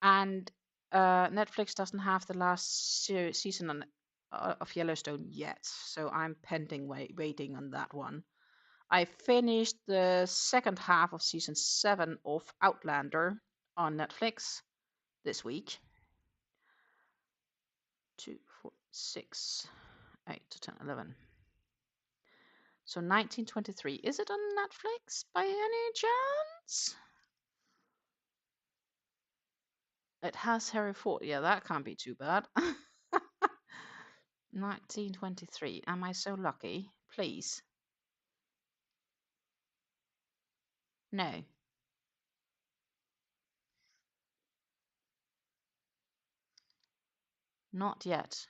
And Netflix doesn't have the last season of Yellowstone yet, so I'm pending waiting on that one. I finished the second half of season 7 of Outlander on Netflix this week. 2, 4, 6, 8 to 10, 11. So 1923. Is it on Netflix by any chance? It has Harry Ford. Yeah, that can't be too bad. 1923. Am I so lucky? Please. No, not yet.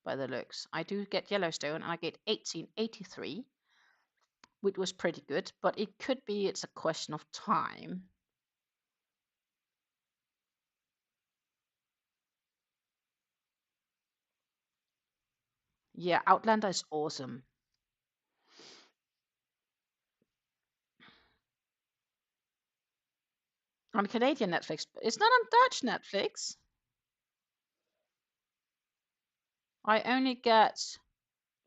By the looks, I do get Yellowstone, and I get 1883, which was pretty good. But it could be it's a question of time. Yeah, Outlander is awesome. On Canadian Netflix, but it's not on Dutch Netflix. I only get,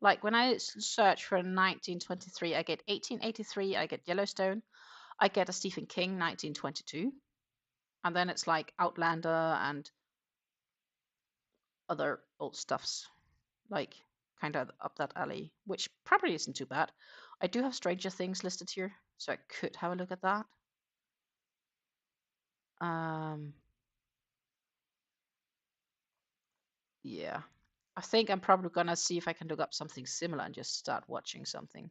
like, when I search for 1923, I get 1883, I get Yellowstone, I get a Stephen King 1922, and then it's like Outlander and other old stuffs, like kind of up that alley, which probably isn't too bad. I do have Stranger Things listed here, so I could have a look at that. Yeah. I think I'm probably gonna see if I can look up something similar and just start watching something.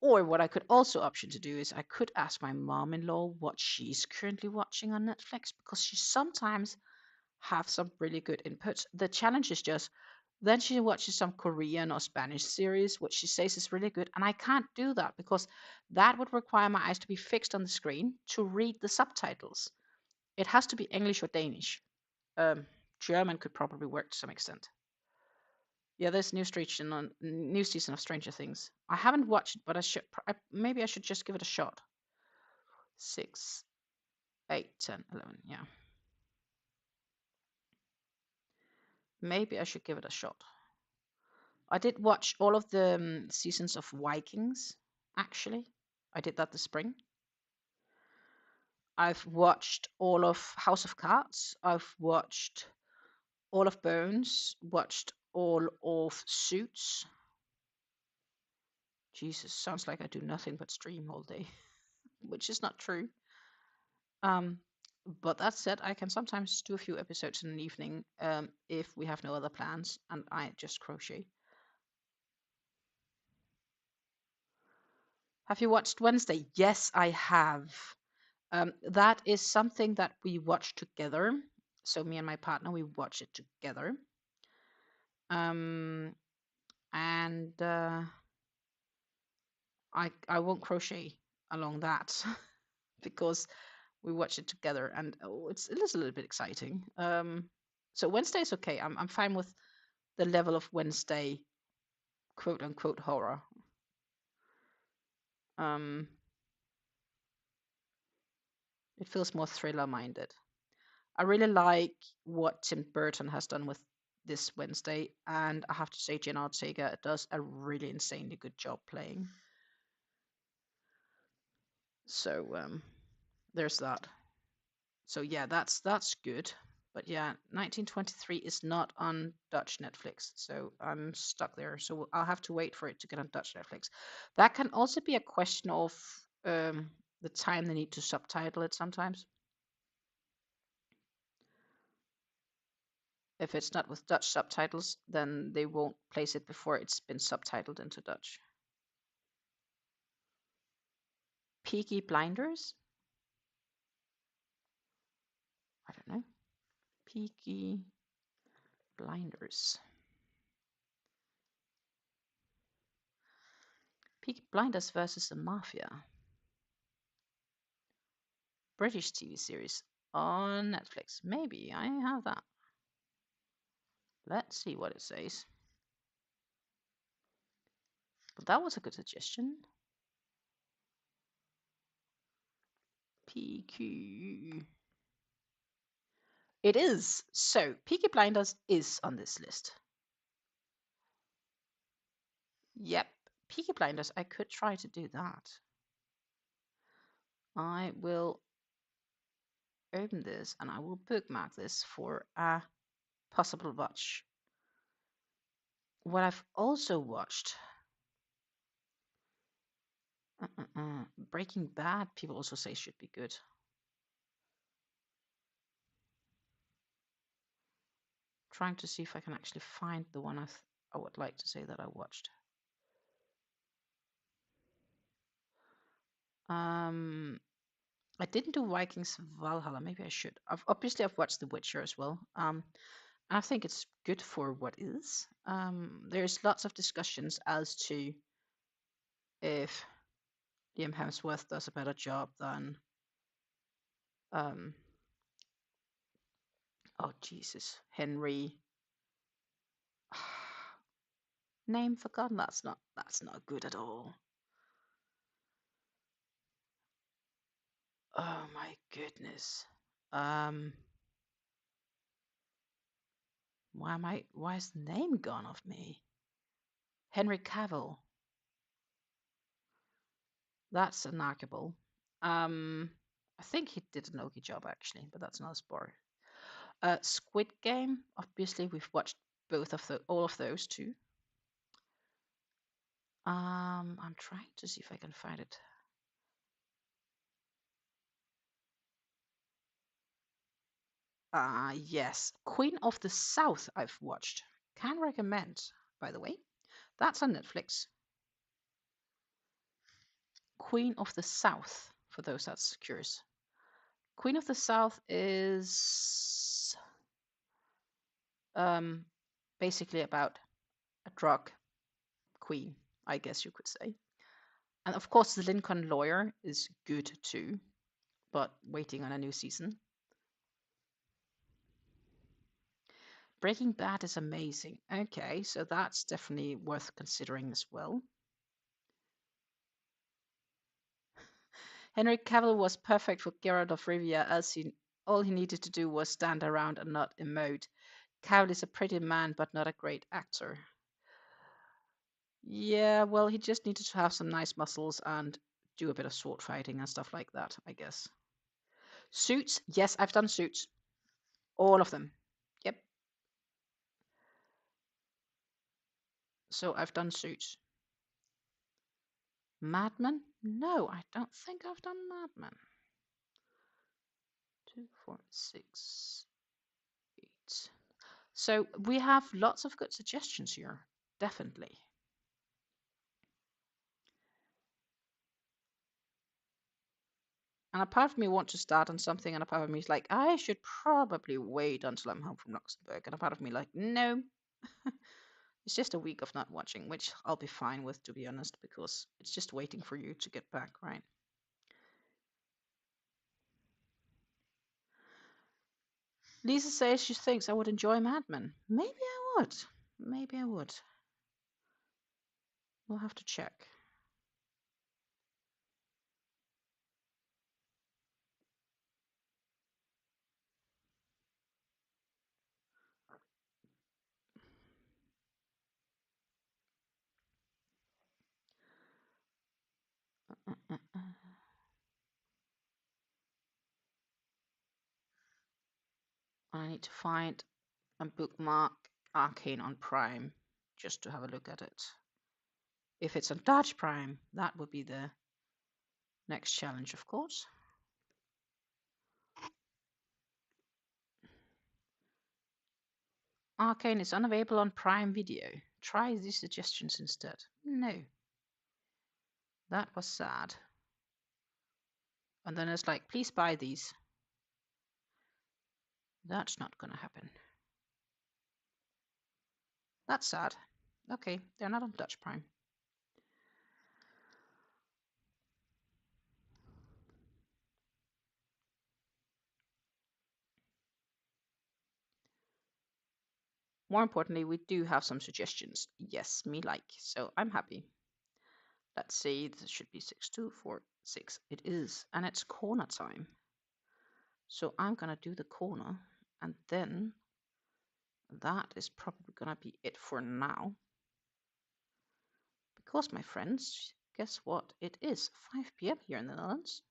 Or what I could also option to do is I could ask my mom-in-law what she's currently watching on Netflix, because she sometimes have some really good inputs. The challenge is just then she watches some Korean or Spanish series, which she says is really good, and I can't do that because that would require my eyes to be fixed on the screen to read the subtitles. It has to be English or Danish. German could probably work to some extent. Yeah, there's new season of Stranger Things. I haven't watched it, but maybe I should just give it a shot. 6, 8, 10, 11. Yeah, maybe I should give it a shot. I did watch all of the seasons of Vikings. Actually, I did that this spring. I've watched all of House of Cards. I've watched all of Bones. Watched all of Suits. Jesus, sounds like I do nothing but stream all day, which is not true. But that said, I can sometimes do a few episodes in an evening if we have no other plans and I just crochet. Have you watched Wednesday? Yes, I have. That is something that we watch together. So me and my partner, we watch it together. And I won't crochet along that because we watch it together, and it is a little bit exciting. So Wednesday is okay. I'm fine with the level of Wednesday, quote unquote, horror. It feels more thriller minded. I really like what Tim Burton has done with this Wednesday, and I have to say Jenna Ortega does a really insanely good job playing. So there's that. So yeah, that's good. But yeah, 1923 is not on Dutch Netflix, so I'm stuck there. So I'll have to wait for it to get on Dutch Netflix. That can also be a question of the time they need to subtitle it sometimes. If it's not with Dutch subtitles, then they won't place it before it's been subtitled into Dutch. Peaky Blinders? I don't know. Peaky Blinders. Peaky Blinders versus the Mafia. British TV series on Netflix. Maybe I have that. Let's see what it says. But that was a good suggestion. PQ. It is. So, Peaky Blinders is on this list. Yep. Peaky Blinders, I could try to do that. I will open this and I will bookmark this for a possible watch. What I've also watched, Breaking Bad, people also say should be good. Trying to see if I can actually find the one I would like to say that I watched. I didn't do Vikings Valhalla. Maybe I should. Obviously I've watched The Witcher as well. I think it's good for what is. There's lots of discussions as to if Liam Hemsworth does a better job than oh Jesus, Henry. Name forgotten. That's not good at all. Oh my goodness. Why is the name gone off me? Henry Cavill. That's unarguable. I think he did an okay job actually, but that's not a spoiler. Squid Game. Obviously, we've watched all of those too. I'm trying to see if I can find it. Yes, Queen of the South. I've watched. Can recommend, by the way. That's on Netflix. Queen of the South, for those that's curious. Queen of the South is basically about a drug queen, I guess you could say. And of course, the Lincoln Lawyer is good too, but waiting on a new season. Breaking Bad is amazing. Okay, so that's definitely worth considering as well. Henry Cavill was perfect for Geralt of Rivia, as all he needed to do was stand around and not emote. Cavill is a pretty man, but not a great actor. Yeah, well, he just needed to have some nice muscles and do a bit of sword fighting and stuff like that, I guess. Suits? Yes, I've done Suits. All of them. Yep. So I've done Suits. Mad Men? No, I don't think I've done Mad Men. 2, 4, 6, 8. So we have lots of good suggestions here. Definitely. And a part of me wants to start on something, and a part of me is like, I should probably wait until I'm home from Luxembourg. And a part of me like, no. It's just a week of not watching, which I'll be fine with, to be honest, because it's just waiting for you to get back, right? Lisa says she thinks I would enjoy Mad Men. Maybe I would. Maybe I would. We'll have to check. I need to find and bookmark Arcane on Prime just to have a look at it. If it's on Dutch Prime, that would be the next challenge, of course. Arcane is unavailable on Prime Video. Try these suggestions instead. No. That was sad. And then it's like, please buy these. That's not gonna happen. That's sad. Okay, they're not on Dutch Prime. More importantly, we do have some suggestions. Yes, me like. So I'm happy. Let's see, this should be 6246. It is, and it's corner time. So I'm gonna do the corner, and then that is probably gonna be it for now. Because, my friends, guess what? It is 5 p.m. here in the Netherlands.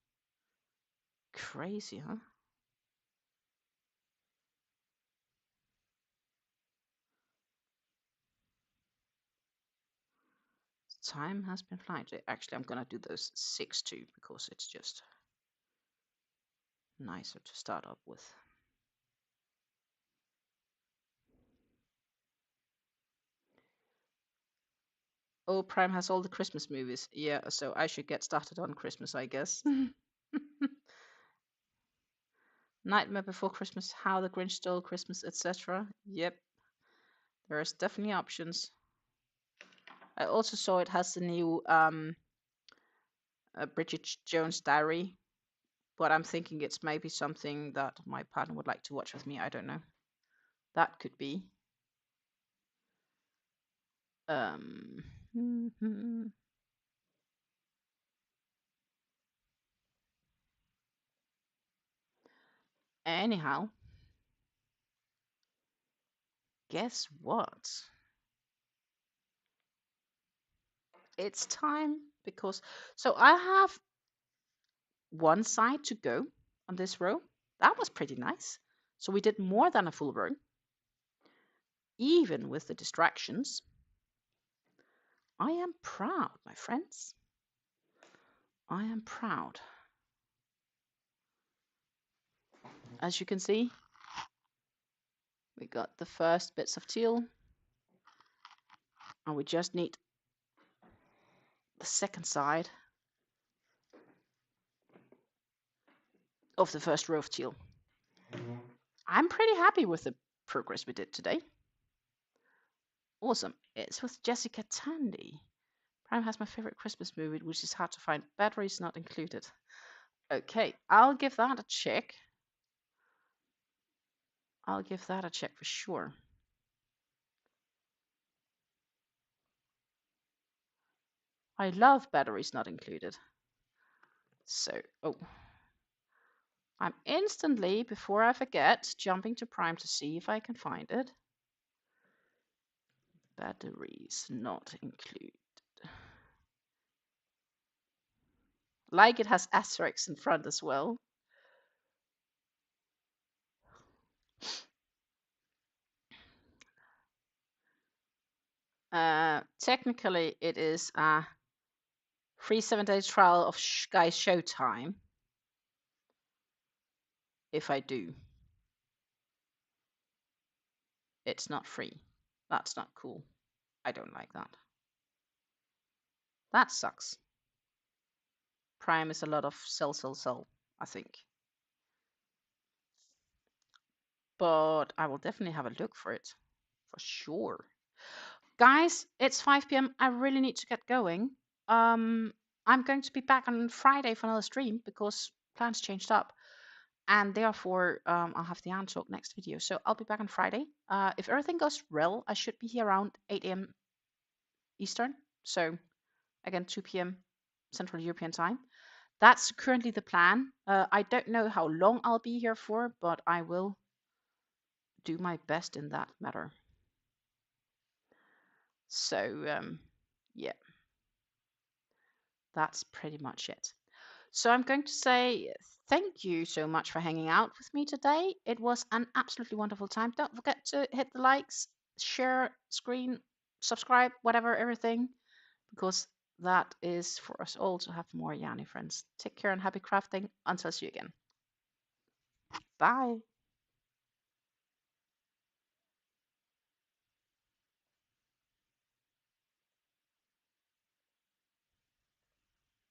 Crazy, huh? Time has been flying. Actually, I'm gonna do those 6 too, because it's just nicer to start up with. Oh, Prime has all the Christmas movies. Yeah, so I should get started on Christmas, I guess. Nightmare Before Christmas, How the Grinch Stole Christmas, etc. Yep, there's definitely options. I also saw it has the new Bridget Jones' Diary, but I'm thinking it's maybe something that my partner would like to watch with me. I don't know. That could be. Anyhow, guess what? It's time because so I have one side to go on this row. That was pretty nice. So we did more than a full row, even with the distractions. I am proud, my friends. I am proud. As you can see, we got the first bits of teal, and we just need the second side of the first row of teal. I'm pretty happy with the progress we did today. Awesome. It's with Jessica Tandy. Prime has my favorite Christmas movie, which is hard to find. Batteries not included. Okay, I'll give that a check. I'll give that a check for sure. I love batteries not included. So, oh. I'm instantly, before I forget, jumping to Prime to see if I can find it. Batteries not included. Like it has asterisks in front as well. Technically, it is a free 7-day trial of Sky Showtime. If I do, it's not free. That's not cool. I don't like that. That sucks. Prime is a lot of sell, I think. But I will definitely have a look for it, for sure. Guys, it's 5 p.m. I really need to get going. I'm going to be back on Friday for another stream because plans changed up. And therefore, I'll have the Anne Talk next video. So I'll be back on Friday. If everything goes well, I should be here around 8 a.m. Eastern. So again, 2 p.m. Central European time. That's currently the plan. I don't know how long I'll be here for, but I will do my best in that matter. So, yeah, that's pretty much it. So I'm going to say thank you so much for hanging out with me today. It was an absolutely wonderful time. Don't forget to hit the likes, share, screen, subscribe, whatever, everything, because that is for us all to have more Yanni friends. Take care and happy crafting. Until see you again. Bye.